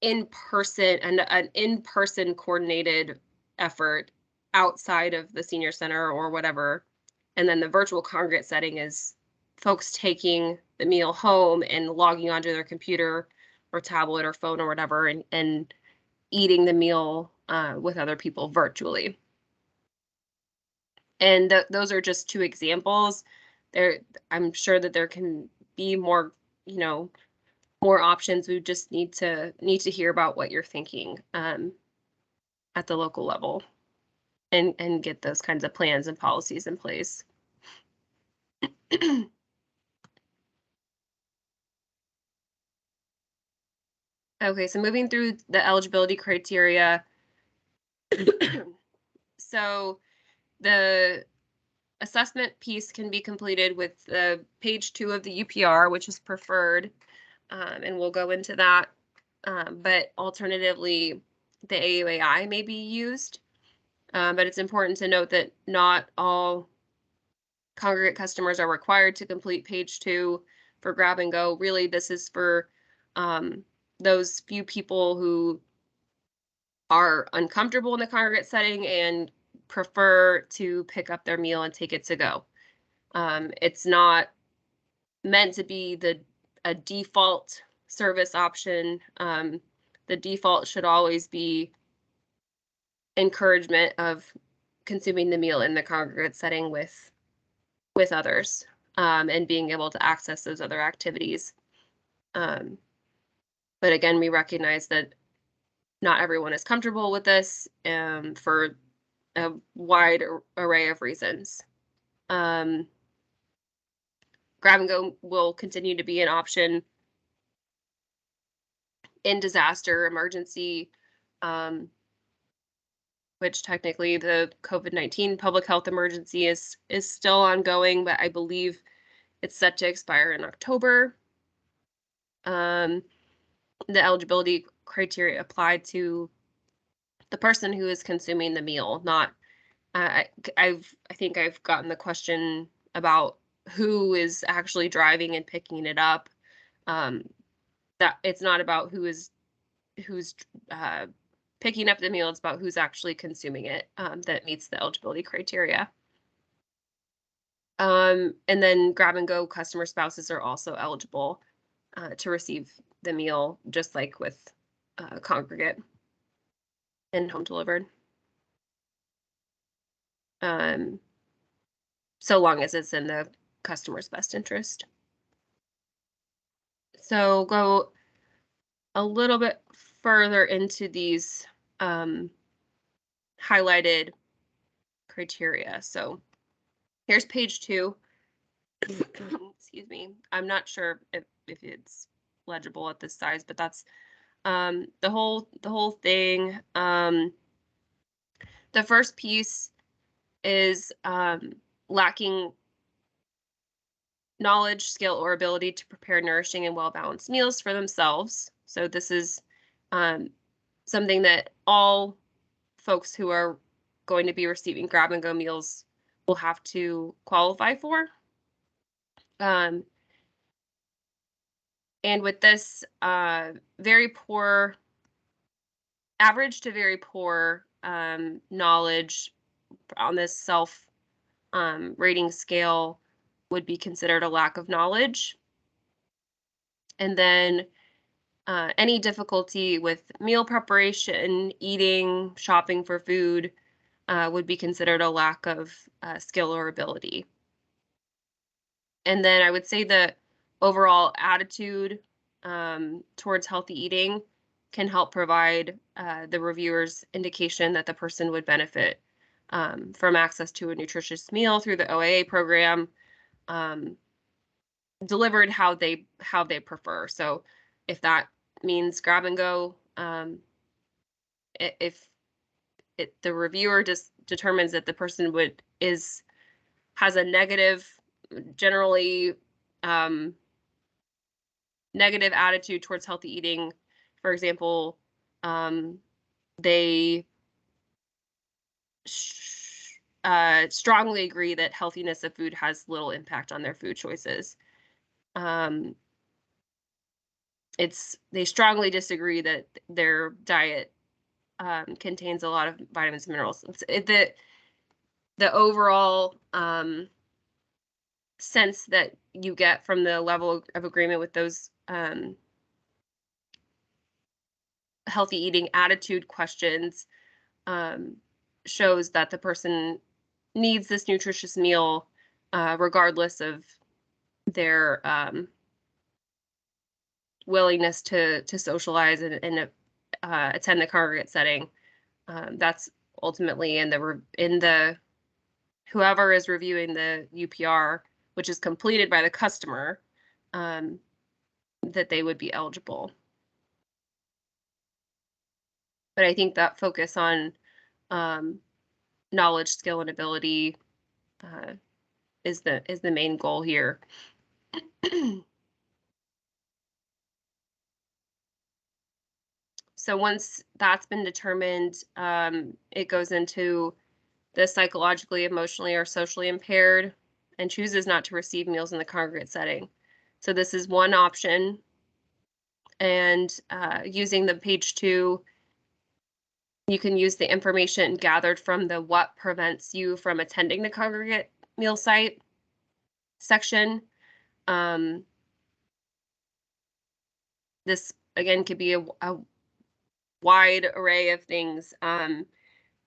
in-person, and an in-person coordinated effort outside of the senior center or whatever. And then the virtual congregate setting is folks taking the meal home and logging onto their computer or tablet or phone or whatever and eating the meal with other people virtually. And those are just 2 examples. I'm sure that there can be more, more options. We just need to hear about what you're thinking at the local level and get those kinds of plans and policies in place. Okay, so moving through the eligibility criteria. So the assessment piece can be completed with page 2 of the UPR, which is preferred, and we'll go into that. But alternatively, the AUAI may be used. But it's important to note that not all congregate customers are required to complete page 2 for grab and go. Really, this is for those few people who are uncomfortable in the congregate setting and prefer to pick up their meal and take it to go. It's not meant to be a default service option. The default should always be encouragement of consuming the meal in the congregate setting with others, and being able to access those other activities. But again, we recognize that not everyone is comfortable with this for a wide array of reasons. Grab and go will continue to be an option in disaster, emergency, which technically the COVID-19 public health emergency is still ongoing, but I believe it's set to expire in October. The eligibility criteria applied to the person who is consuming the meal, not I think I've gotten the question about who is actually driving and picking it up. That it's not about who's picking up the meal, it's about who's actually consuming it that meets the eligibility criteria. And then grab and go customer spouses are also eligible to receive the meal, just like with Congregate and home delivered. So long as it's in the customer's best interest. So go a little bit further into these highlighted criteria. So here's page 2. Excuse me. I'm not sure if it's legible at this size, but that's the whole thing. The first piece is lacking knowledge, skill, or ability to prepare nourishing and well-balanced meals for themselves. So this is something that all folks who are going to be receiving grab and go meals will have to qualify for. And with this very poor, average to very poor knowledge on this self rating scale would be considered a lack of knowledge. And then any difficulty with meal preparation, eating, shopping for food would be considered a lack of skill or ability. And then I would say the overall attitude towards healthy eating can help provide the reviewer's indication that the person would benefit from access to a nutritious meal through the OAA program, delivered how they prefer. So if that means grab and go, if the reviewer just determines that the person has a negative, generally negative attitude towards healthy eating, for example, they strongly agree that healthiness of food has little impact on their food choices. They strongly disagree that their diet contains a lot of vitamins and minerals. The overall sense that you get from the level of agreement with those healthy eating attitude questions shows that the person needs this nutritious meal regardless of their willingness to socialize and attend the congregate setting. That's ultimately in the whoever is reviewing the UPR, which is completed by the customer, that they would be eligible. But I think that focus on knowledge, skill, and ability is the main goal here. So once that's been determined, it goes into the psychologically, emotionally, or socially impaired and chooses not to receive meals in the congregate setting. So this is one option. And using the page 2, you can use the information gathered from the what prevents you from attending the congregate meal site section. This, again, could be a wide array of things,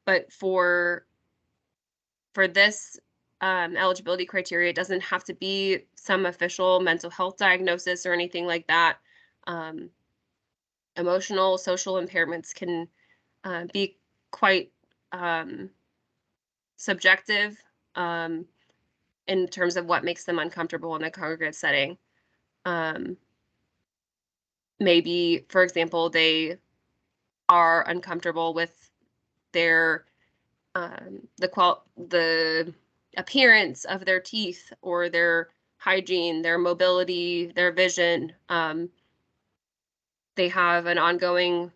but for this eligibility criteria, it doesn't have to be some official mental health diagnosis or anything like that. Emotional, social impairments can be quite subjective in terms of what makes them uncomfortable in the congregate setting. Maybe, for example, they are uncomfortable with their the appearance of their teeth or their hygiene, their mobility, their vision. They have an ongoing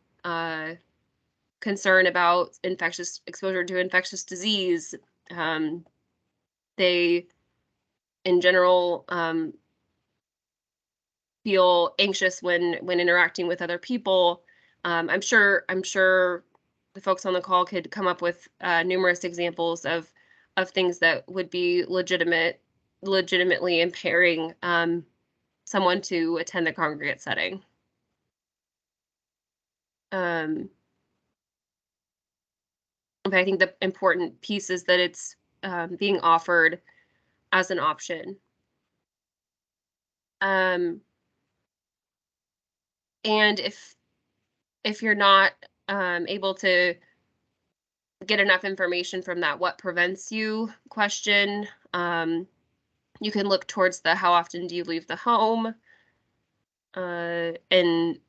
concern about infectious exposure to infectious disease. They, in general, feel anxious when interacting with other people. I'm sure the folks on the call could come up with numerous examples of things that would be legitimately impairing someone to attend the congregate setting. But I think the important piece is that it's being offered as an option. And if you're not able to get enough information from that what prevents you question, you can look towards the how often do you leave the home, and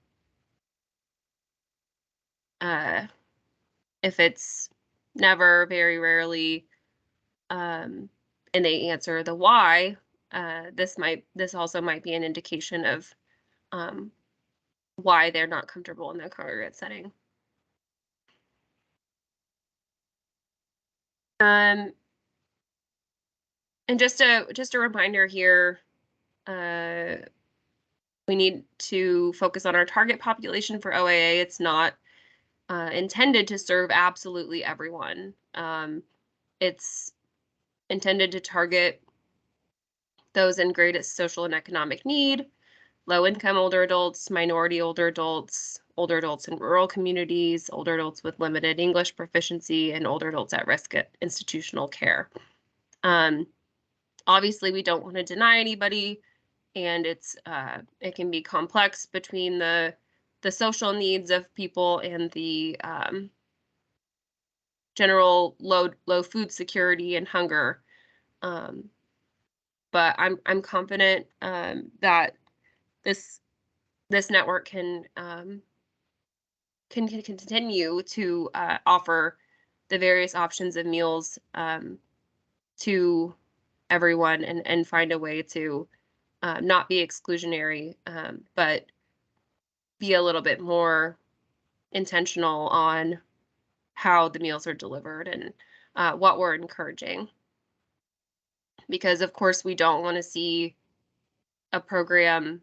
if it's never, very rarely, and they answer the why, this also might be an indication of why they're not comfortable in the congregate setting. And just a reminder here, we need to focus on our target population for OAA. It's not intended to serve absolutely everyone. It's intended to target those in greatest social and economic need, low-income older adults, minority older adults in rural communities, older adults with limited English proficiency, and older adults at risk at institutional care. Obviously, we don't want to deny anybody, and it can be complex between the social needs of people and the general low food security and hunger. But I'm confident that this network can continue to offer the various options of meals to everyone and find a way to not be exclusionary, but be a little bit more intentional on how the meals are delivered and what we're encouraging. Because of course we don't want to see a program,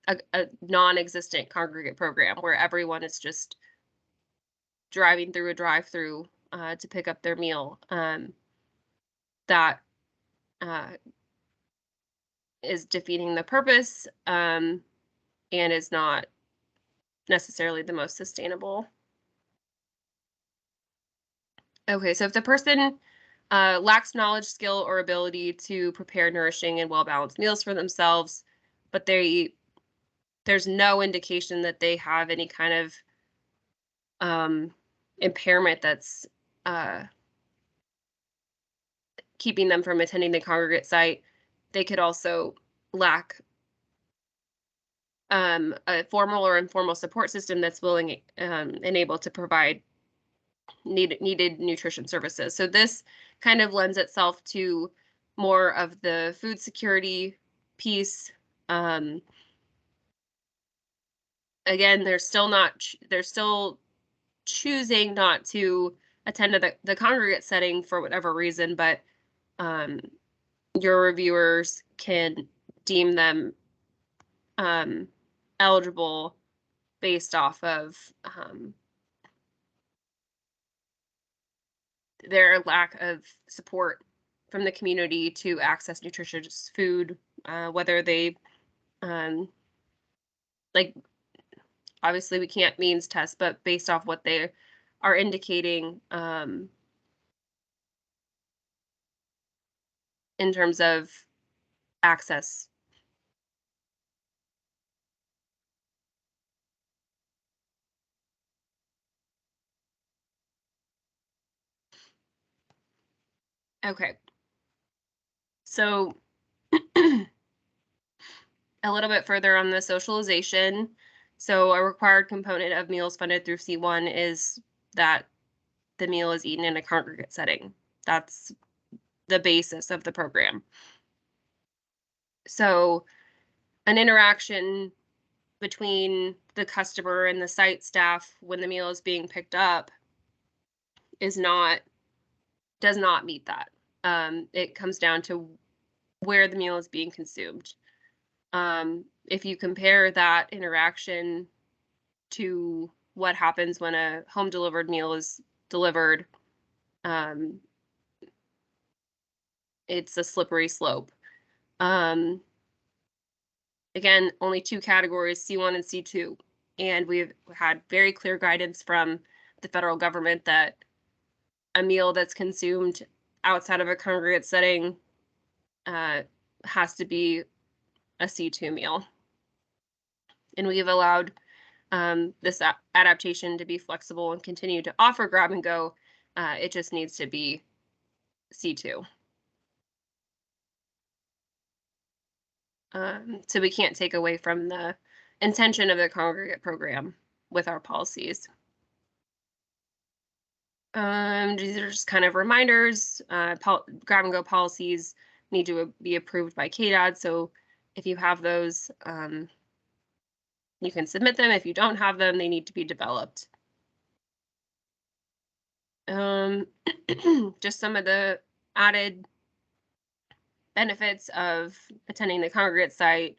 a non-existent congregate program where everyone is just driving through a drive-through to pick up their meal. That is defeating the purpose and is not necessarily the most sustainable. Okay, so if the person lacks knowledge, skill, or ability to prepare nourishing and well-balanced meals for themselves, but there's no indication that they have any kind of impairment that's keeping them from attending the congregate site, they could also lack a formal or informal support system that's willing and able to provide needed nutrition services. So this kind of lends itself to more of the food security piece. Again, they're still choosing not to attend to the congregate setting for whatever reason, but your reviewers can deem them eligible based off of their lack of support from the community to access nutritious food, whether they like, obviously we can't means test, but based off what they are indicating in terms of access. Okay. So a little bit further on the socialization. So a required component of meals funded through C1 is that the meal is eaten in a congregate setting. That's the basis of the program. So an interaction between the customer and the site staff when the meal is being picked up does not meet that. It comes down to where the meal is being consumed. If you compare that interaction to what happens when a home delivered meal is delivered, it's a slippery slope. Again, only two categories, C1 and C2. And we've had very clear guidance from the federal government that a meal that's consumed outside of a congregate setting has to be a C2 meal. And we've allowed this adaptation to be flexible and continue to offer grab and go. It just needs to be C2. So we can't take away from the intention of the congregate program with our policies. These are just kind of reminders. Grab and go policies need to be approved by CADAD. So if you have those, you can submit them. If you don't have them, they need to be developed. Just some of the added benefits of attending the congregate site: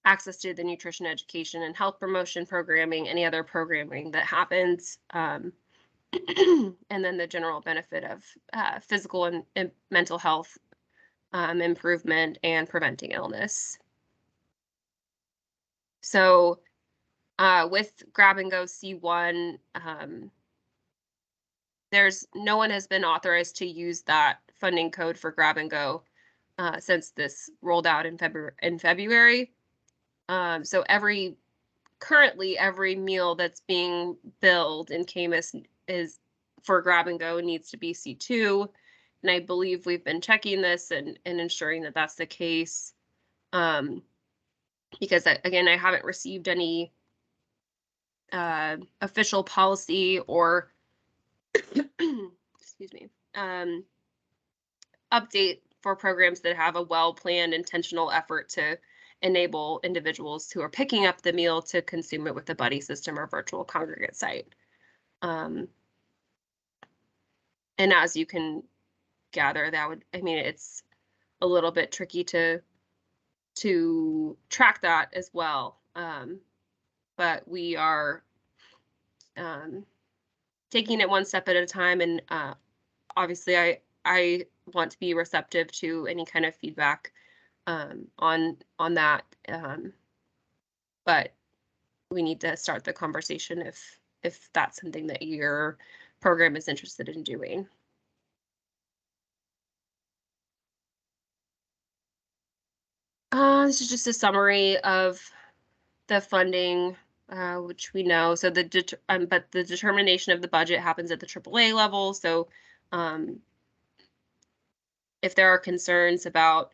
access to the nutrition education and health promotion programming, any other programming that happens, and then the general benefit of physical and mental health improvement and preventing illness. So with grab and go C1, no one has been authorized to use that funding code for grab and go since this rolled out in February. So currently every meal that's being billed in CAMUS is for grab and go needs to be C2. And I believe we've been checking this and ensuring that that's the case. Because again, I haven't received any official policy or excuse me, update for programs that have a well-planned, intentional effort to enable individuals who are picking up the meal to consume it with a buddy system or virtual congregate site. And as you can gather, it's a little bit tricky to track that as well. But we are taking it one step at a time, and obviously I want to be receptive to any kind of feedback on that, but we need to start the conversation if that's something that your program is interested in doing. This is just a summary of the funding, which we know. So but the determination of the budget happens at the AAA level. So if there are concerns about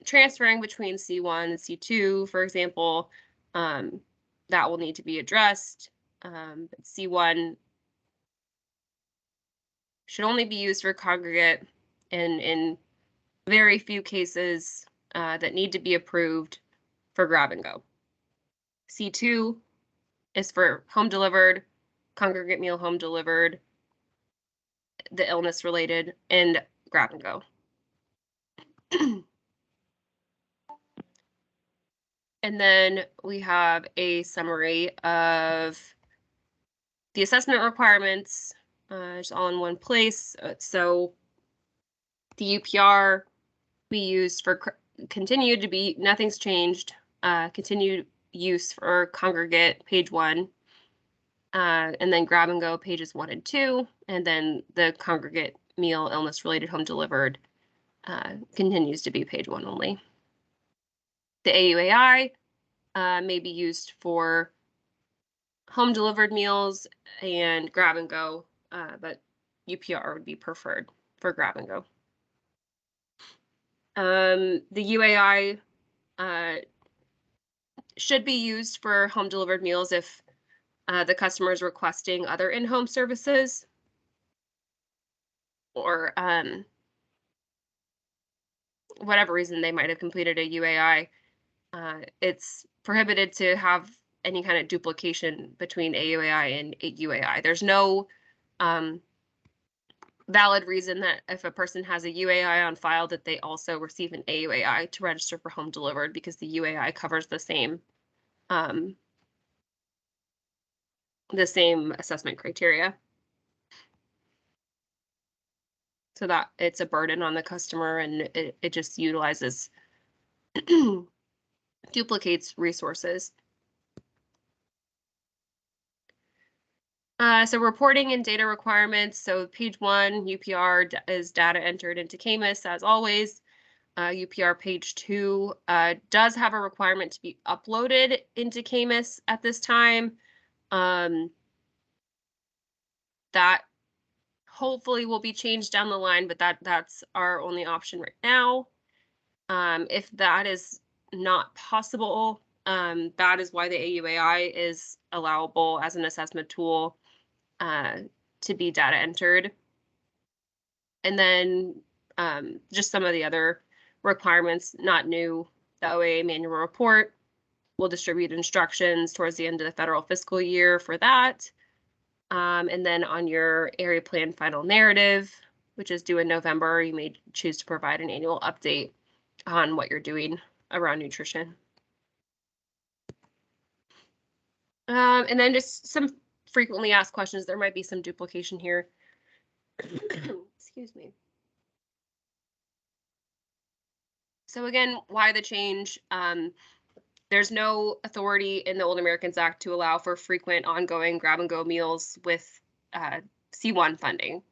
transferring between C1 and C2, for example, that will need to be addressed. C1 should only be used for congregate and in very few cases that need to be approved for grab and go. C2 is for home delivered, congregate meal home delivered, the illness related, and grab and go. And then we have a summary of the assessment requirements, just all in one place. So the UPR we used for continued to be, nothing's changed, continued use for congregate, page 1, and then grab and go, pages 1 and 2, and then the congregate meal illness related home delivered continues to be page 1 only. The AUAI may be used for home delivered meals and grab and go, but UPR would be preferred. for grab and go. The UAI should be used for home delivered meals if the customer is requesting other in-home services, or whatever reason they might have completed a UAI. It's prohibited to have any kind of duplication between AUAI and UAI. There's no valid reason that if a person has a UAI on file that they also receive an AUAI to register for home delivered, because the UAI covers the same assessment criteria. So that it's a burden on the customer, and it just utilizes duplicates resources. So reporting and data requirements. So page 1, UPR is data entered into CAMUS as always. UPR page 2 does have a requirement to be uploaded into CAMUS at this time. That hopefully will be changed down the line, but that's our only option right now. If that is not possible, that is why the AUAI is allowable as an assessment tool to be data entered. And then just some of the other requirements, not new. The OAA manual report will distribute instructions towards the end of the federal fiscal year for that. And then on your area plan final narrative, which is due in November, you may choose to provide an annual update on what you're doing around nutrition. And then just some frequently asked questions. There might be some duplication here. Excuse me. So again, why the change? There's no authority in the Old Americans Act to allow for frequent ongoing grab-and-go meals with C1 funding.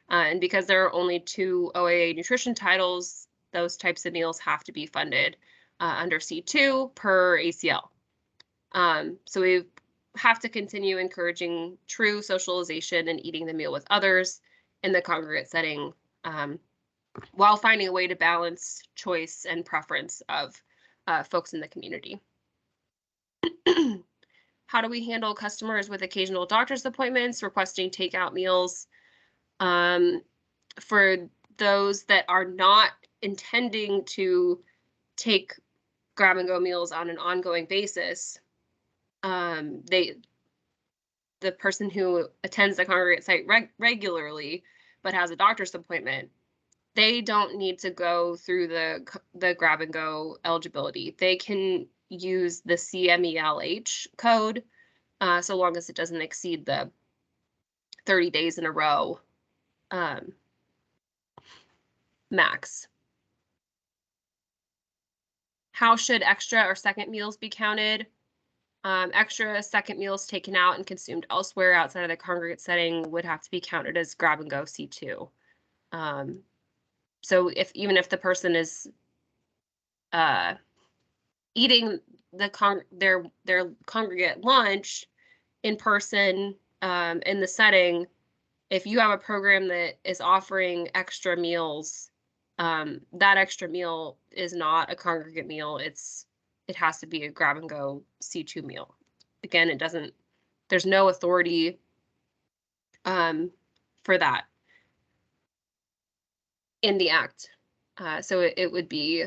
And because there are only 2 OAA nutrition titles, those types of meals have to be funded under C2 per ACL. So we have to continue encouraging true socialization and eating the meal with others in the congregate setting, while finding a way to balance choice and preference of folks in the community. How do we handle customers with occasional doctor's appointments requesting takeout meals? For those that are not intending to take grab-and-go meals on an ongoing basis, the person who attends the congregate site regularly but has a doctor's appointment, they don't need to go through the grab-and-go eligibility. They can use the CMELH code so long as it doesn't exceed the 30 days in a row max. How should extra or second meals be counted? Extra second meals taken out and consumed elsewhere outside of the congregate setting would have to be counted as grab-and-go C2. So even if the person is eating their congregate lunch in person in the setting, if you have a program that is offering extra meals, that extra meal is not a congregate meal. It has to be a grab-and-go C2 meal. Again, there's no authority for that in the Act. So it would be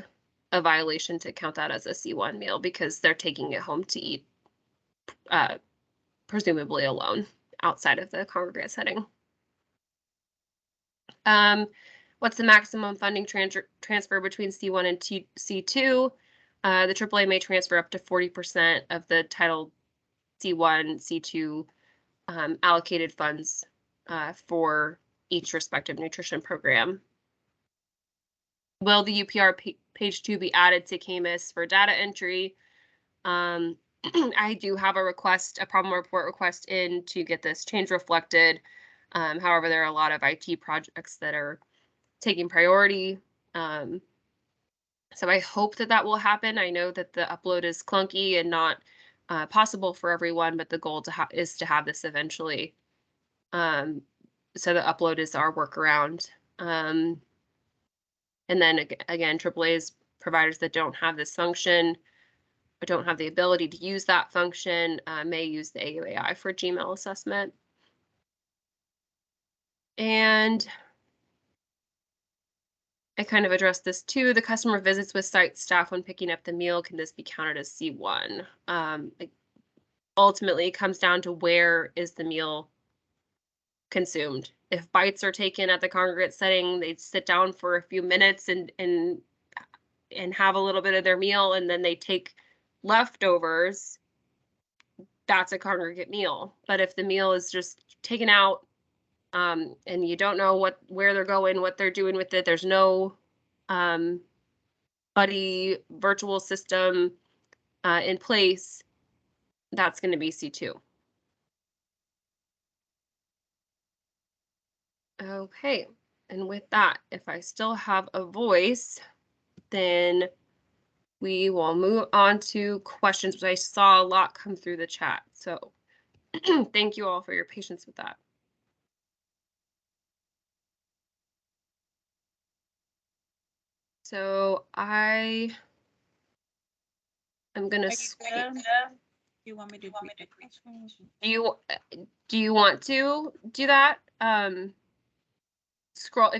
a violation to count that as a C1 meal because they're taking it home to eat, presumably alone outside of the congregate setting. What's the maximum funding transfer between C1 and C2? The AAA may transfer up to 40% of the Title C1, C2 allocated funds for each respective nutrition program. Will the UPR page 2 be added to CAMUS for data entry? I do have a problem report request in to get this change reflected. However, there are a lot of IT projects that are taking priority. So I hope that will happen. I know that the upload is clunky and not possible for everyone, but the goal is to have this eventually. So the upload is our workaround And then again, AAA is providers that don't have this function or don't have the ability to use that function may use the AUAI for Gmail assessment. And I kind of addressed this too. The customer visits with site staff when picking up the meal. Can this be counted as C1? Ultimately, it comes down to where is the meal consumed. If bites are taken at the congregate setting, they sit down for a few minutes and have a little bit of their meal, and then they take leftovers. That's a congregate meal. But if the meal is just taken out, and you don't know where they're going, what they're doing with it, there's no buddy virtual system in place, that's going to be C2. Okay, and with that, if I still have a voice, then we will move on to questions, which I saw a lot come through the chat. So thank you all for your patience with that. So I am going to skip. You want me to read the questions? Do you want to do that? If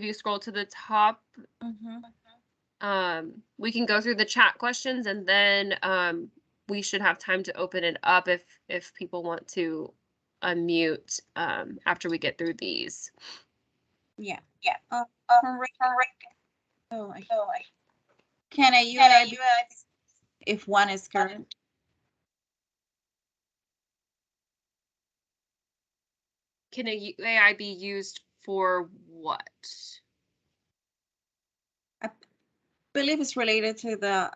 you scroll to the top, we can go through the chat questions, and then we should have time to open it up if people want to unmute after we get through these. Yeah. Can I use if one is current? Can a UAI be used for what? I believe it's related to the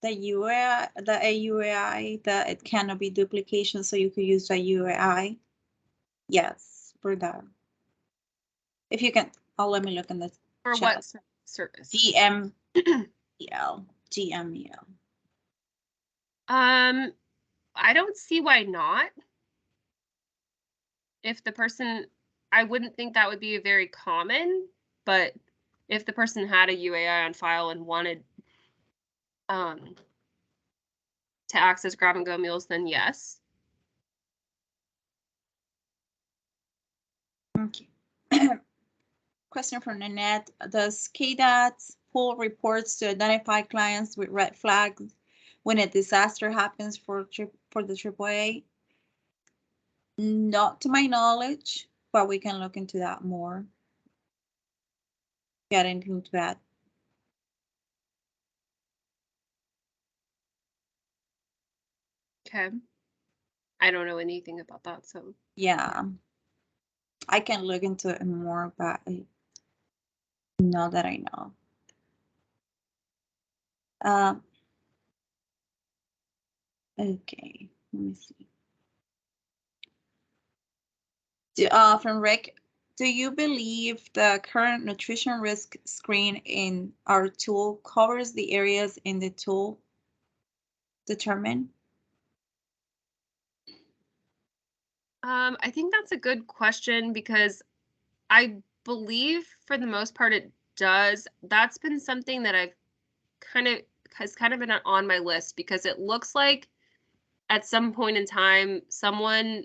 AUAI, that it cannot be duplication, so you could use the UAI. Yes, for that. If you can, let me look in the For chat. what service? GMEL. I don't see why not. If the person, I wouldn't think that would be very common, but if the person had a UAI on file and wanted to access grab and go meals, then yes. Okay. Question from Nanette. Does Cadets pull reports to identify clients with red flags when a disaster happens for the AAA? Not to my knowledge, but we can look into that more. Get into that. Okay. I don't know anything about that, so. Yeah. I can look into it more, but not that I know. Okay, let me see. From Rick, do you believe the current nutrition risk screen in our tool covers the areas in the tool determined? I think that's a good question because I believe for the most part it does. That's been something that I've has kind of been on my list because it looks like at some point in time someone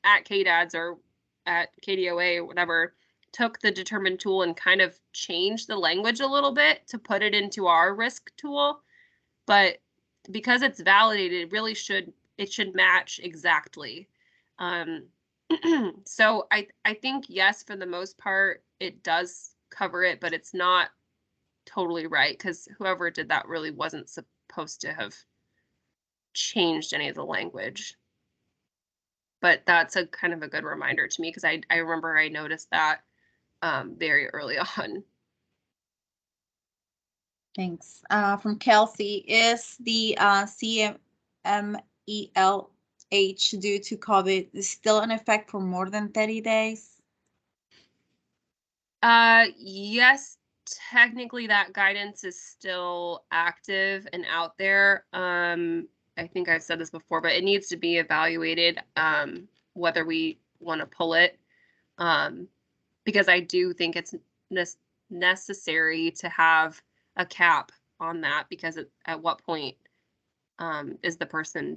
at Cadets or at KDOA or whatever took the determine tool and kind of changed the language a little bit to put it into our risk tool. But because it's validated, it really should match exactly. So I think yes, for the most part, it does cover it, but it's not totally right because whoever did that really wasn't supposed to have changed any of the language. But that's a kind of a good reminder to me because I remember I noticed that very early on. Thanks. From Kelsey, is the CMELH due to COVID still in effect for more than 30 days? Yes, technically that guidance is still active and out there. I think I've said this before, but it needs to be evaluated whether we want to pull it. Because I do think it's necessary to have a cap on that, because at what point is the person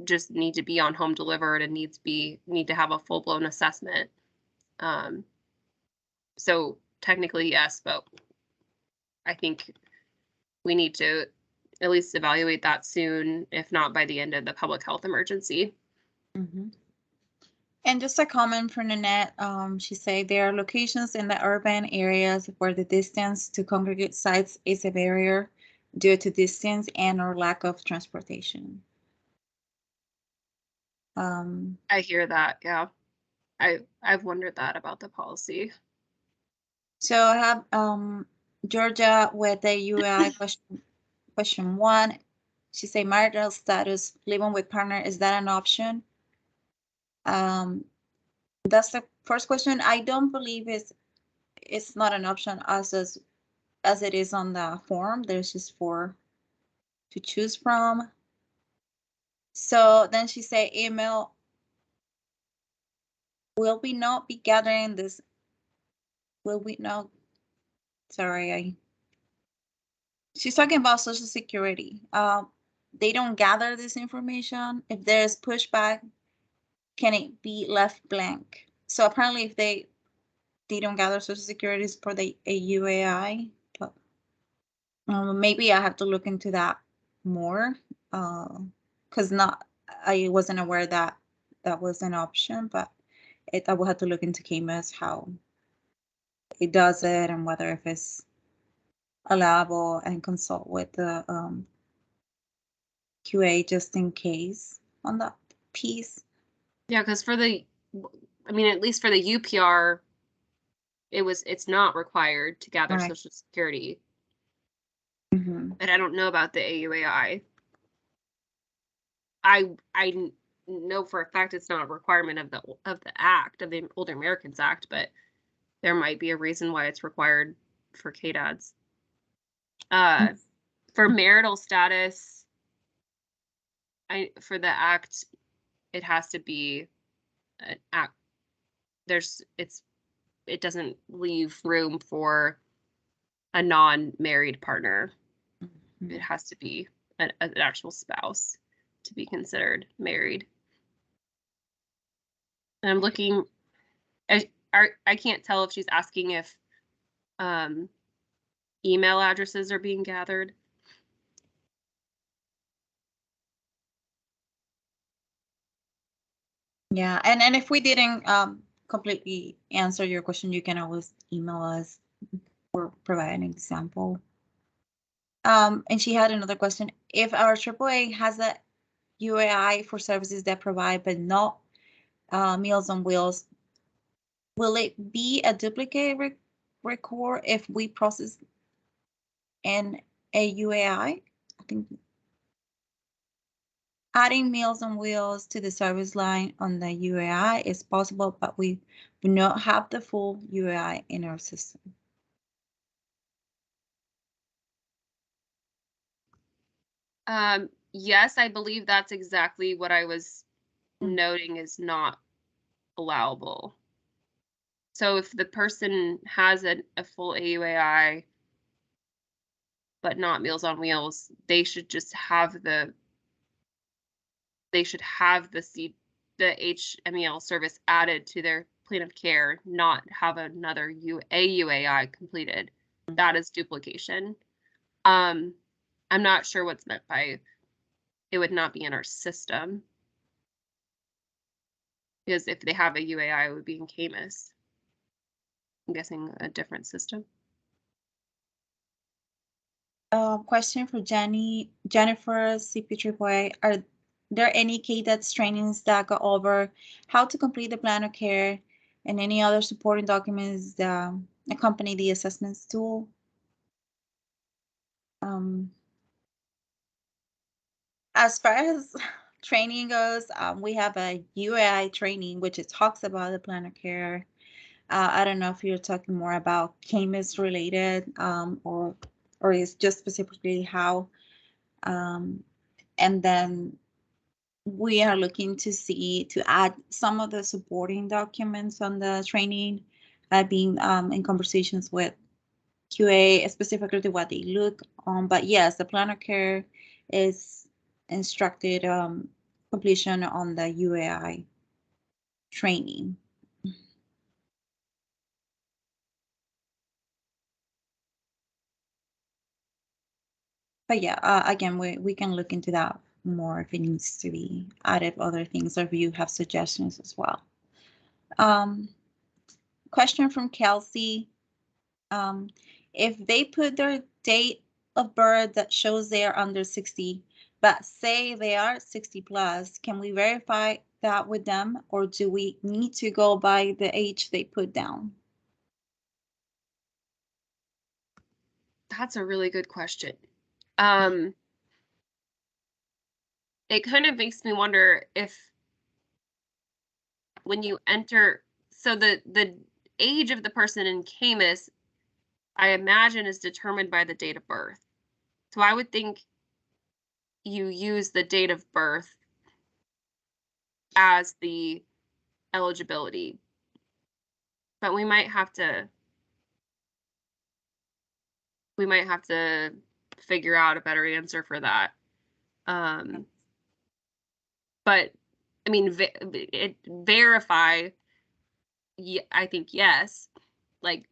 just need to be on home delivered and need to have a full-blown assessment. So technically yes, but I think we need to at least evaluate that soon, if not by the end of the public health emergency. Mm-hmm. And just a comment from Nanette, she said there are locations in the urban areas where the distance to congregate sites is a barrier due to distance and or lack of transportation. I hear that, yeah. I've wondered that about the policy. So I have Georgia with the UI question 1. She said marital status, living with partner, is that an option? That's the first question. I don't believe it's not an option as it is on the form. There's just 4 to choose from. So then she said email, will we not be gathering this? Will we not? Sorry, she's talking about Social Security. They don't gather this information. If there's pushback, can it be left blank? So apparently if they don't gather Social Security for the UAI, but maybe I have to look into that more, because I wasn't aware that was an option, but I will have to look into KMS, how it does it and whether if it's allowable, and consult with the QA just in case on that piece. Yeah, because at least for the UPR, it's not required to gather Right. Social Security. Mm-hmm. But I don't know about the AUAI. I know for a fact it's not a requirement of the Act, of the Older Americans Act, but there might be a reason why it's required for Cadets. For marital status, for the Act, it has to be an Act. It doesn't leave room for a non-married partner. Mm-hmm. It has to be an actual spouse to be considered married. And I'm looking, I can't tell if she's asking if email addresses are being gathered. Yeah, and if we didn't completely answer your question, you can always email us or provide an example. And she had another question. If our AAA has a UAI for services that provide but not Meals on Wheels, will it be a duplicate record if we process in a UAI? I think adding Meals on Wheels to the service line on the UAI is possible, but we do not have the full UAI in our system. Yes, I believe that's exactly what I was noting is not allowable. So if the person has a full AUAI, but not Meals on Wheels, they should just have the HMEL service added to their plan of care, not have another AUAI completed. That is duplication. I'm not sure what's meant by it would not be in our system, because if they have a UAI, it would be in CAMUS. I'm guessing a different system. Question for Jennifer, CP3A. Are there any Cadets trainings that go over how to complete the plan of care and any other supporting documents that accompany the assessments tool? As far as training goes, we have a UAI training, which it talks about the plan of care. I don't know if you're talking more about CAMUS related, or is just specifically how. And then we are looking to add some of the supporting documents on the training. I've been in conversations with QA specifically to what they look on. But yes, the plan of care is instructed completion on the UAI training. But yeah, again, we can look into that more if it needs to be added, other things, or if you have suggestions as well. Question from Kelsey. If they put their date of birth that shows they are under 60, but say they are 60 plus, can we verify that with them, or do we need to go by the age they put down? That's a really good question. It kind of makes me wonder if when you enter, so the age of the person in CAMUS, I imagine, is determined by the date of birth. So I would think you use the date of birth as the eligibility, but we might have to figure out a better answer for that. But I mean, verify, I think yes, like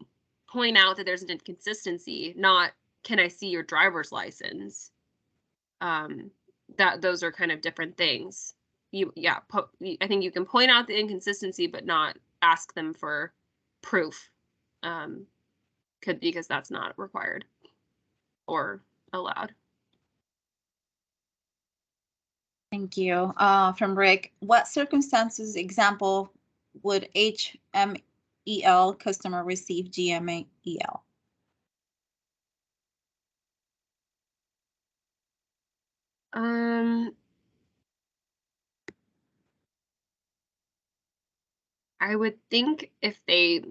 point out that there's an inconsistency, not can I see your driver's license? That those are kind of different things. I think you can point out the inconsistency, but not ask them for proof, because that's not required or allowed. Thank you. From Rick, what circumstances, example, would HMEL customer receive GMEL? I would think if they,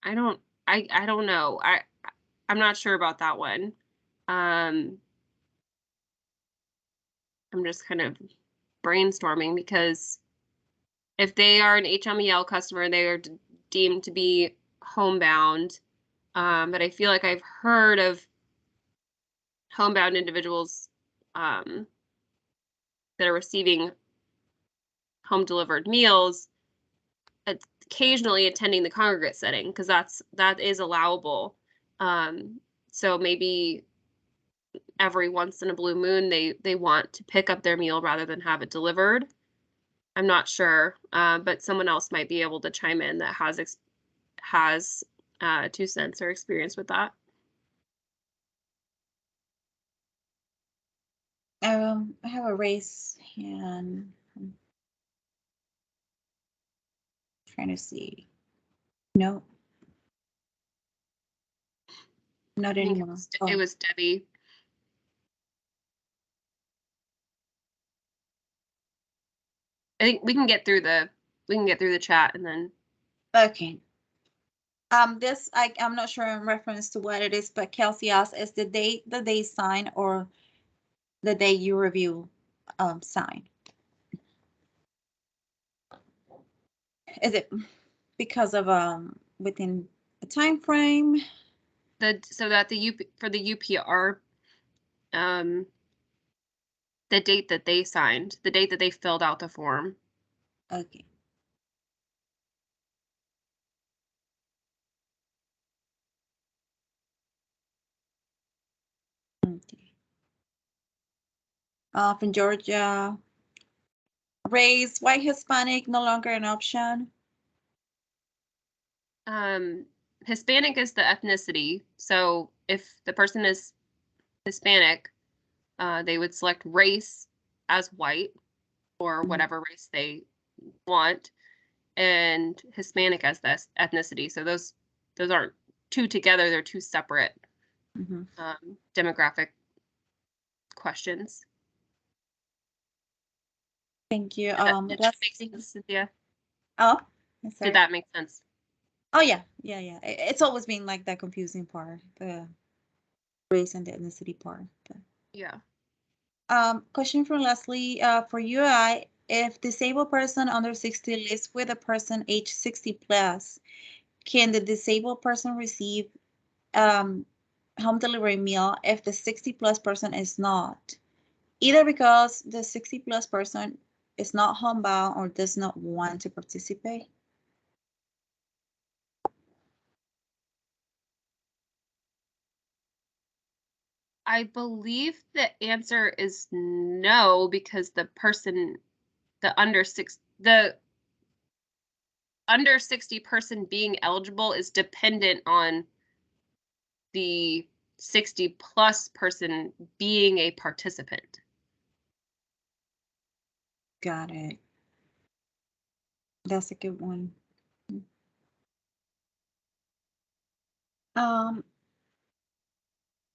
I don't know. I'm not sure about that one. I'm just kind of brainstorming, because if they are an HMEL customer, they are deemed to be homebound. But I feel like I've heard of homebound individuals that are receiving home delivered meals, occasionally attending the congregate setting, because that is allowable. So maybe every once in a blue moon they want to pick up their meal rather than have it delivered. I'm not sure, but someone else might be able to chime in that has 2 cents or experience with that. I have a raise hand. I'm trying to see. No. Not anymore. It was Debbie. I think we can get through the chat and then. Okay. This I'm not sure in reference to what it is, but Kelsey asked, is the date that they sign or the day you review sign? Is it because of within a time frame? So that for the UPR, the date that they signed, the date that they filled out the form. Okay. Okay. From Georgia, race, white Hispanic, no longer an option. Hispanic is the ethnicity. So if the person is Hispanic, they would select race as white or whatever race they want, and Hispanic as the ethnicity. So those aren't two together, they're two separate demographic questions. Thank you. Did that make sense, Cynthia? Oh, did that make sense? Oh yeah. It's always been like that confusing part, the race and the ethnicity part. But. Yeah. Question from Leslie, for UI, if disabled person under 60 lives with a person age 60 plus, can the disabled person receive home delivery meal if the 60 plus person is not? Either because the 60 plus person is not homebound or does not want to participate? I believe the answer is no, because the under 60 person being eligible is dependent on the 60 plus person being a participant. Got it. That's a good one.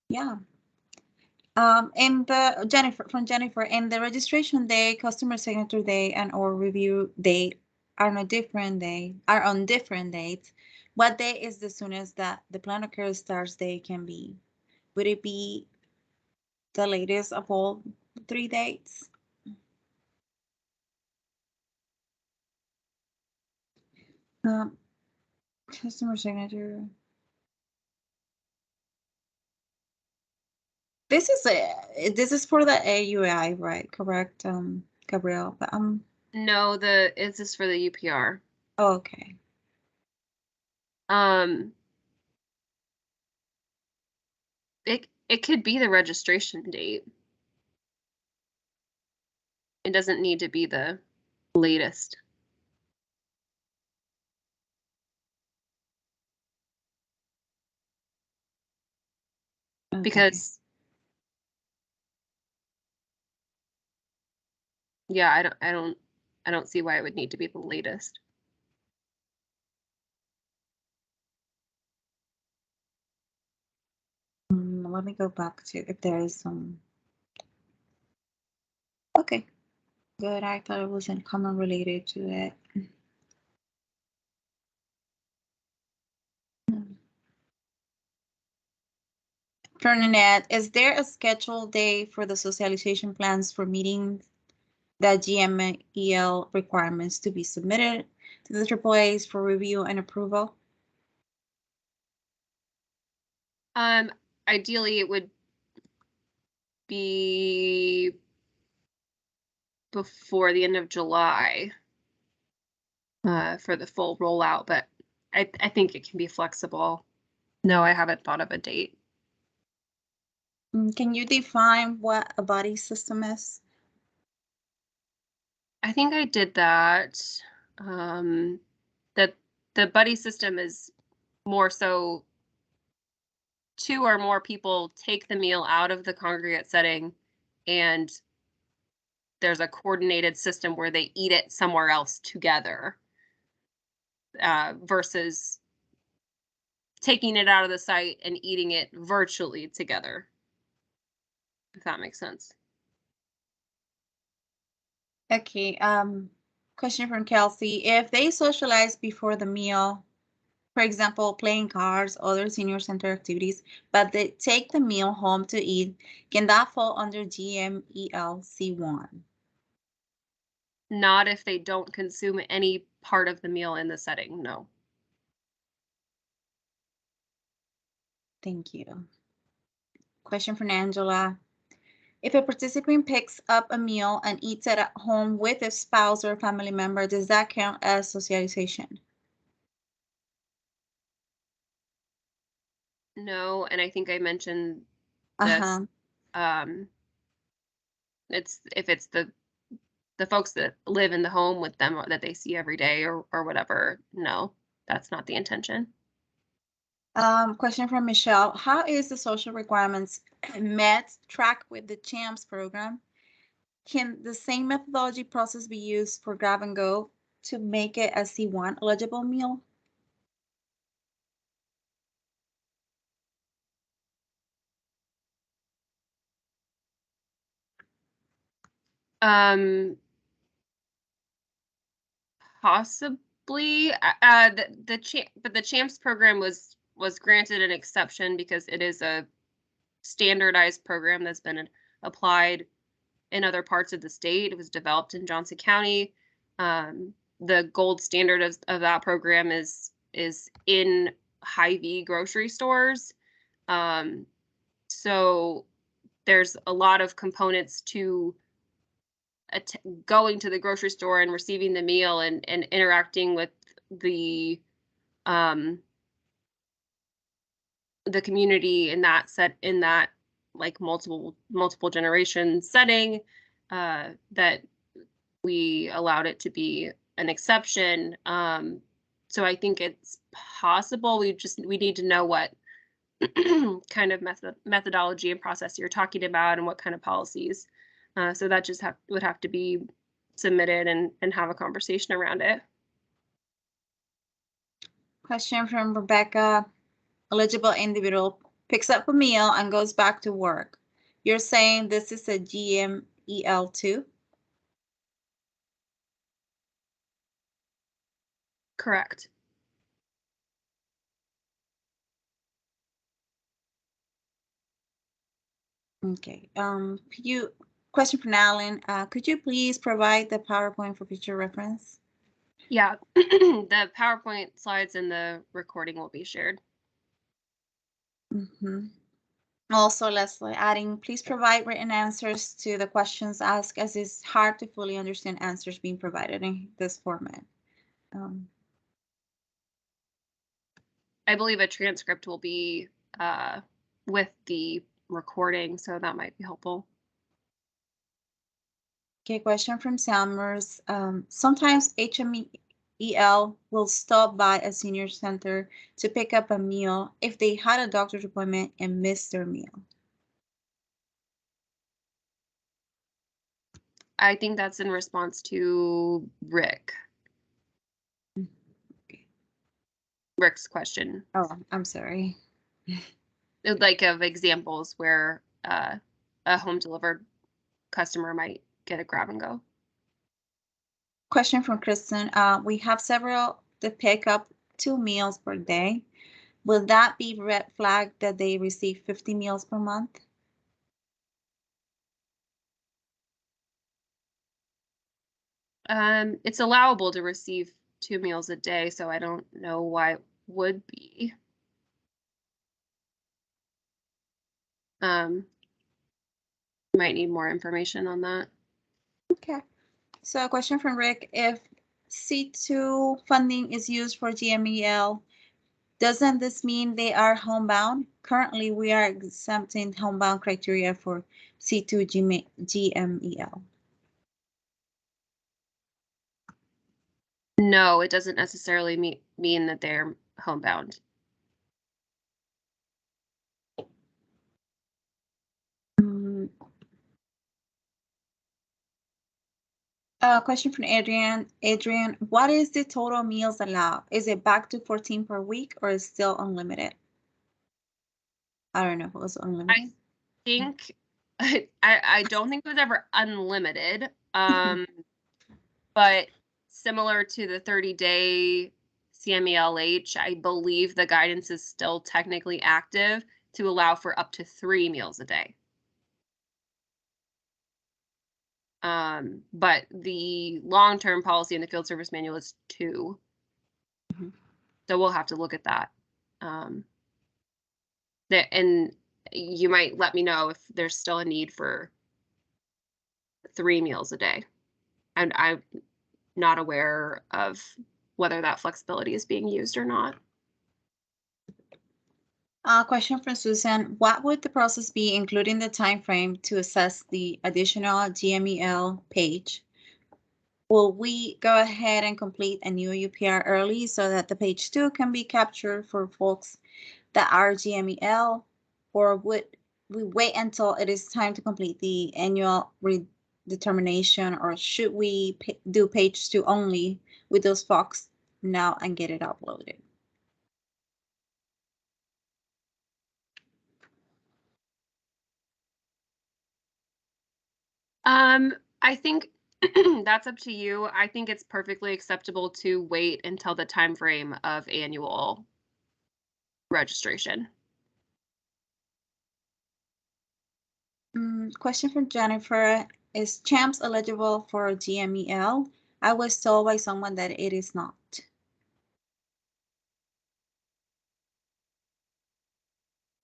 Yeah. And the Jennifer, and the registration day, customer signature day, and or review day are on different dates. What day is the soonest that the plan of care starts day can be? Would it be the latest of all 3 dates? Customer signature. This is for the AUI, right? Correct, Gabrielle. But No, this is for the UPR. oh, okay. It could be the registration date. It doesn't need to be the latest. Okay. Because yeah, I don't see why it would need to be the latest. Let me go back to if there is some. Okay, good. I thought it wasn't common related to it. Ferdinand, is there a scheduled day for the socialization plans for meeting the GMEL requirements to be submitted to the AAAs for review and approval? Ideally, it would be before the end of July for the full rollout, but I think it can be flexible. No, I haven't thought of a date. Can you define what a buddy system is? I think I did that. That the buddy system is more so 2 or more people take the meal out of the congregate setting, and there's a coordinated system where they eat it somewhere else together, versus taking it out of the site and eating it virtually together, if that makes sense. Okay, question from Kelsey. If they socialize before the meal, for example, playing cards, other senior center activities, but they take the meal home to eat, can that fall under GMEL C1? Not if they don't consume any part of the meal in the setting, no. Thank you. Question from Angela. If a participant picks up a meal and eats it at home with a spouse or family member, does that count as socialization? No, and I think I mentioned this. It's if it's the folks that live in the home with them that they see every day or whatever. No, that's not the intention. Question from Michelle. How is the social requirements met track with the CHAMPS program? Can the same methodology process be used for grab and go to make it a C1 eligible meal? Possibly. But the CHAMPS program was granted an exception because it is a standardized program that's been applied in other parts of the state. It was developed in Johnson County. The gold standard of that program is in Hy-Vee grocery stores. So there's a lot of components to going to the grocery store and receiving the meal and interacting with the community in that like multiple generation setting, that we allowed it to be an exception. So I think it's possible. We need to know what kind of methodology and process you're talking about and what kind of policies. So that just would have to be submitted and have a conversation around it. Question from Rebecca. Eligible individual picks up a meal and goes back to work. You're saying this is a GMEL2? Correct. Okay. Question from Alan. Could you please provide the PowerPoint for future reference? Yeah, the PowerPoint slides and the recording will be shared. Also, Leslie, adding, please provide written answers to the questions asked, as it's hard to fully understand answers being provided in this format. I believe a transcript will be with the recording, so that might be helpful. Okay, question from Salmers. Sometimes HMEL will stop by a senior center to pick up a meal if they had a doctor's appointment and missed their meal. I think that's in response to Rick's question. Oh, I'm sorry. Like of examples where a home delivered customer might get a grab and go. Question from Kristen. We have several to pick up 2 meals per day. Will that be red flag that they receive 50 meals per month? It's allowable to receive 2 meals a day, so I don't know why it would be. Might need more information on that. Okay. So a question from Rick. If C2 funding is used for GMEL, doesn't this mean they are homebound? Currently, we are exempting homebound criteria for C2 GMEL. No, it doesn't necessarily mean that they're homebound. Question from Adrian. Adrian, what is the total meals allowed? Is it back to 14 per week or is still unlimited? I don't know if it was unlimited. I think I don't think it was ever unlimited. But similar to the 30-day CMELH, I believe the guidance is still technically active to allow for up to 3 meals a day. But the long-term policy in the field service manual is 2. So we'll have to look at that. And you might let me know if there's still a need for 3 meals a day. And I'm not aware of whether that flexibility is being used or not. Question from Susan. What would the process be, including the time frame, to assess the additional GMEL page? Will we go ahead and complete a new UPR early so that the page 2 can be captured for folks that are GMEL, or would we wait until it is time to complete the annual redetermination, or should we do page 2 only with those folks now and get it uploaded? I think that's up to you. I think it's perfectly acceptable to wait until the time frame of annual registration. Question from Jennifer. Is CHAMPS eligible for GMEL? I was told by someone that it is not.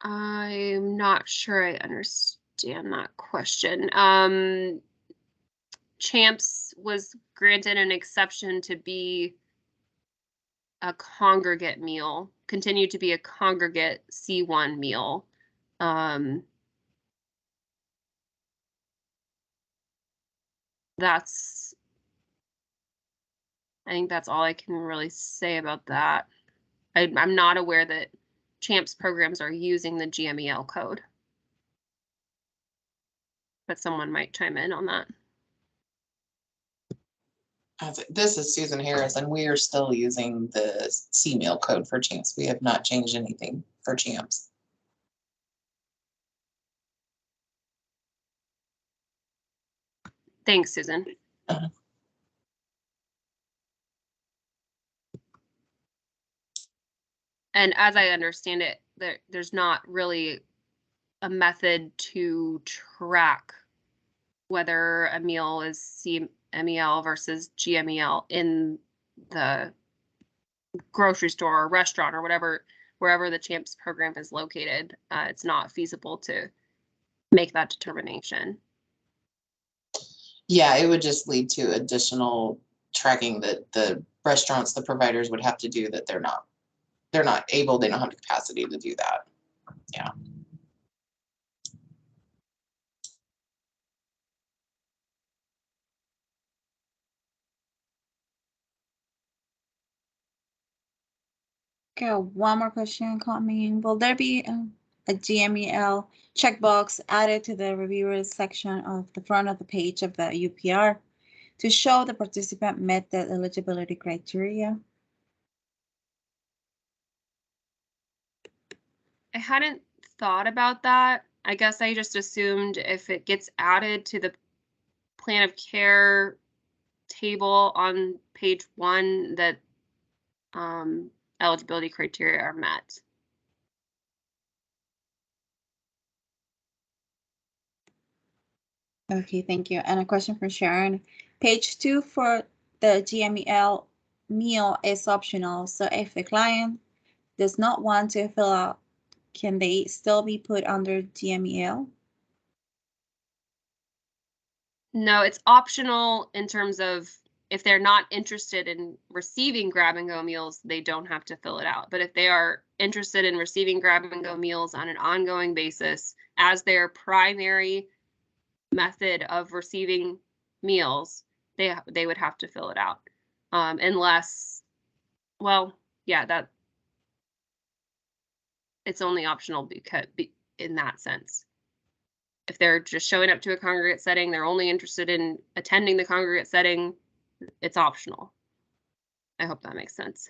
I'm not sure I understand that question. CHAMPS was granted an exception to be a congregate meal, continue to be a congregate C1 meal. I think that's all I can really say about that. I'm not aware that CHAMPS programs are using the GMEL code, but someone might chime in on that. This is Susan Harris, and we are still using the CMEL code for CHAMPS. We have not changed anything for CHAMPS. Thanks, Susan. Uh-huh. And as I understand it, there's not really a method to track whether a meal is CMEL versus GMEL in the grocery store or restaurant or wherever the CHAMPS program is located. It's not feasible to make that determination. Yeah, it would just lead to additional tracking that the restaurants, the providers would have to do that they're not able, they don't have the capacity to do that. Yeah. Okay, one more question coming. Will there be a GMEL checkbox added to the reviewers section of the front of the page of the UPR to show the participant met the eligibility criteria? I hadn't thought about that. I guess I just assumed if it gets added to the plan of care table on page 1 that eligibility criteria are met. Okay, thank you. And a question from Sharon. Page 2 for the GMEL meal is optional. So if the client does not want to fill out, can they still be put under GMEL? No, it's optional in terms of if they're not interested in receiving grab-and-go meals, they don't have to fill it out. But if they are interested in receiving grab-and-go meals on an ongoing basis as their primary method of receiving meals, they would have to fill it out. Unless, well, yeah, that it's only optional because in that sense. If they're just showing up to a congregate setting, they're only interested in attending the congregate setting, it's optional. I hope that makes sense.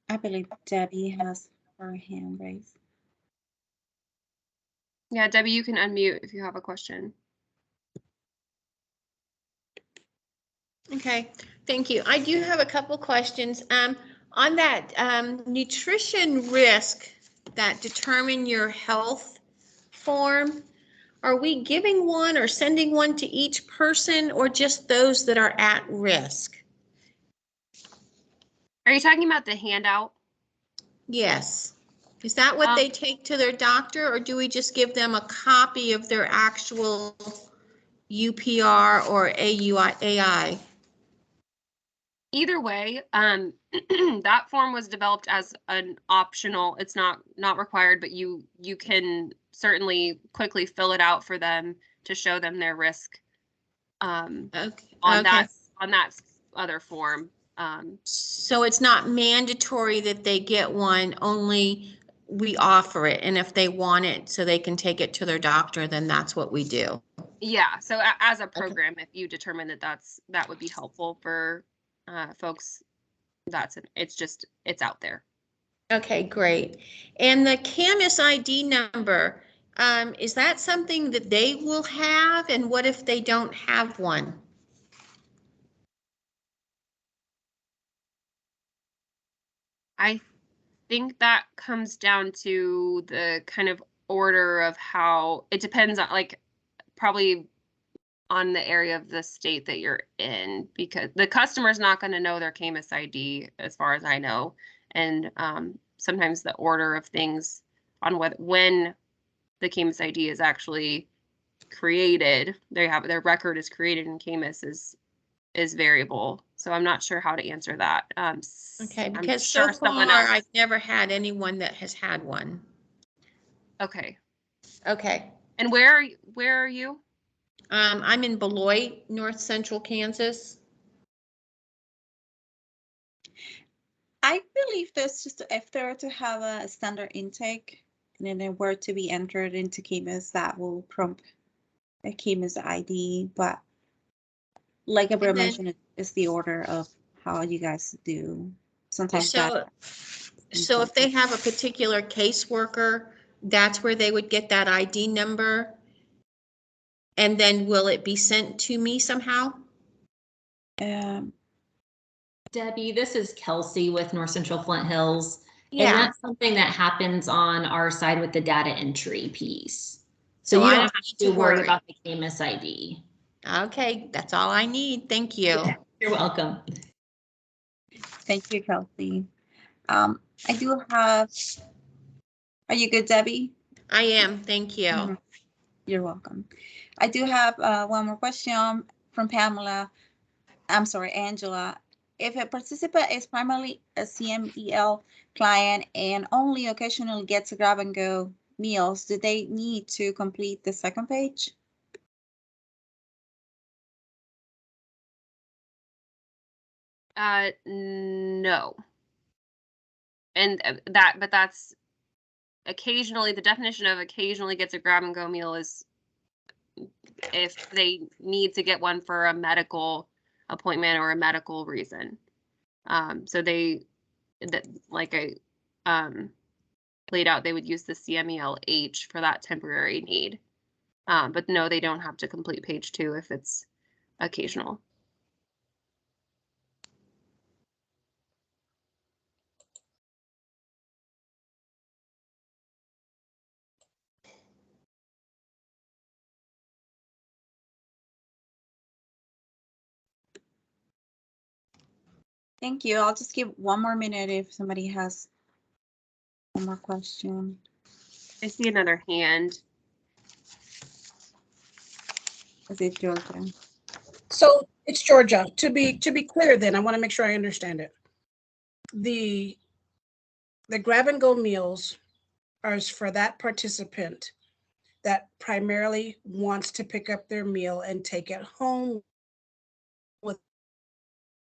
I believe Debbie has her hand raised. Yeah, Debbie, you can unmute if you have a question. Okay, thank you. I do have a couple questions. On that nutrition risk that determine your health form, are we giving one or sending one to each person or just those that are at risk? Are you talking about the handout? Yes. Is that what they take to their doctor, or do we just give them a copy of their actual UPR or AI? Either way, that form was developed as an optional. It's not required, but you can certainly quickly fill it out for them to show them their risk. Okay. On that other form. So it's not mandatory that they get one, only we offer it, and if they want it so they can take it to their doctor, then that's what we do. Yeah, so as a program, if you determine that would be helpful for folks, it's out there. Okay, great. And the Camus ID number, is that something that they will have? And what if they don't have one? I think that comes down to the kind of order of how it depends on, like, probably on the area of the state that you're in, because the customer's not going to know their Camus ID, as far as I know. And sometimes the order of things on when the Camus ID is actually created, their record is created in Camus is variable. So I'm not sure how to answer that. Okay, I'm because sure so someone far else. I've never had anyone that has had one. Okay. Okay. And where are you? I'm in Beloit, North Central Kansas. I believe this just if they were to have a standard intake and then they were to be entered into Camus, that will prompt a Camus ID. But like Abbr mentioned, it's the order of how you guys do. Sometimes that. So if they have a particular caseworker, that's where they would get that ID number. And then will it be sent to me somehow? Debbie, this is Kelsey with North Central Flint Hills. Yeah. And that's something that happens on our side with the data entry piece. So So you I don't don't have to worry worry. about the Camus ID. Okay, that's all I need. Thank you. You're welcome. Thank you, Kelsey. I do have. Are you good, Debbie? I am. Thank you. Mhm. You're welcome. I do have one more question from Pamela. I'm sorry, Angela. If a participant is primarily a CMEL client and only occasionally gets grab and go meals, do they need to complete the second page? No. And but that's occasionally, the definition of occasionally gets a grab and go meal is if they need to get one for a medical appointment or a medical reason. So like I laid out, they would use the CMEL-H for that temporary need. But no, they don't have to complete page 2 if it's occasional. Thank you. I'll just give one more minute if somebody has one more question. I see another hand. Is it Georgia? So it's Georgia. To be clear, then I want to make sure I understand it. The grab and go meals are for that participant that primarily wants to pick up their meal and take it home with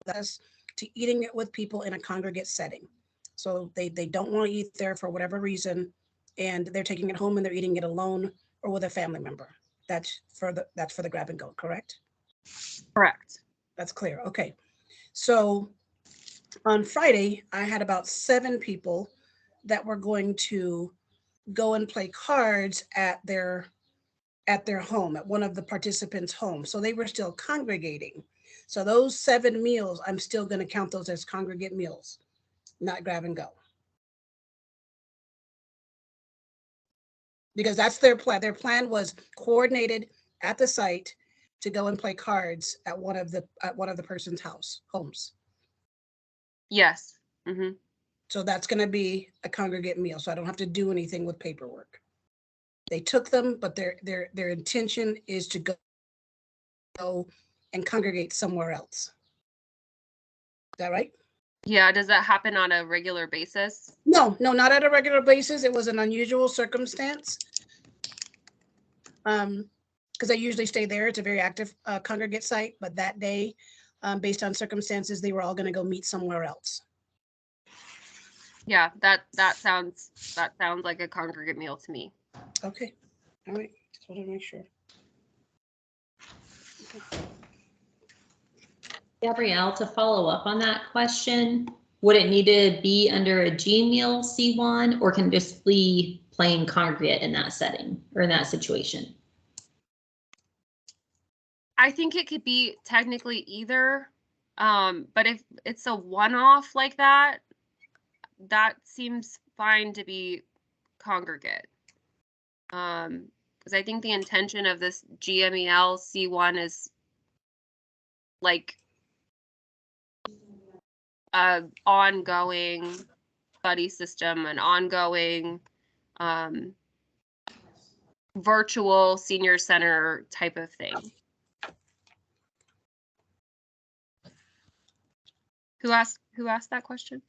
us, to eating it with people in a congregate setting. So they don't want to eat there for whatever reason, and they're taking it home and they're eating it alone or with a family member. That's for the grab and go, correct? Correct. That's clear. Okay. So on Friday, I had about 7 people that were going to go and play cards at their home, at one of the participants' homes. So they were still congregating. So those 7 meals, I'm still going to count those as congregate meals, not grab and go. Because that's their plan. Their plan was coordinated at the site to go and play cards at one of the person's homes. Yes. Mm-hmm. So that's going to be a congregate meal. So I don't have to do anything with paperwork. They took them, but their intention is to go and congregate somewhere else. Is that right? Yeah. Does that happen on a regular basis? No, not at a regular basis. It was an unusual circumstance. Because I usually stay there. It's a very active congregate site, but that day, based on circumstances, they were all going to go meet somewhere else. Yeah, that sounds like a congregate meal to me. Okay. All right. Just want to make sure. Gabrielle, to follow up on that question, Would it need to be under a G meal C1, or can it just be plain congregate in that setting or in that situation? I think it could be technically either, but if it's a one-off like that, that seems fine to be congregate. Because I think the intention of this GMEL C1 is like a ongoing buddy system, an ongoing virtual senior center type of thing. Who asked that question?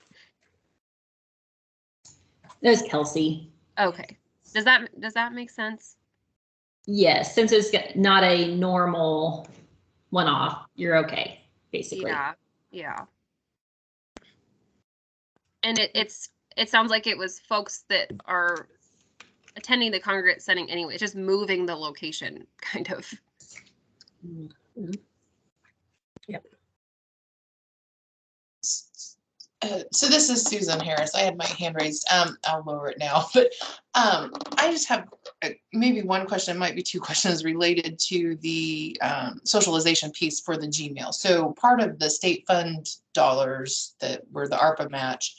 That was Kelsey. Okay. Does that make sense? Yes, since it's not a normal one-off, you're okay, basically. Yeah. And it sounds like it was folks that are attending the congregate setting anyway. It's just moving the location, kind of. Mm-hmm. Yep. So this is Susan Harris. I had my hand raised. I'll lower it now, but I just have maybe one question. It might be two questions related to the socialization piece for the Gmail. So part of the state fund dollars that were the ARPA match,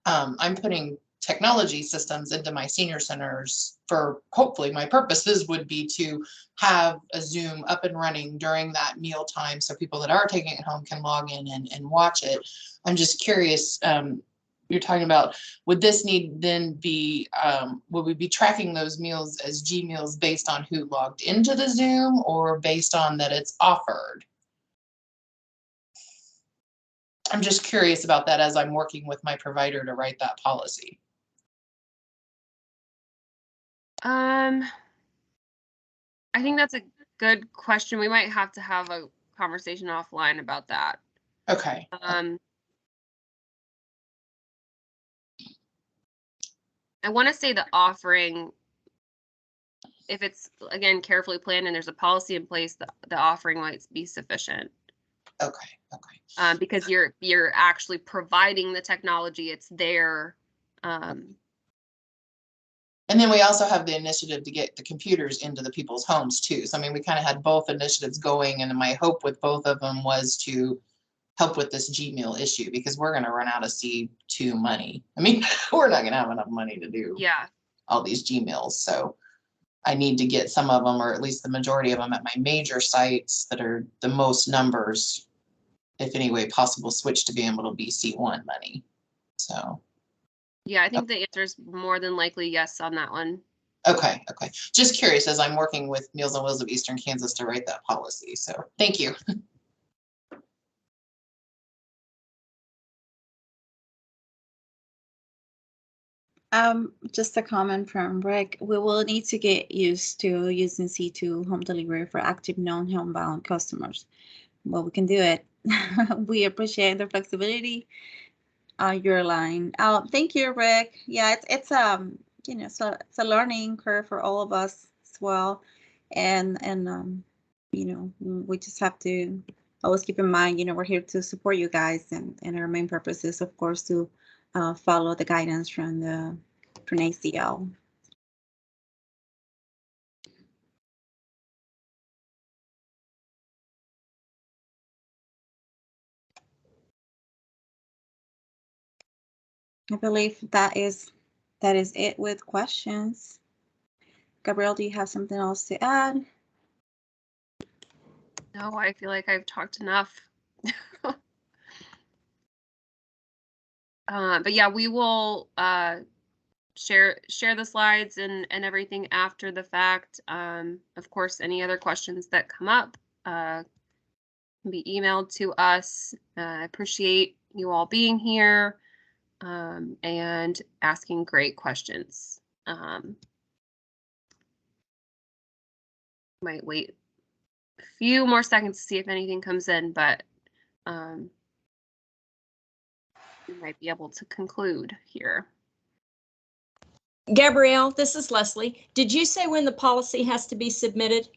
I'm putting technology systems into my senior centers for, hopefully my purposes would be to have a Zoom up and running during that meal time so people that are taking it home can log in and watch it. I'm just curious, you're talking about, would this need then be, would we be tracking those meals as G meals based on who logged into the Zoom or based on that it's offered? I'm just curious about that as I'm working with my provider to write that policy. I think that's a good question. We might have to have a conversation offline about that. Okay. I want to say the offering, if it's again carefully planned and there's a policy in place, the offering might be sufficient. Okay. Because you're actually providing the technology, it's there. And then we also have the initiative to get the computers into the people's homes too. So I mean, we kind of had both initiatives going, and my hope with both of them was to help with this Gmail issue because we're going to run out of C2 money. I mean, we're not going to have enough money to do all these Gmails. So I need to get some of them, or at least the majority of them, at my major sites that are the most numbers, if any way possible, switch to being able to be C1 money. So. Yeah, I think the answer is more than likely yes on that one. Okay. Just curious as I'm working with Meals on Wheels of Eastern Kansas to write that policy. So thank you. Just a comment from Rick. We will need to get used to using C2 home delivery for active non-homebound customers. Well, we can do it. We appreciate the flexibility. Your line. Thank you, Rick. Yeah, it's you know, so it's a learning curve for all of us as well, and you know, we just have to always keep in mind, you know, we're here to support you guys, and our main purpose is, of course, to follow the guidance from ACL. I believe that is it with questions. Gabrielle, do you have something else to add? No, I feel like I've talked enough. But yeah, we will share the slides and everything after the fact. Of course, any other questions that come up can be emailed to us. I appreciate you all being here and asking great questions. Might wait a few more seconds to see if anything comes in, but we might be able to conclude here. Gabrielle, this is Leslie. Did you say when the policy has to be submitted?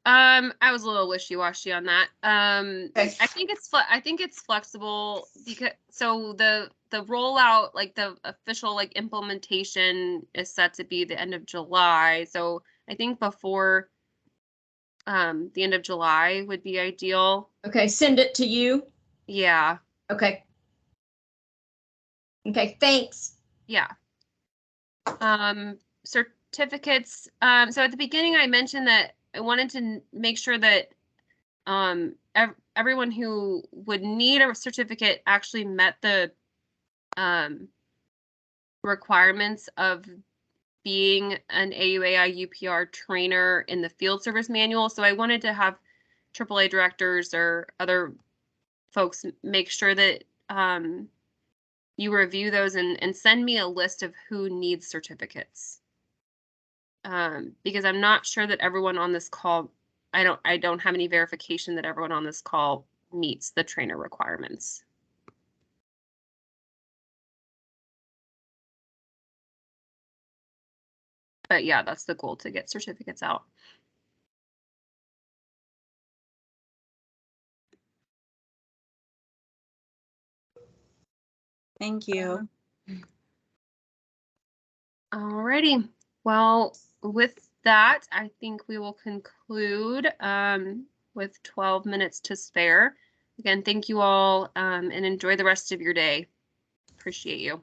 I was a little wishy-washy on that. Okay. I think it's flexible because the rollout, like the official like implementation is set to be the end of July. So I think before the end of July would be ideal. Okay, send it to you. Yeah. Okay. Okay, thanks. Yeah. Certificates. So at the beginning I mentioned that I wanted to make sure that everyone who would need a certificate actually met the requirements of being an AUAI UPR trainer in the field service manual. So I wanted to have AAA directors or other folks make sure that you review those and send me a list of who needs certificates. Because I'm not sure that everyone on this call, I don't have any verification that everyone on this call meets the trainer requirements. But yeah, that's the goal, to get certificates out. Thank you. Alrighty. Well, with that, I think we will conclude with 12 minutes to spare. Again, thank you all and enjoy the rest of your day. Appreciate you.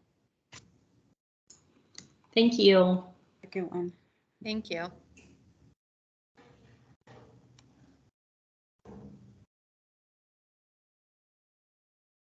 Thank you. Good one. Thank you.